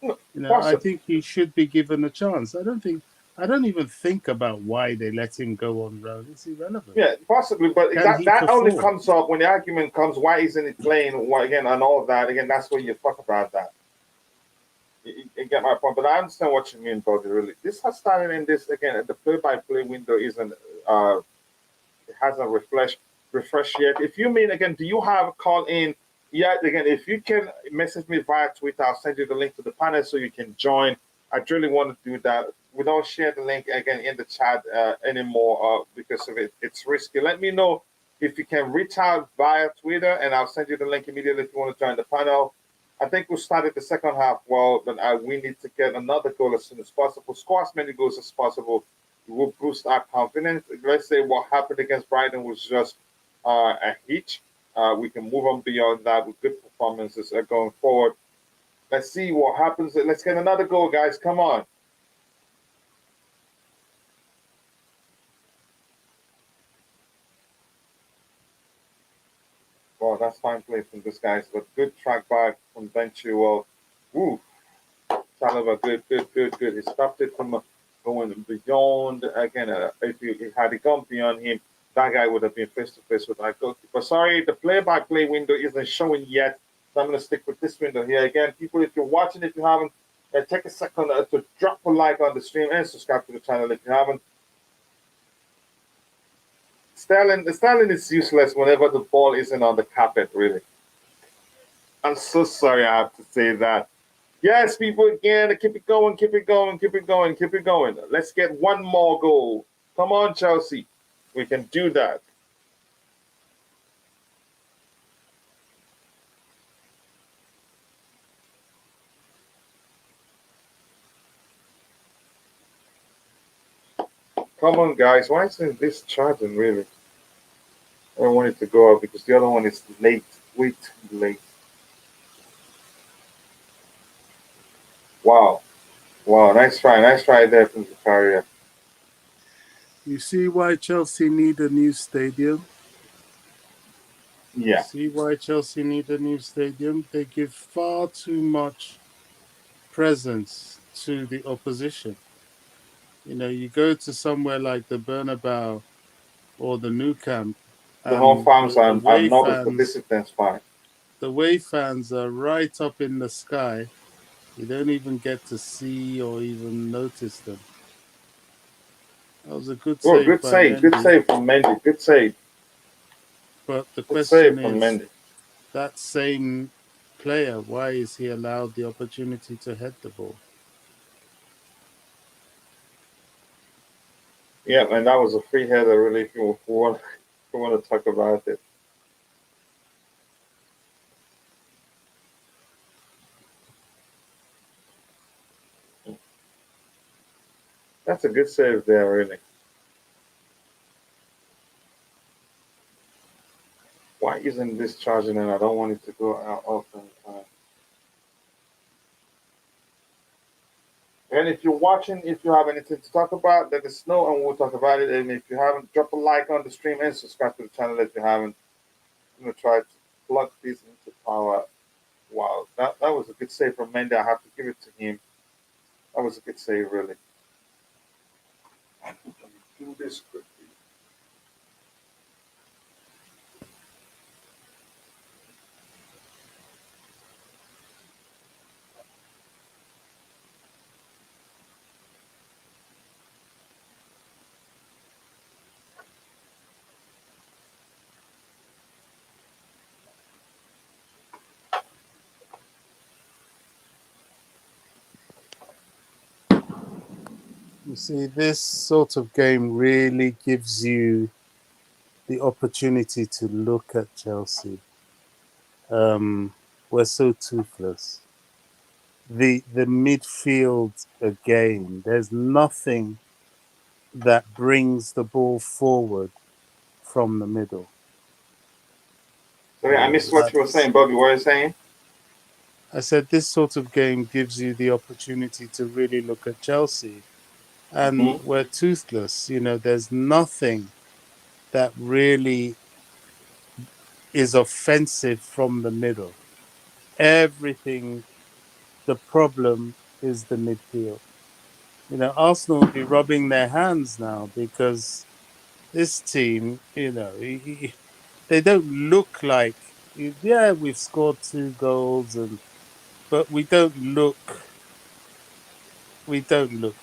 No, You know, I possibly. think he should be given a chance. I don't even think about why they let him go on loan. It's irrelevant. Yeah, possibly, but Can that he that only perform? comes up when the argument comes. Why isn't he playing? Why, again, and all of that. Again, that's where you talk about that. You get my point, but I understand what you mean, Bobby. Really, this has started in this again. The play-by-play window isn't. It hasn't refreshed yet. If you mean again, do you have a call in? Yeah, again, if you can message me via Twitter, I'll send you the link to the panel so you can join. I really want to do that. We don't share the link again in the chat anymore because of it. It's risky. Let me know if you can reach out via Twitter, and I'll send you the link immediately if you want to join the panel. I think we started the second half well, but we need to get another goal as soon as possible. Score as many goals as possible will boost our confidence. Let's say what happened against Brighton was just a hitch. We can move on beyond that with good performances going forward. Let's see what happens. Let's get another goal, guys. Come on. Well, that's fine play from this guys, but good track back from Benchua. Woo, Chalaba, good. He stopped it from going beyond. Again, if he had it gone beyond him, that guy would have been face to face with that goalkeeper. Sorry, the play-by-play window isn't showing yet, so I'm going to stick with this window here. Again, people, if you're watching, if you haven't, take a second to drop a like on the stream and subscribe to the channel if you haven't. Sterling is useless whenever the ball isn't on the carpet, really. I'm so sorry I have to say that. Yes, people, again, keep it going, keep it going, keep it going, keep it going. Let's get one more goal. Come on, Chelsea. We can do that. Come on, guys. Why isn't this charging, really? I don't want it to go up because the other one is late. Wait, late. Wow. Wow, nice try. Nice try there from Zakaria. You see why Chelsea need a new stadium? Yeah. See why Chelsea need a new stadium? They give far too much presence to the opposition. You know, you go to somewhere like the Bernabeu or the Nou Camp, The home and fans are novice, but the discipline's fine. away fans are right up in the sky. You don't even get to see or even notice them. That was a good Oh, save good by save. Good Mendy, save from Mendy. Good save. but the Good save question from is Mendy. that same player, why is he allowed the opportunity to head the ball? Yeah, and that was a free header, really, if you want to talk about it. That's a good save there, really. Why isn't this charging? And I don't want it to go out often. And if you're watching, if you have anything to talk about, let us know and we'll talk about it. And if you haven't, drop a like on the stream and subscribe to the channel if you haven't. I'm going to try to plug this into power. Wow, that was a good save from Mendy. I have to give it to him. That was a good save, really. Let me do this quickly. You see, this sort of game really gives you the opportunity to look at Chelsea. We're so toothless. The midfield again, there's nothing that brings the ball forward from the middle. Sorry, I missed what you were saying, Bobby. What are you saying? I said this sort of game gives you the opportunity to really look at Chelsea, and we're toothless. You know, there's nothing that really is offensive from the middle. Everything, the problem is the midfield. You know, Arsenal will be rubbing their hands now because this team, you know, they don't look like. Yeah, we've scored 2 goals, but we don't look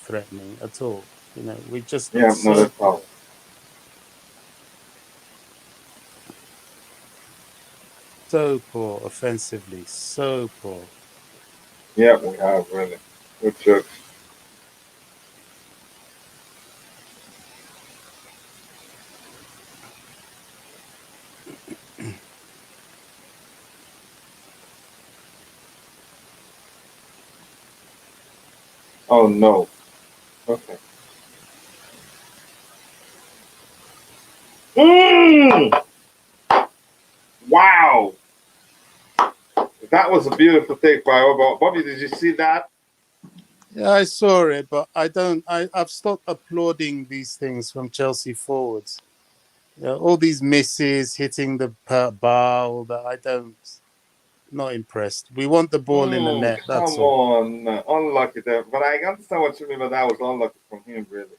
threatening at all. You know, we just look Yeah, no, so that's all. poor offensively, so poor. Yeah, we have really. Good joke. Oh no. Okay. Wow. That was a beautiful take by Bobby. Did you see that? Yeah, I saw it, but I don't. I've stopped applauding these things from Chelsea forwards. You know, all these misses, hitting the bar, all that. I don't. Not impressed. We want the ball in the net. That's Come all. on. Unlucky there. But I understand what you mean, but that was unlucky from him, really.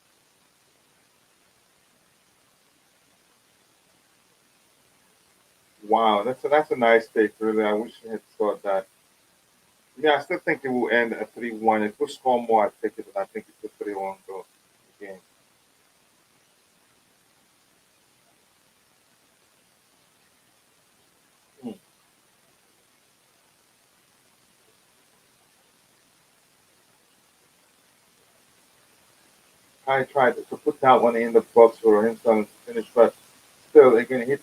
Wow, that's a nice take, really. I wish I had thought that. Yeah, I still think it will end at 3-1. If we score more, I take it, but I think it's a 3-1 goal game. Hmm. I tried to put that one in the box for him to finish, but still, again, he's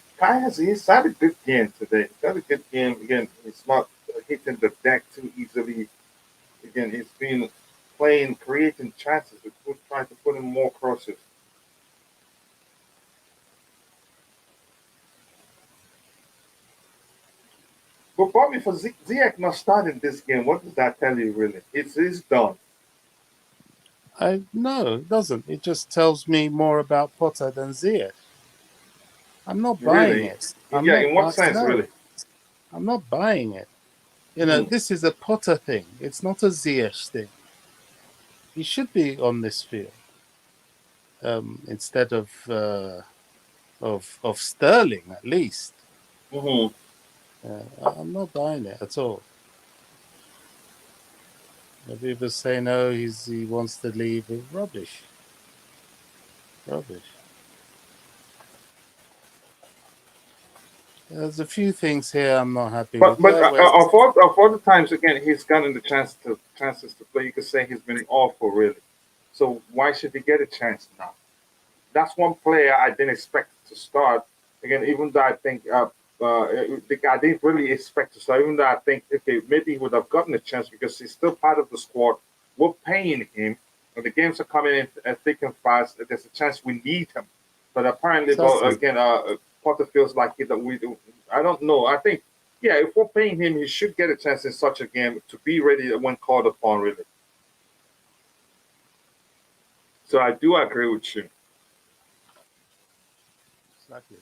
had a good game today. He's had a good game. Again, he's not hitting the deck too easily. Again, he's been playing, creating chances. We're trying to put in more crosses. But Bobby, for Ziyech not starting this game, what does that tell you, really? It's done. No, it doesn't. It just tells me more about Potter than Ziyech. I'm not buying Really? it. Yeah, in what sense, No, really? I'm not buying it. You know, Mhm. this is a Potter thing. It's not a Ziyech thing. He should be on this field instead of Sterling at least. Mhm. I'm not buying it at all. The people say no, he wants to leave. Rubbish, rubbish. There's a few things here I'm not happy with. But Yeah, West. of all the times again he's gotten the chances to play, you could say he's been awful, really. So why should he get a chance now? That's one player I didn't expect to start. Again, even though I think I didn't really expect to start. Even though I think okay, maybe he would have gotten a chance because he's still part of the squad. We're paying him, and the games are coming in thick and fast. There's a chance we need him, but apparently, but Exactly. again, Potter feels like it, that we do. I don't know. I think yeah, if we're paying him, he should get a chance in such a game to be ready when called upon. Really. So I do agree with you. Exactly.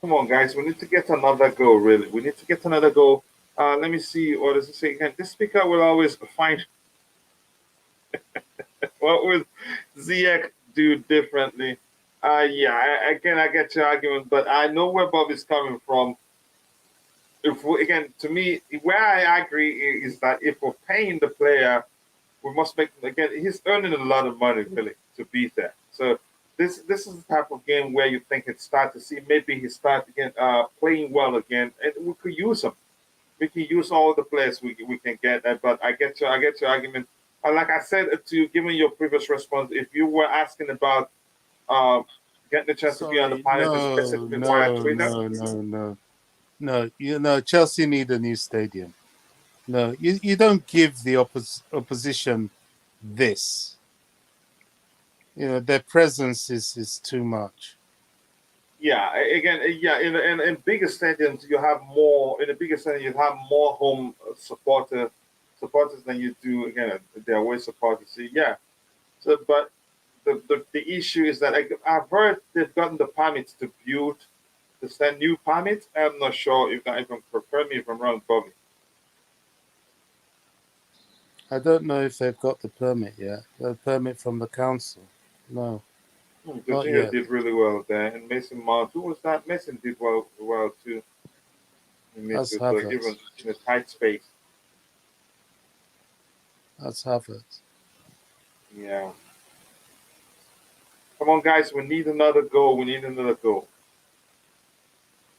Come on, guys. We need to get another goal, really. We need to get another goal. Let me see. What does it say again? This speaker will always find what would Ziyech do differently. Yeah, again, I get your argument, but I know where Bob is coming from. again, to me, where I agree is that if we're paying the player, we must make again. He's earning a lot of money really to be there. So this is the type of game where you think it start to see maybe he start again playing well again, and we could use him. We can use all the players we can get. But I get your argument. Like I said to you, given your previous response, if you were asking about getting the chance to be on the Sorry, pilot and no, specifically via no, Twitter. no, no, no, no. You know, Chelsea need a new stadium. No, you don't give the opposition this. You know, their presence is too much. Yeah, again, yeah. In bigger stadiums, you have more. In a bigger stadium, you have more home supporters than you do again the away supporters. So yeah. So, but the issue is that I've heard they've gotten the permits to build, to send new permits. I'm not sure if that even confirm me if I'm wrong, Bobby. I don't know if they've got the permit yet. The permit from the council. No, not Jorginho yet. did really well there, and Mason Mount. Who was that? Mason did well too. In That's midfield, but even Havertz. in a tight space. That's Havertz. Yeah. Come on, guys. We need another goal. We need another goal.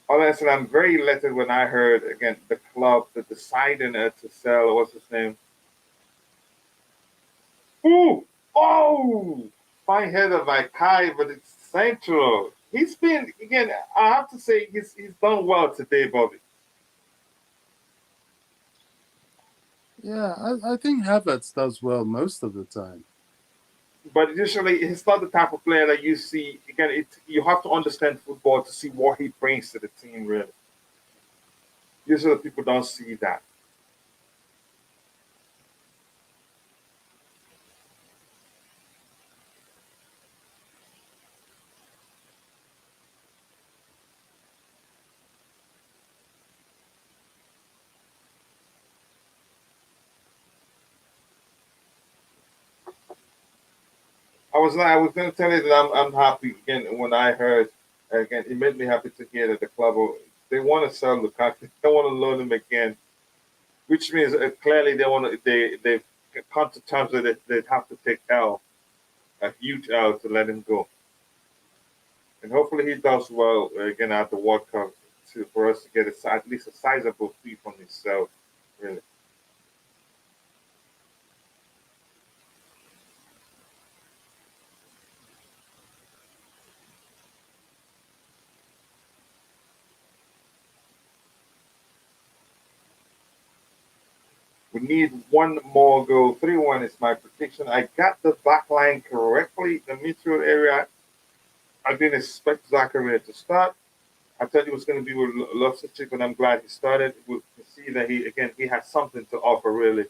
Honestly, I'm very elated when I heard again the club that deciding to sell. What's his name? Ooh! Oh! Fine header by Kai, but it's central. He's been again. I have to say he's done well today, Bobby. Yeah, I think Havertz does well most of the time. But usually he's not the type of player that you see. Again, you have to understand football to see what he brings to the team. Really, usually people don't see that. I was going to tell you that I'm happy again when I heard again. It made me happy to hear that the club they want to sell Lukaku. They want to loan him again, which means clearly they've come to terms that they have to take a huge L to let him go, and hopefully he does well again at the World Cup for us to get at least a sizable fee from himself. Really. We need one more goal. 3-1 is my prediction. I got the back line correctly. The midfield area, I didn't expect Zachary to start. I thought he was going to be with Loftus-Cheek, but I'm glad he started. We can see that he has something to offer, really.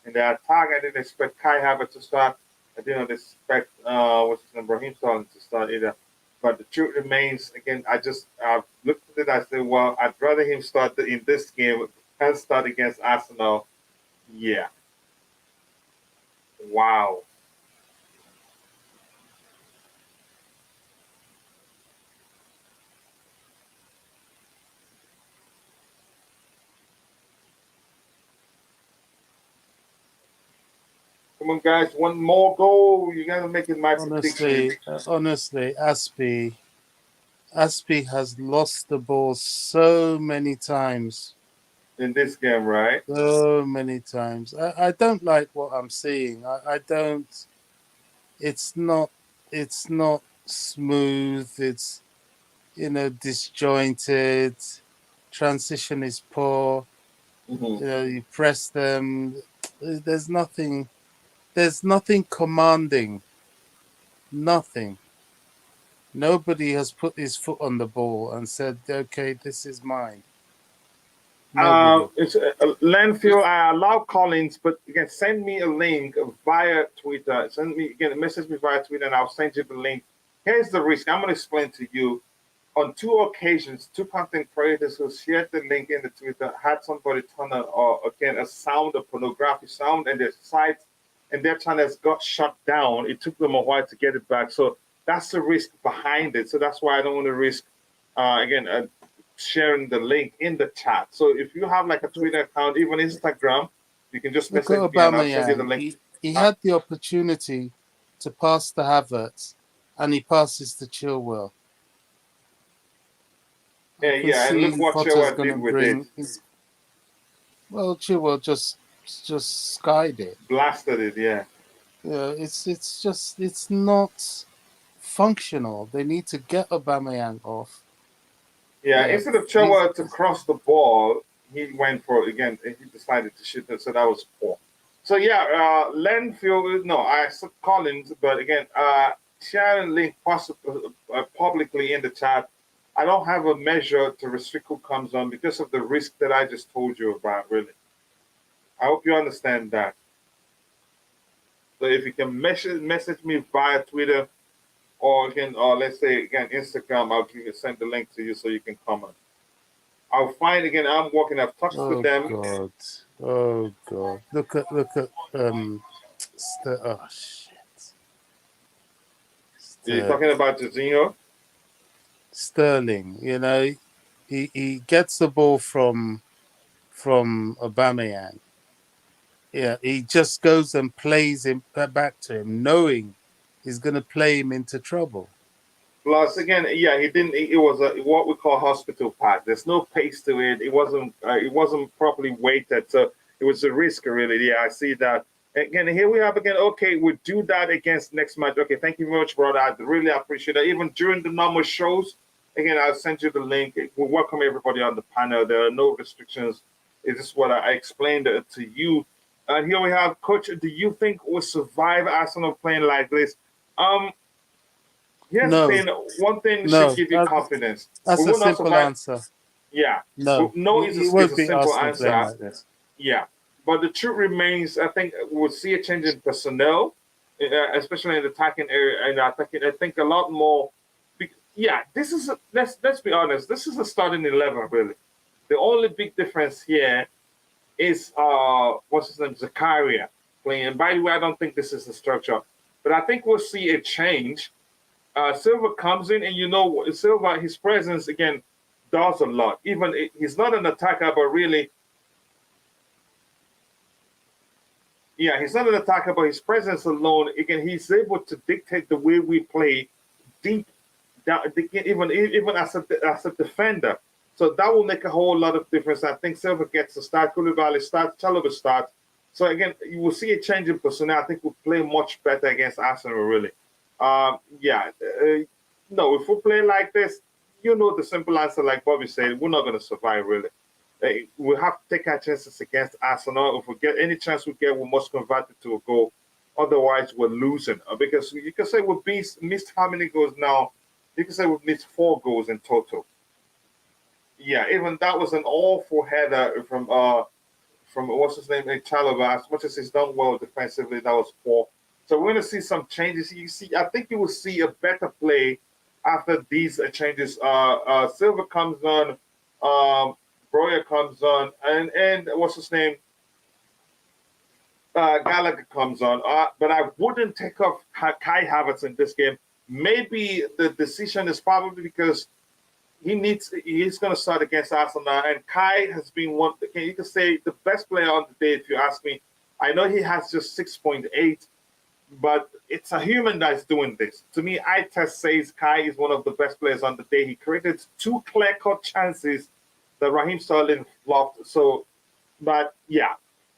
In the attack, I didn't expect Kai Havertz to start. I didn't expect what's his name, Raheem Sterling to start either. But the truth remains, again, I looked at it. I said, well, I'd rather him start in this game and start against Arsenal. Yeah. Wow. Come on, guys. One more goal. You got to make it my prediction. Honestly, Aspie has lost the ball so many times. In this game, right? So many times. I don't like what I'm seeing. I don't. It's not. It's not smooth. It's disjointed. Transition is poor. Hmm. You press them. There's nothing. There's nothing commanding. Nothing. Nobody has put his foot on the ball and said, "Okay, this is mine." Nobody. It's landfill. I allow Collins, but again, send me a link via Twitter. Send me again, message me via Twitter, and I'll send you the link. Here's the risk. I'm going to explain to you. On two occasions, two content creators who shared the link in the Twitter had somebody turn on, or again, a sound, a pornography sound, and their sites and their channels got shut down. It took them a while to get it back. So that's the risk behind it. So that's why I don't want to risk, again, sharing the link in the chat. So if you have like a Twitter account, even Instagram, you can just Look at message me and I'll send you the Aubameyang. link. He had the opportunity to pass to Havertz, and he passes to Chilwell. Yeah, and look what Potter's Chilwell going did to with it. bring. Well, Chilwell just skied it. Blasted it, yeah. Yeah, it's not functional. They need to get Aubameyang off. Yeah, Yeah, instead of Chilwell to cross the ball, he went for it again. He decided to shoot it, so that was poor. So yeah, Lenfield, no, I said Collins, but again, sharing link publicly in the chat. I don't have a measure to restrict who comes on because of the risk that I just told you about, really. I hope you understand that. So if you can message me via Twitter or again, or let's say again, Instagram, I'll send the link to you so you can comment. I'll find again, I'm working, I've talked to them. God. Oh God. Look at oh shit. You're talking about Jorginho? Sterling, you know, he gets the ball from Aubameyang. Yeah, he just goes and plays him back to him, knowing he's going to play him into trouble. Plus, again, yeah, he didn't. It was what we call hospital pass. There's no pace to it. It wasn't properly weighted, so it was a risk, really. Yeah, I see that. Again, here we have again. Okay, we'll do that against next match. Okay, thank you very much, brother. I really appreciate it. Even during the normal shows, again, I'll send you the link. We welcome everybody on the panel. There are no restrictions. It's just what I explained to you. And here we have, Coach. Do you think we'll survive Arsenal playing like this? Here's the thing. One thing should give you confidence. That's a simple answer. Yeah. No. No is a simple answer. Like this. Yeah. But the truth remains, I think we'll see a change in personnel, especially in the attacking area. And I think a lot more. Yeah, this is let's be honest. This is a starting 11, really. The only big difference here is what's his name, Zakaria playing. And by the way, I don't think this is the structure, but I think we'll see a change. Silva comes in, and you know, Silva, his presence again does a lot. Even he's not an attacker, but really, yeah, he's not an attacker, but his presence alone, again, he's able to dictate the way we play deep down, even as a defender. So that will make a whole lot of difference. I think Silva gets to start, Koulibaly starts, Chalobah starts. So again, you will see a change in personnel. I think we'll play much better against Arsenal, really. No, if we play like this, you know the simple answer, like Bobby said, we're not going to survive, really. We have to take our chances against Arsenal. If we get any chance we get, we must convert it to a goal. Otherwise, we're losing. Because you can say we've missed how many goals now? You can say we've missed 4 goals in total. Yeah, even that was an awful header from what's his name, Chalobah. As much as he's done well defensively, that was poor. So we're going to see some changes. I think you will see a better play after these changes. Silva comes on, Broya comes on, and what's his name? Gallagher comes on. But I wouldn't take off Kai Havertz in this game. Maybe the decision is probably because he's going to start against Arsenal, and Kai has been one. You can say the best player on the day, if you ask me. I know he has just 6.8. But it's a human that's doing this. To me, eye test says Kai is one of the best players on the day. He created 2 clear-cut chances that Raheem Sterling flopped. So, but yeah,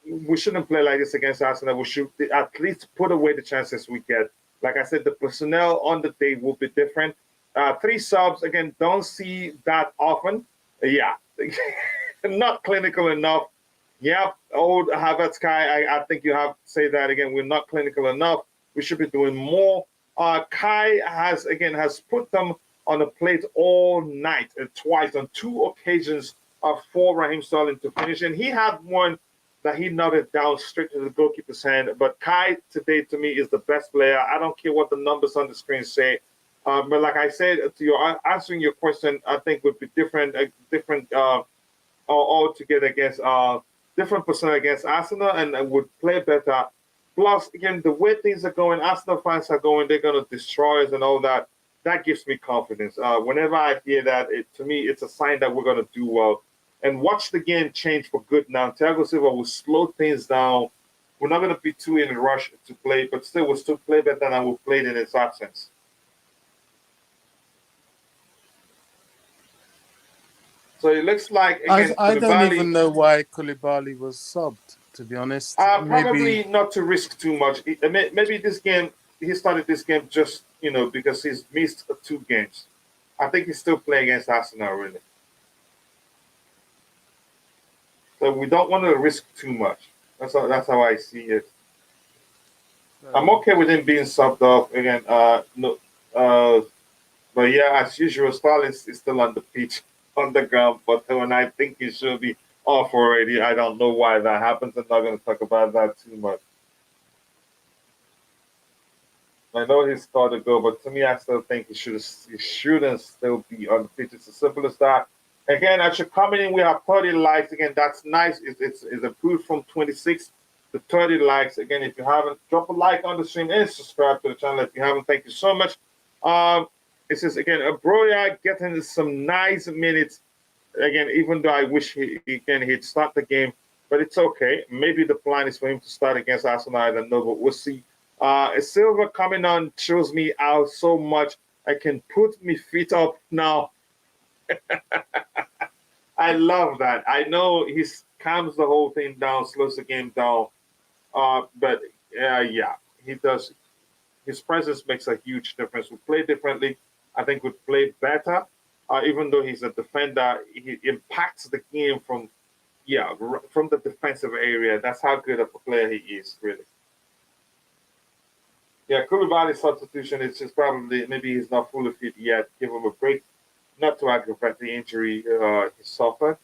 we shouldn't play like this against Arsenal. We should at least put away the chances we get. Like I said, the personnel on the day will be different. 3 subs, again, don't see that often. Yeah, not clinical enough. Yeah, old Havertz, Kai, I think you have to say that again. We're not clinical enough. We should be doing more. Kai has put them on the plate all night, twice, on 2 occasions for Raheem Sterling to finish. And he had one that he knotted down straight to the goalkeeper's hand. But Kai today, to me, is the best player. I don't care what the numbers on the screen say. But like I said, to your answering your question, I think would be different altogether against different personnel against Arsenal, and would play better. Plus, again, the way things are going, Arsenal fans are going, they're going to destroy us and all that. that gives me confidence. Whenever I hear that, to me, it's a sign that we're going to do well. And watch the game change for good now. Thiago Silva will slow things down. We're not going to be too in a rush to play, but still, we'll still play better than we played in its absence. So it looks like, again, I don't even know why Koulibaly was subbed, to be honest. Probably not to risk too much. Maybe this game, he started this game just, because he's missed 2 games. I think he's still playing against Arsenal, really. So we don't want to risk too much. That's how I see it. I'm okay with him being subbed off again. But yeah, as usual, Sterling is still on the pitch, on the ground. But when I think he should be off already, I don't know why that happens. I'm not going to talk about that too much. I know he scored a goal, but to me, I still think he shouldn't still be on the pitch. It's as simple as that. Again, as you're coming in, we have 30 likes. Again, that's nice. It's improved from 26 to 30 likes. Again, if you haven't, drop a like on the stream and subscribe to the channel if you haven't. Thank you so much. It says, again, Broya getting some nice minutes. Again, even though I wish he'd start the game, but it's okay. Maybe the plan is for him to start against Arsenal. I don't know, but we'll see. Silva coming on shows me how so much I can put my feet up now. I love that. I know he calms the whole thing down, slows the game down. But yeah, he does. His presence makes a huge difference. We play differently. I think we play better. Even though he's a defender, he impacts the game from the defensive area. That's how good of a player he is, really. Yeah, Koulibaly's substitution is just probably, maybe he's not fully fit yet. Give him a break, not to aggravate the injury he suffered.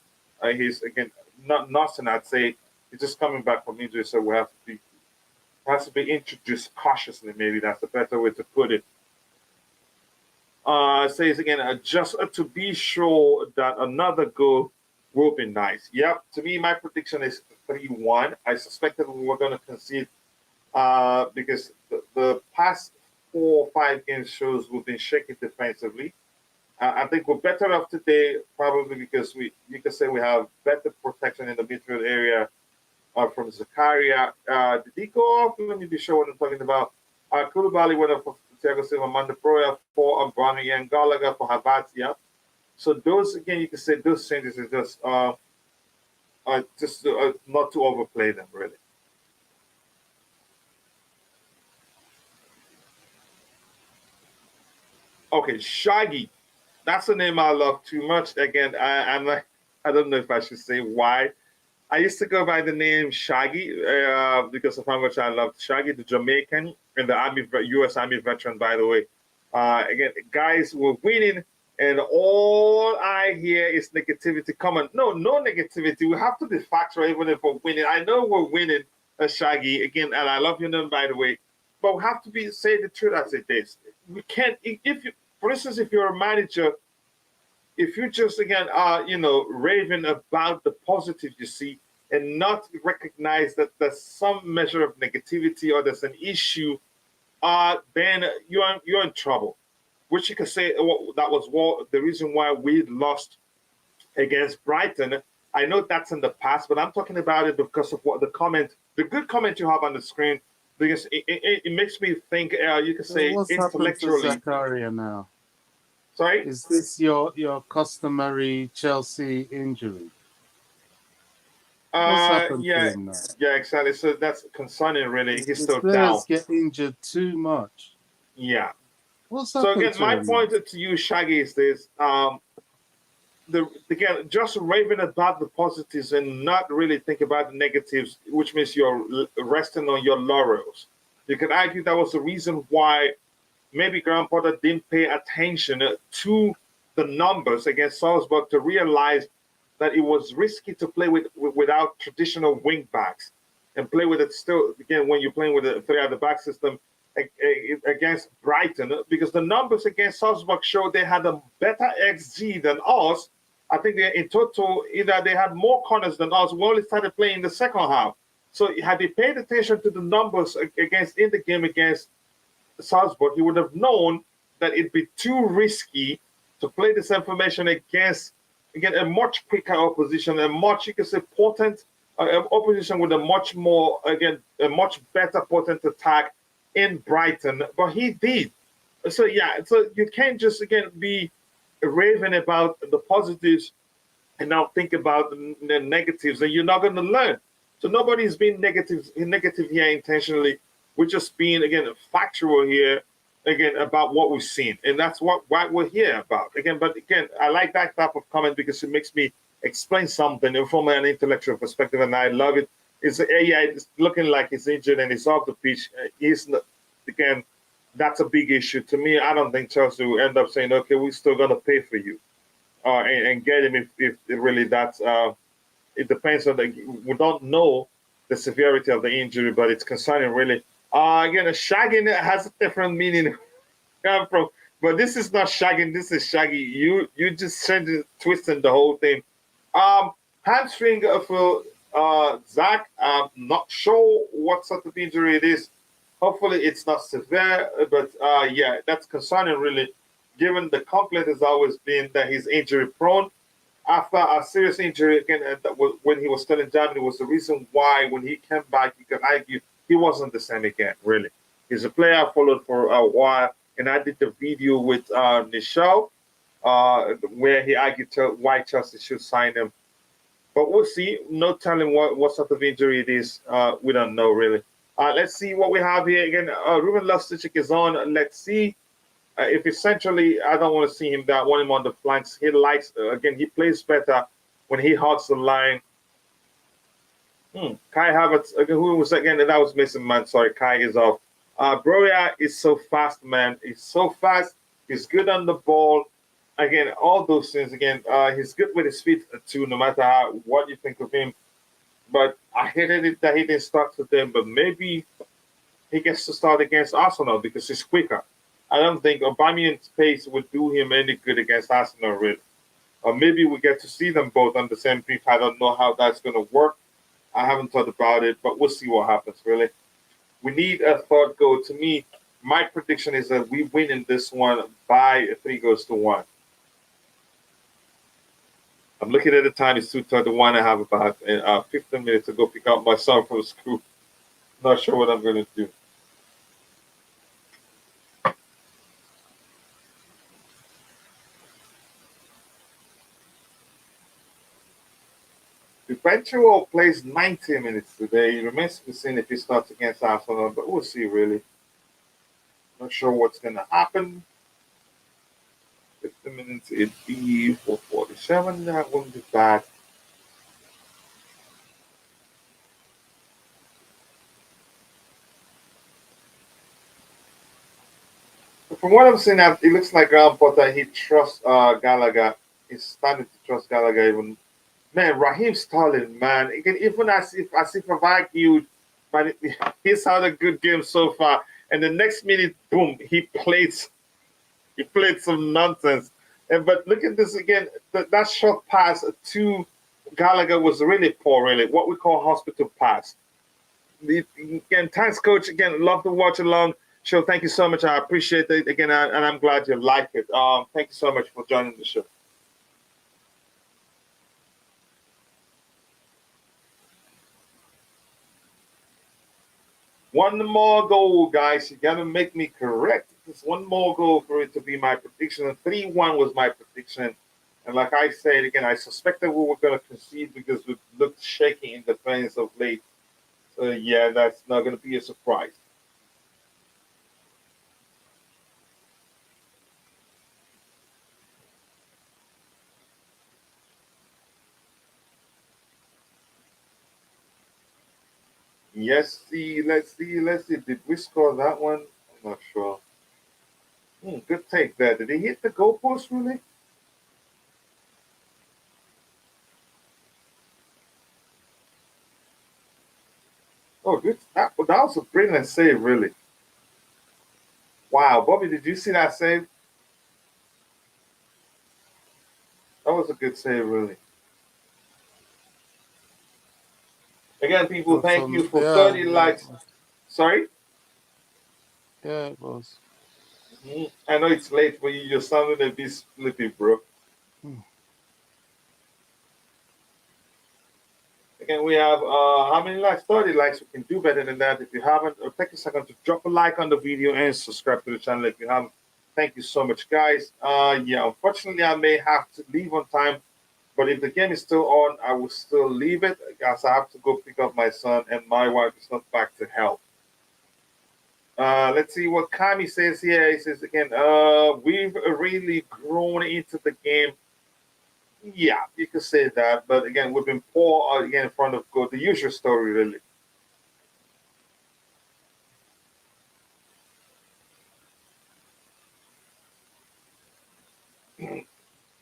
He's, again, nothing, I'd say. He's just coming back from injury, so we has to be introduced cautiously, maybe that's the better way to put it. Says again, just to be sure that another goal will be nice. Yep, to me, my prediction is 3-1. I suspected we were going to concede because the past 4 or 5 games shows we've been shaky defensively. I think we're better off today, probably because you can say we have better protection in the midfield area from Zakaria. Did he go off? Let me be sure what I'm talking about. Koulibaly went off for Thiago Silva, Manda Broya for Aubameyang, Gallagher for Havertz. Yeah. So those, again, you can say those changes is just not to overplay them, really. Okay, Shaggy. That's a name I love too much. Again, I don't know if I should say why. I used to go by the name Shaggy because of how much I loved Shaggy, the Jamaican and the U.S. Army veteran, by the way. Again, guys were winning, and all I hear is negativity. Come on, no negativity. We have to be factual even if we're winning. I know we're winning, Shaggy. Again, and I love your name, by the way. But we have to say the truth as it is. We can't, for instance, if you're a manager, if you just, again, raving about the positive you see and not recognize that there's some measure of negativity or there's an issue, then you're in trouble. Which you can say that was the reason why we lost against Brighton. I know that's in the past, but I'm talking about it because of what the good comment you have on the screen, because it makes me think, you can say, what's intellectually. happened to Zakaria now? Sorry? Is this your customary Chelsea injury? What's happened to him now? Yeah, exactly. So that's concerning, really. He's still players down. Get injured too much. Yeah. What's so happened again, to my him point now? to you, Shaggy, is this: again, just raving about the positives and not really think about the negatives, which means you're resting on your laurels. You can argue that was the reason why maybe Graham Potter didn't pay attention to the numbers against Salzburg to realize that it was risky to play without traditional wing backs and play with it still, again, when you're playing with a 3 at the back system against Brighton, because the numbers against Salzburg showed they had a better XG than us. I think in total, either they had more corners than us. We only started playing in the second half. So had he paid attention to the numbers in the game against Salzburg, he would have known that it'd be too risky to play this information against, again, a much quicker opposition, a much, you can say, potent opposition with a much more, again, a much better potent attack in Brighton. But he did. So, yeah, so you can't just, again, be raving about the positives and now think about the negatives, and you're not going to learn. So nobody's being negative here intentionally. We're just being, again, factual here, again, about what we've seen, and that's what we're here about. Again, but again, I like that type of comment because it makes me explain something from an intellectual perspective, and I love it. It's it's looking like he's injured and he's off the pitch. He's not, again, that's a big issue to me. I don't think Chelsea will end up saying, okay, we're still going to pay for you. And get him if really that's it depends on we don't know the severity of the injury, but it's concerning really. Again, a shagging has a different meaning from, but this is not shagging, this is shaggy. You just twisting the whole thing. Hamstring for Zach. I'm not sure what sort of injury it is. Hopefully it's not severe, but yeah, that's concerning really, given the complaint has always been that he's injury prone. After a serious injury, again, when he was still in Germany, was the reason why when he came back, you can argue he wasn't the same again, really. He's a player I followed for a while, and I did the video with Nichelle, where he argued why Chelsea should sign him. But we'll see. No telling what sort of injury it is. We don't know, really. Let's see what we have here. Again, Ruben Loftus-Cheek is on. Let's see. If essentially, I don't want to see him there. I want him on the flanks. He likes, again, he plays better when he hugs the line. Kai Havertz, who was again, that was missing, man. Sorry, Kai is off. Broya is so fast, man. He's so fast. He's good on the ball. Again, all those things. Again, he's good with his feet too, no matter what you think of him. But I hated it that he didn't start with them. But maybe he gets to start against Arsenal because he's quicker. I don't think Aubameyang's pace would do him any good against Arsenal, really. Or maybe we get to see them both on the same pitch. I don't know how that's going to work. I haven't thought about it, but we'll see what happens, really. We need a third goal. To me, my prediction is that we win in this one by 3-1. I'm looking at the time. It's 2:31. I have about 15 minutes to go pick up my son from school. Not sure what I'm going to do. Eventual plays 90 minutes today. It remains to be seen if he starts against Arsenal, but we'll see, really. Not sure what's going to happen. 50 minutes, it'd be 4:47. That wouldn't be bad. From what I'm seeing, it looks like Graham Potter, he trusts Gallagher. He's starting to trust Gallagher even. Man, Raheem Sterling, man. Even as if I've argued, but he's had a good game so far. And the next minute, boom, he played some nonsense. But look at this again. That short pass to Gallagher was really poor, really. What we call hospital pass. Again, thanks, coach. Again, love to watch along. Show, thank you so much. I appreciate it. Again, and I'm glad you like it. Thank you so much for joining the show. One more goal, guys. You gotta make me correct. Just one more goal for it to be my prediction. And 3-1 was my prediction. And like I said again, I suspected we were gonna concede because we looked shaky in defense of late. So yeah, that's not gonna be a surprise. Yes, let's see. Did we score that one? I'm not sure. Good take there. Did he hit the goalpost really? Oh, good. That was a brilliant save, really. Wow, Bobby, did you see that save? That was a good save, really. Again, people, thank you for 30 likes. Sorry? Yeah, it was. I know it's late for you. You're sounding a bit sleepy, bro. Hmm. Again, we have how many likes? 30 likes. We can do better than that. If you haven't, take a second to drop a like on the video and subscribe to the channel if you haven't. Thank you so much, guys. Yeah, unfortunately, I may have to leave on time, but if the game is still on, I will still leave it as I have to go pick up my son and my wife is not back to help. Let's see what Kami says here. He says again, we've really grown into the game. Yeah, you could say that, but again, we've been poor again in front of goal. The usual story, really.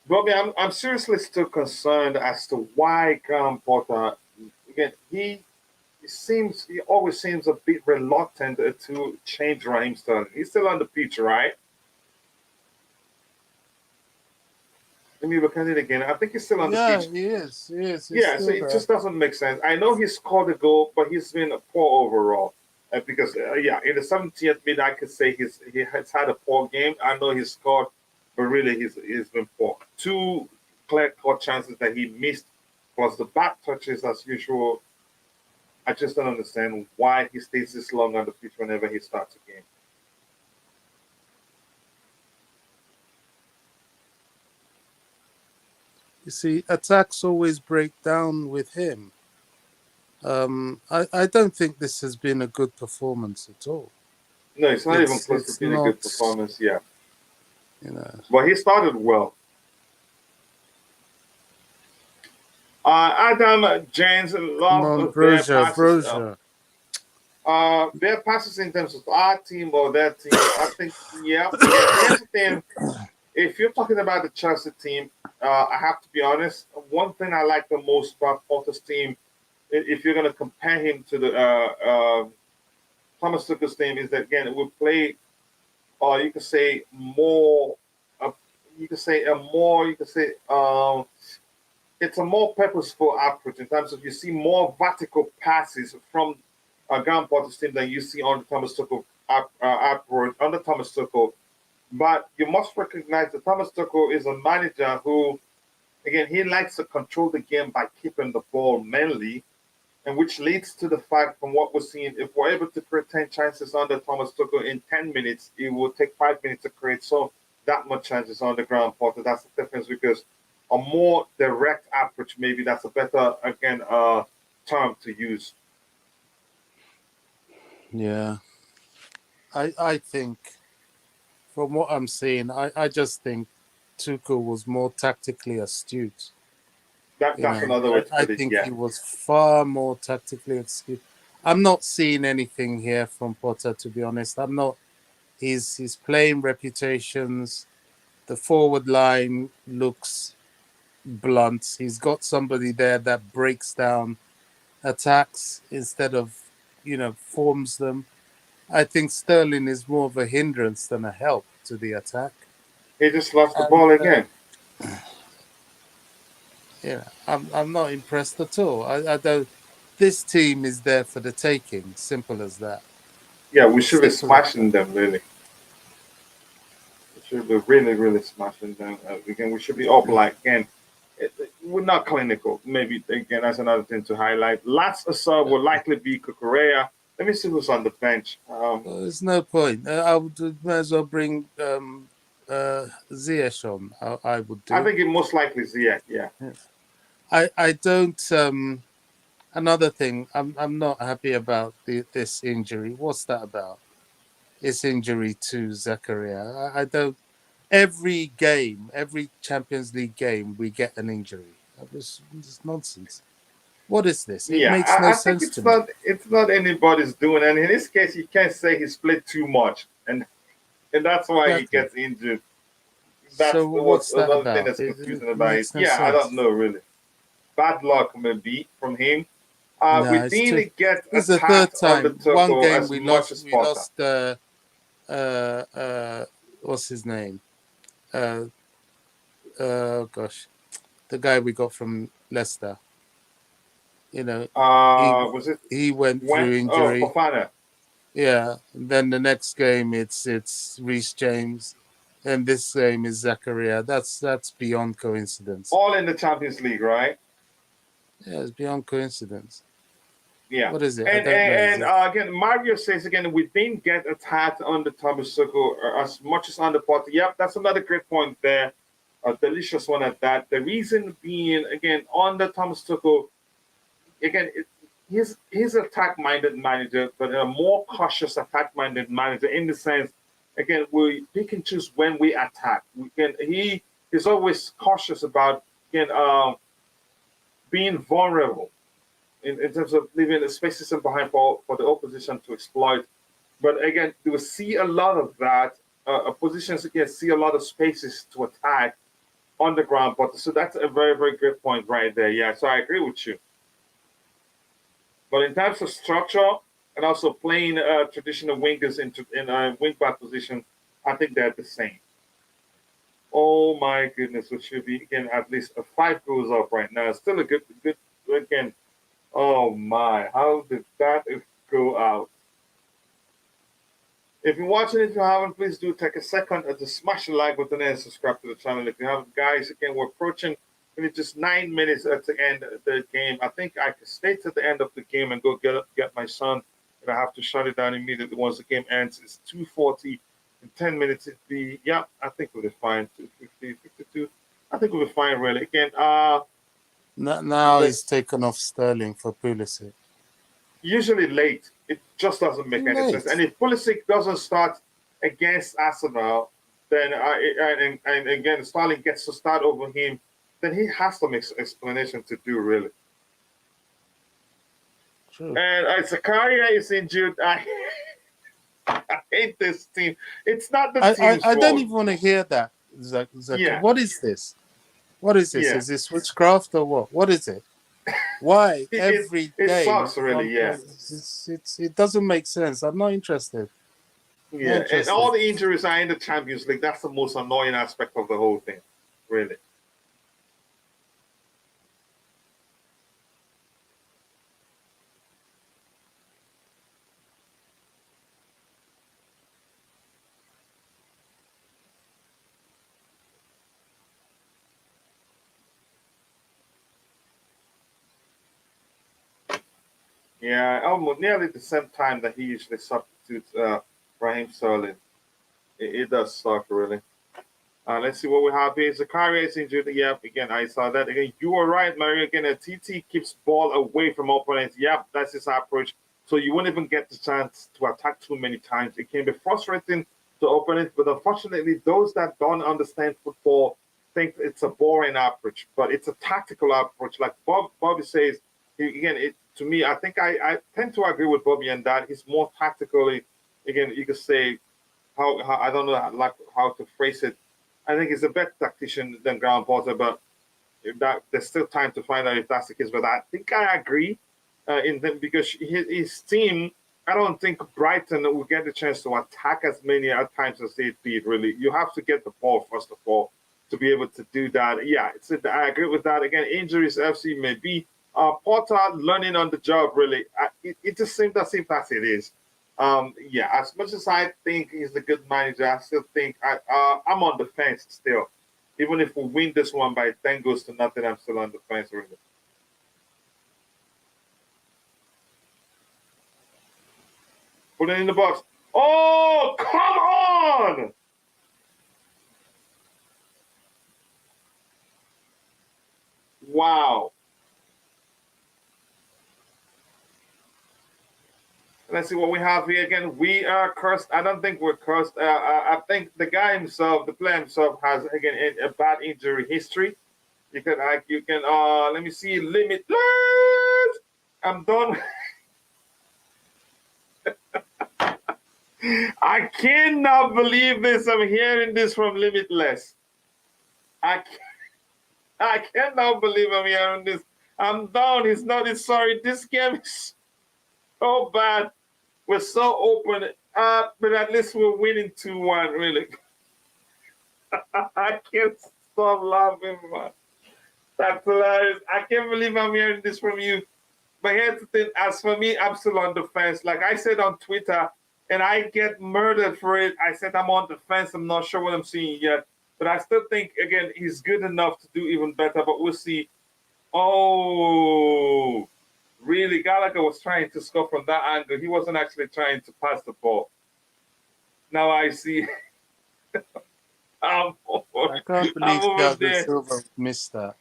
Bobby, I'm seriously still concerned as to why Graham Potter again he always seems a bit reluctant to change Raheem Sterling. He's still on the pitch, right? Let me look at it again. I think he's still on the Yeah, pitch. he is. He is. He's Yeah, so still it there. just doesn't make sense. I know he scored a goal, but he's been poor overall. Because yeah, in the 70th minute, I could say he has had a poor game. I know he scored, but really he's been poor. Two clear cut chances that he missed, plus the back touches as usual. I just don't understand why he stays this long on the pitch whenever he starts a game. You see, attacks always break down with him. I don't think this has been a good performance at all. No, it's not even close to It's being a good not, performance. Yeah, you know. but he started well. Adam James Come love on, their Brozier, passes. Brozier. Their passes in terms of our team or their team. I think yeah. Again, here's the thing. If you're talking about the Chelsea team, I have to be honest. One thing I like the most about Potter's team, if you're going to compare him to the Thomas Tuchel's team, is that again we play, or you could say more. Uh, you could say a more. You could say it's a more purposeful approach in terms of you see more vertical passes from Graham Potter's team than you see on the Thomas Tuchel approach under Thomas Tuchel. But you must recognize that Thomas Tuchel is a manager who, again, he likes to control the game by keeping the ball mainly, and which leads to the fact from what we're seeing, if we're able to create 10 chances under Thomas Tuchel in 10 minutes, it will take 5 minutes to create so that much chances on the ground. Potter. That's the difference because a more direct approach, maybe that's a better, again, term to use. Yeah, I think from what I'm seeing, I just think Tuchel was more tactically astute. You That's know, another way to I put it, think yeah. he was far more tactically astute. I'm not seeing anything here from Potter, to be honest. I'm not. He's playing reputations. The forward line looks blunt. He's got somebody there that breaks down attacks instead of, forms them. I think Sterling is more of a hindrance than a help to the attack. He just lost the And ball again. I'm not impressed at all. I don't. This team is there for the taking. Simple as that. Yeah, we should be Simple as smashing that. them, really. We should be really, really smashing them. Again, we should be up like, again, we're not clinical. Maybe, again, that's another thing to highlight. Last assault will likely be Kukurea. Let me see who's on the bench. Well, there's no point. I would might as well bring Ziyech on. I would I do. think it most likely Ziyech, yeah. Yes. I don't. Another thing, I'm not happy about this injury. What's that about? This injury to Zakaria. I don't. Every game, every Champions League game, we get an injury. It's nonsense. What is this? It Yeah, makes no I think sense to me. it's not anybody's doing, and in this case, you can't say he's played too much, and that's why he Exactly. gets injured. So That's what's what's that another thing about? that's It confusing about it. makes no Yeah, I don't sense. know really. Bad luck maybe from him. We No, it's too. didn't get This is the third attacked on the time. One Turco game as we much lost. as We Potter. lost. What's his name? Uh, gosh, the guy we got from Leicester. You know, he Was it he went Went? through Oh, injury. Fofana. Yeah. Then the next game it's Reece James, and this game is Zakaria. That's beyond coincidence. All in the Champions League, right? Yeah, it's beyond coincidence. Yeah. What is it? I And don't know. and, and again, Mario says again, we didn't get attacked on the Thomas Circle as much as on the party. Yep, that's another great point there. A delicious one at that. The reason being, again, on the Thomas Tuchel, again, he's an attack-minded manager, but a more cautious attack-minded manager in the sense, again, we pick and choose when we attack. He is always cautious about again being vulnerable in terms of leaving the spaces in behind for the opposition to exploit. But again, you will see a lot of that. Oppositions again see a lot of spaces to attack on the ground. But so that's a very, very good point right there. Yeah, so I agree with you. But in terms of structure and also playing traditional wingers in wing back position, I think they're the same. Oh my goodness, it should be again at least a 5 goes up right now. Still a good again. Oh my, how did that go out? If you're watching it, if you haven't, please do take a second to smash the like button and subscribe to the channel. If you haven't, guys, again, we're approaching really just 9 minutes to end the game. I think I can stay to the end of the game and go get my son. And I have to shut it down immediately once the game ends. It's 2:40 in 10 minutes. It'd be, yeah, I think we'll be fine. 2:50, 52. I think we'll be fine, really. Again, now he's taken off Sterling for Pulisic. Usually late. It just doesn't make any sense. And if Pulisic doesn't start against Arsenal, then and again Sterling gets to start over him, then he has some explanation to do, really. True. And Zakaria is injured. I hate this team. It's not the team's I don't fault. even want to hear that. Yeah. What is this? What is this? Yeah. Is this witchcraft or what? What is it? Why every it day? sucks, really. Yeah. It doesn't make sense. I'm not interested. Yeah, and all the injuries are in the Champions League. That's the most annoying aspect of the whole thing, really. Yeah, almost nearly the same time that he usually substitutes Raheem Sterling. It does suck, really. Let's see what we have here. Zakaria is injured. Yep, again, I saw that. Again, you were right, Mario. Again, TT keeps ball away from opponents. Yep, that's his approach. So you won't even get the chance to attack too many times. It can be frustrating to opponents, but unfortunately, those that don't understand football think it's a boring approach. But it's a tactical approach. Like Bobby says, to me, I think I tend to agree with Bobby in that he's more tactically. Again, you could say how I don't know how to phrase it. I think he's a better tactician than Graham Potter, but there's still time to find out if that's the case. But I think I agree because his team, I don't think Brighton will get the chance to attack as many at times as they did, really. You have to get the ball, first of all, to be able to do that. Yeah, I agree with that. Again, injuries, FC may be. Potter learning on the job, really. It just seems as if it is. Yeah, as much as I think he's a good manager, I still think I'm on the fence still. Even if we win this one by 10 goals to nothing, I'm still on the fence, really. Put it in the box. Oh, come on! Wow. Let's see what we have here again. We are cursed. I don't think we're cursed. I think the guy himself, the player himself, has again a bad injury history. You can let me see, Limitless. I'm done. I cannot believe this. I'm hearing this from Limitless. I cannot believe I'm hearing this. I'm down. He's not sorry. This game is so bad. We're so open, but at least we're winning 2-1, really. I can't stop laughing, man. That's hilarious. I can't believe I'm hearing this from you. But here's the thing, as for me, I'm still on the fence. Like I said on Twitter, and I get murdered for it. I said I'm on the fence. I'm not sure what I'm seeing yet, but I still think again he's good enough to do even better. But we'll see. Oh, really? Gallagher was trying to score from that angle. He wasn't actually trying to pass the ball. Now I see. I'm I can't I'm believe over Thiago there. Silva missed that.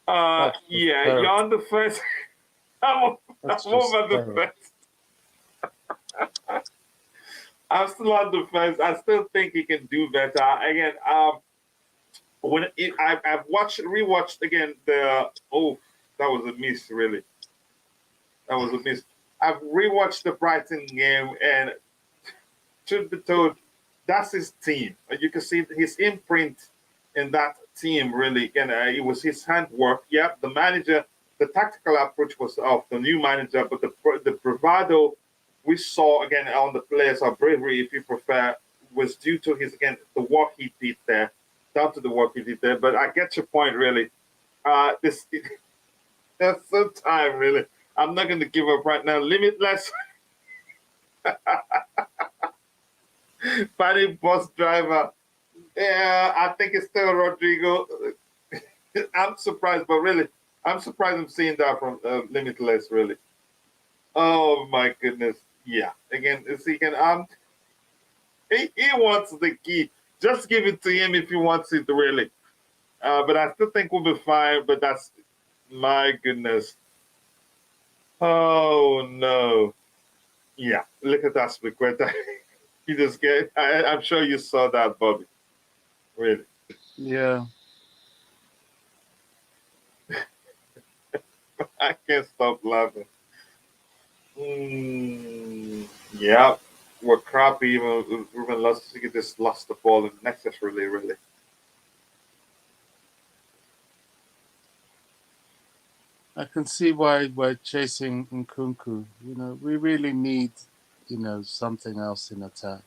That's just Yeah, you're terrible. on the fence. I'm That's just over the terrible. fence. I'm still on the fence. I still think he can do better. Again, I've rewatched again that was a miss, really. That was a miss. I've rewatched the Brighton game, and truth be told, that's his team. You can see his imprint in that team, really. And it was his handwork. Yep, the manager, the tactical approach was of the new manager, but the bravado we saw again on the players, or bravery, if you prefer, was due to his, again, the work he did there, down to the work he did there. But I get your point, really. This There's some time, really. I'm not going to give up right now. Limitless. Funny bus driver. Yeah, I think it's still Rodrigo. I'm surprised, but really, I'm surprised I'm seeing that from Limitless, really. Oh my goodness. Yeah. Again, see, again, he wants the key. Just give it to him if he wants it, really. But I still think we'll be fine. But that's my goodness. Oh no. Yeah. Look at that Spiqueta. You just get. I'm sure you saw that, Bobby. Really. Yeah. I can't stop laughing. Yeah, we're crappy. Even lost. We just lost the ball unnecessarily. Really. I can see why we're chasing Nkunku. You know, we really need, something else in attack.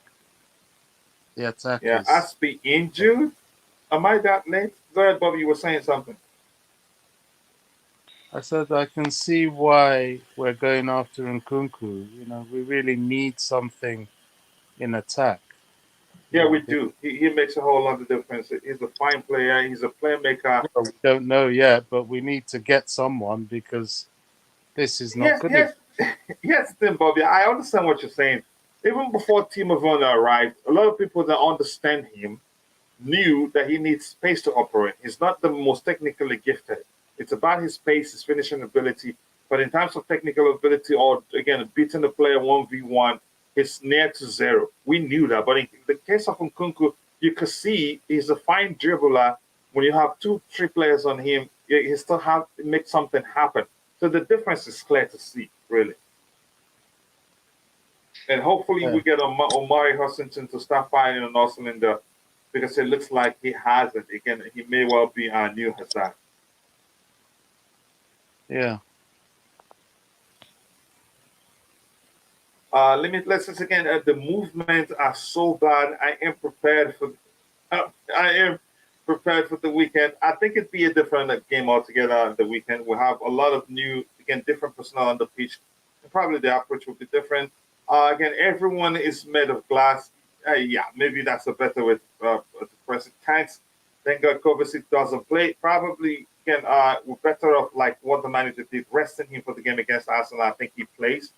The attack Yeah, is. Aspie injured. Am I that late? Go ahead, Bobby. You were saying something. I said I can see why we're going after Nkunku. You know, we really need something in attack. You Yeah, know, we do. He makes a whole lot of difference. He's a fine player. He's a playmaker. well, we don't know yet, but we need to get someone because this is not Yes, good enough. yes, yes, Tim Bobby. I understand what you're saying. Even before Timo Werner arrived, a lot of people that understand him knew that he needs space to operate. He's not the most technically gifted. It's about his pace, his finishing ability. But in terms of technical ability, or again, beating the player 1v1, it's near to zero. We knew that. But in the case of Nkunku, you could see he's a fine dribbler. When you have two, three players on him, he still have to make something happen. So the difference is clear to see, really. And hopefully Yeah. we get Omari Hutchinson to start firing on all cylinder, because it looks like he has it. Again, he may well be our new Hazard. Yeah. Limitless again. The movements are so bad. I am prepared for. I am prepared for the weekend. I think it'd be a different game altogether on the weekend. We'll have a lot of new, again, different personnel on the pitch. And probably the approach will be different. Again, everyone is made of glass. Yeah, maybe that's a better way to press it. Thanks. Thank God Kovacic doesn't play. Probably, again, we're better off like what the manager did, resting him for the game against Arsenal. I think he plays.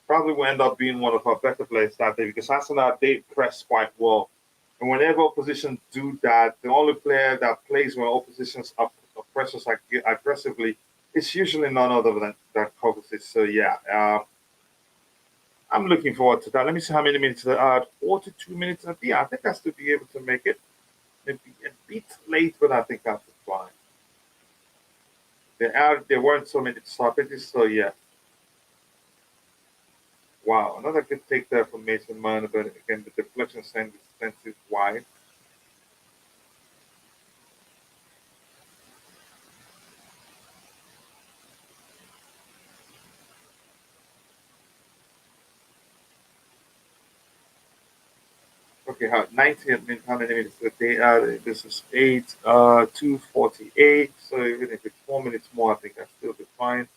Probably will end up being one of our better players that day, because Arsenal, they press quite well. And whenever opposition do that, the only player that plays when oppositions are pressures aggressively is usually none other than Kovacic. So yeah, I'm looking forward to that. Let me see how many minutes there are. 42 minutes. Yeah, I think I still be able to make it. Maybe a bit late, but I think that's fine. There weren't so many stoppages, so yeah. Wow, another good take there from Mason Mount, but again, the deflection sends it wide. Okay, how 90 minutes, how many minutes a day? This is 2:48. So even if it's 4 minutes more, I think I'll still be fine.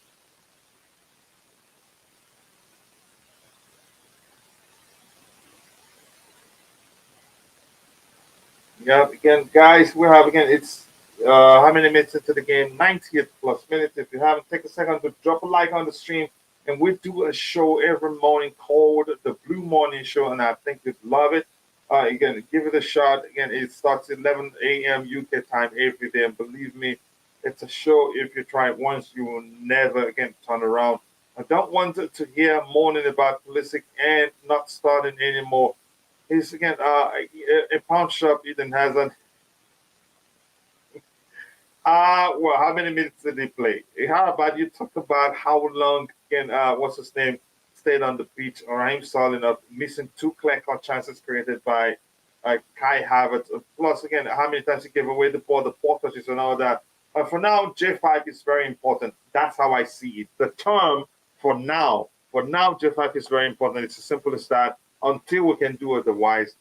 Yeah, again, guys, we have again. It's how many minutes into the game? 90th plus minutes. If you haven't, take a second to drop a like on the stream. And we do a show every morning called the Blue Morning Show, and I think you'd love it. Again, give it a shot. Again, it starts at 11 a.m. UK time every day, and believe me, it's a show. If you try it once, you will never again turn around. I don't want to hear moaning about Pulisic and not starting anymore. He's again a pawn shop. Eden Hazard. Well, how many minutes did he play? How about you talk about how long can what's his name stayed on the pitch? Or Raheem Sterling up missing two clear-cut chances created by Kai Havertz. Plus, again, how many times he gave away the ball, the poor touches, and all that. For now, J5 is very important. That's how I see it. The term for now, J5 is very important. It's as simple as that. Until we can do otherwise,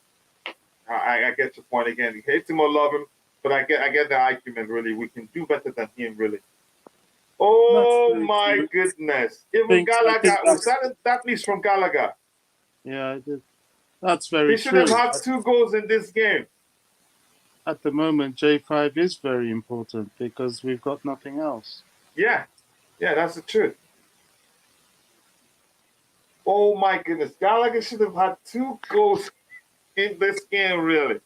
I get your point again. You hate him or love him, but I get the argument. Really, we can do better than him. Really. That's Oh very my true. goodness! I Even think Gallagher was that's that miss from Gallagher. yeah, that's He very should have true. had two goals in this game. At the moment, J5 is very important because we've got nothing else. Yeah, yeah, that's the truth. Oh my goodness, Gallagher should have had two goals in this game. Really.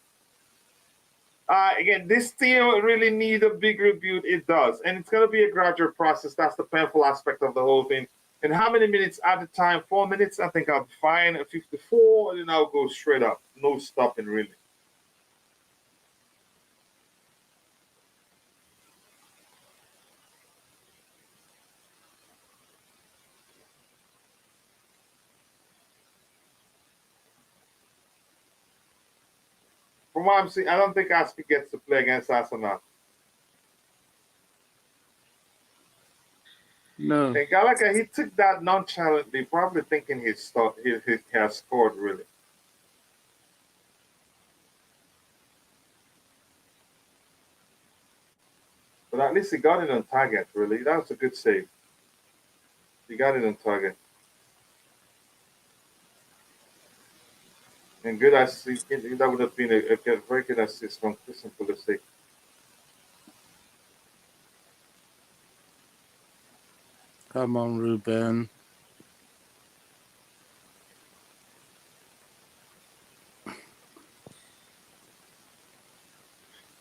Again, this team really need a big rebuild. It does, and it's going to be a gradual process. That's the painful aspect of the whole thing. And how many minutes at a time? 4 minutes. I think I'll be fine at 54, and then I'll go straight up. No stopping, really. From what I'm seeing, I don't think Aspi gets to play against Arsenal. No, And Gallagher, he took that nonchalantly, probably thinking he has scored, really. But at least he got it on target, really. That was a good save. He got it on target. And good assist. That would have been a very good assist from Christian Pulisic. come on, Ruben.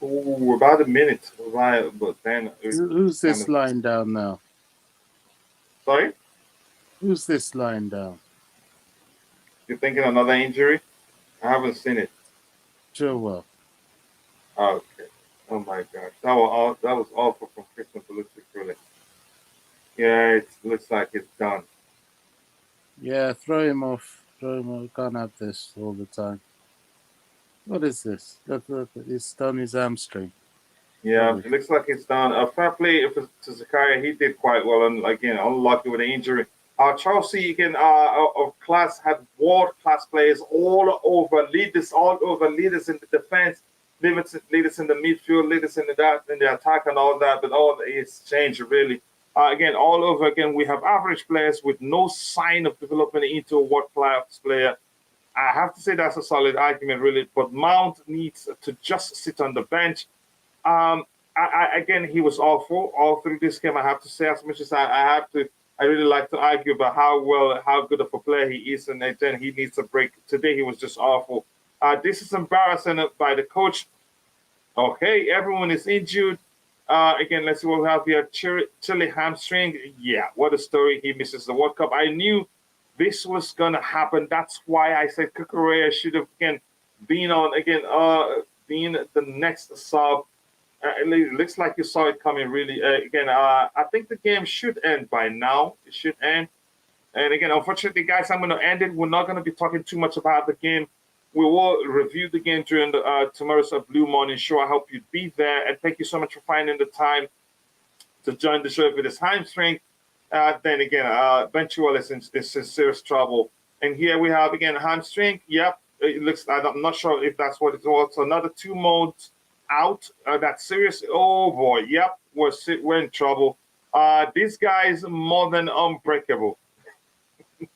Ooh, about a minute, right? But then it Who's kind this of. lying down now? Sorry, Who's this lying down? you're thinking another injury? I haven't seen it. Joel. Okay. Oh my gosh, that was awful from Christian Pulisic, really. Yeah, it looks like it's done. Yeah, throw him off. Throw him off. Can't have this all the time. What is this? Look, he's done his hamstring. Yeah, Rubbish. it looks like it's done. Fair play to Zakaria. He did quite well, and again, unlucky with the injury. Chelsea again of class had world class players all over leaders in the defense, leaders in the midfield, leaders in the attack and all that. But all it's changed really. Again, all over again, we have average players with no sign of development into a world class player. I have to say that's a solid argument, really. But Mount needs to just sit on the bench. Again, he was awful all through this game. I have to say, as much as I really like to argue about how good of a player he is, and then he needs a break. Today, he was just awful. This is embarrassing by the coach. Okay, everyone is injured. Again, let's see what we have here. Chile hamstring. Yeah, what a story. He misses the World Cup. I knew this was gonna happen. That's why I said Kukurea should have again been on again. Being the next sub. It looks like you saw it coming. Really, again, I think the game should end by now. It should end. And again, unfortunately, guys, I'm going to end it. We're not going to be talking too much about the game. We will review the game during the tomorrow's Blue Morning Show. I hope you'd be there. And thank you so much for finding the time to join the show with his hamstring. Then again, Benchuel is in serious trouble. And here we have again hamstring. Yep, it looks. I'm not sure if that's what it was. So another 2 months out. That's serious. Oh boy. Yep, we're in trouble. This guy is more than unbreakable.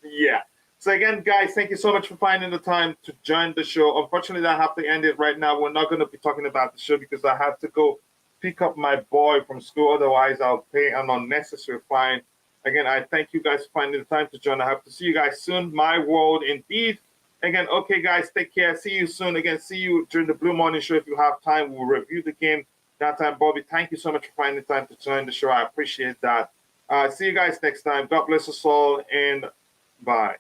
Yeah. So again, guys, thank you so much for finding the time to join the show. Unfortunately, I have to end it right now. We're not going to be talking about the show because I have to go pick up my boy from school. Otherwise, I'll pay an unnecessary fine. Again, I thank you guys for finding the time to join. I hope to see you guys soon. My world indeed. Again, okay, guys, take care. See you soon. Again, see you during the Blue Morning Show. If you have time, we'll review the game that time. Bobby, thank you so much for finding the time to join the show. I appreciate that. See you guys next time. God bless us all, and bye.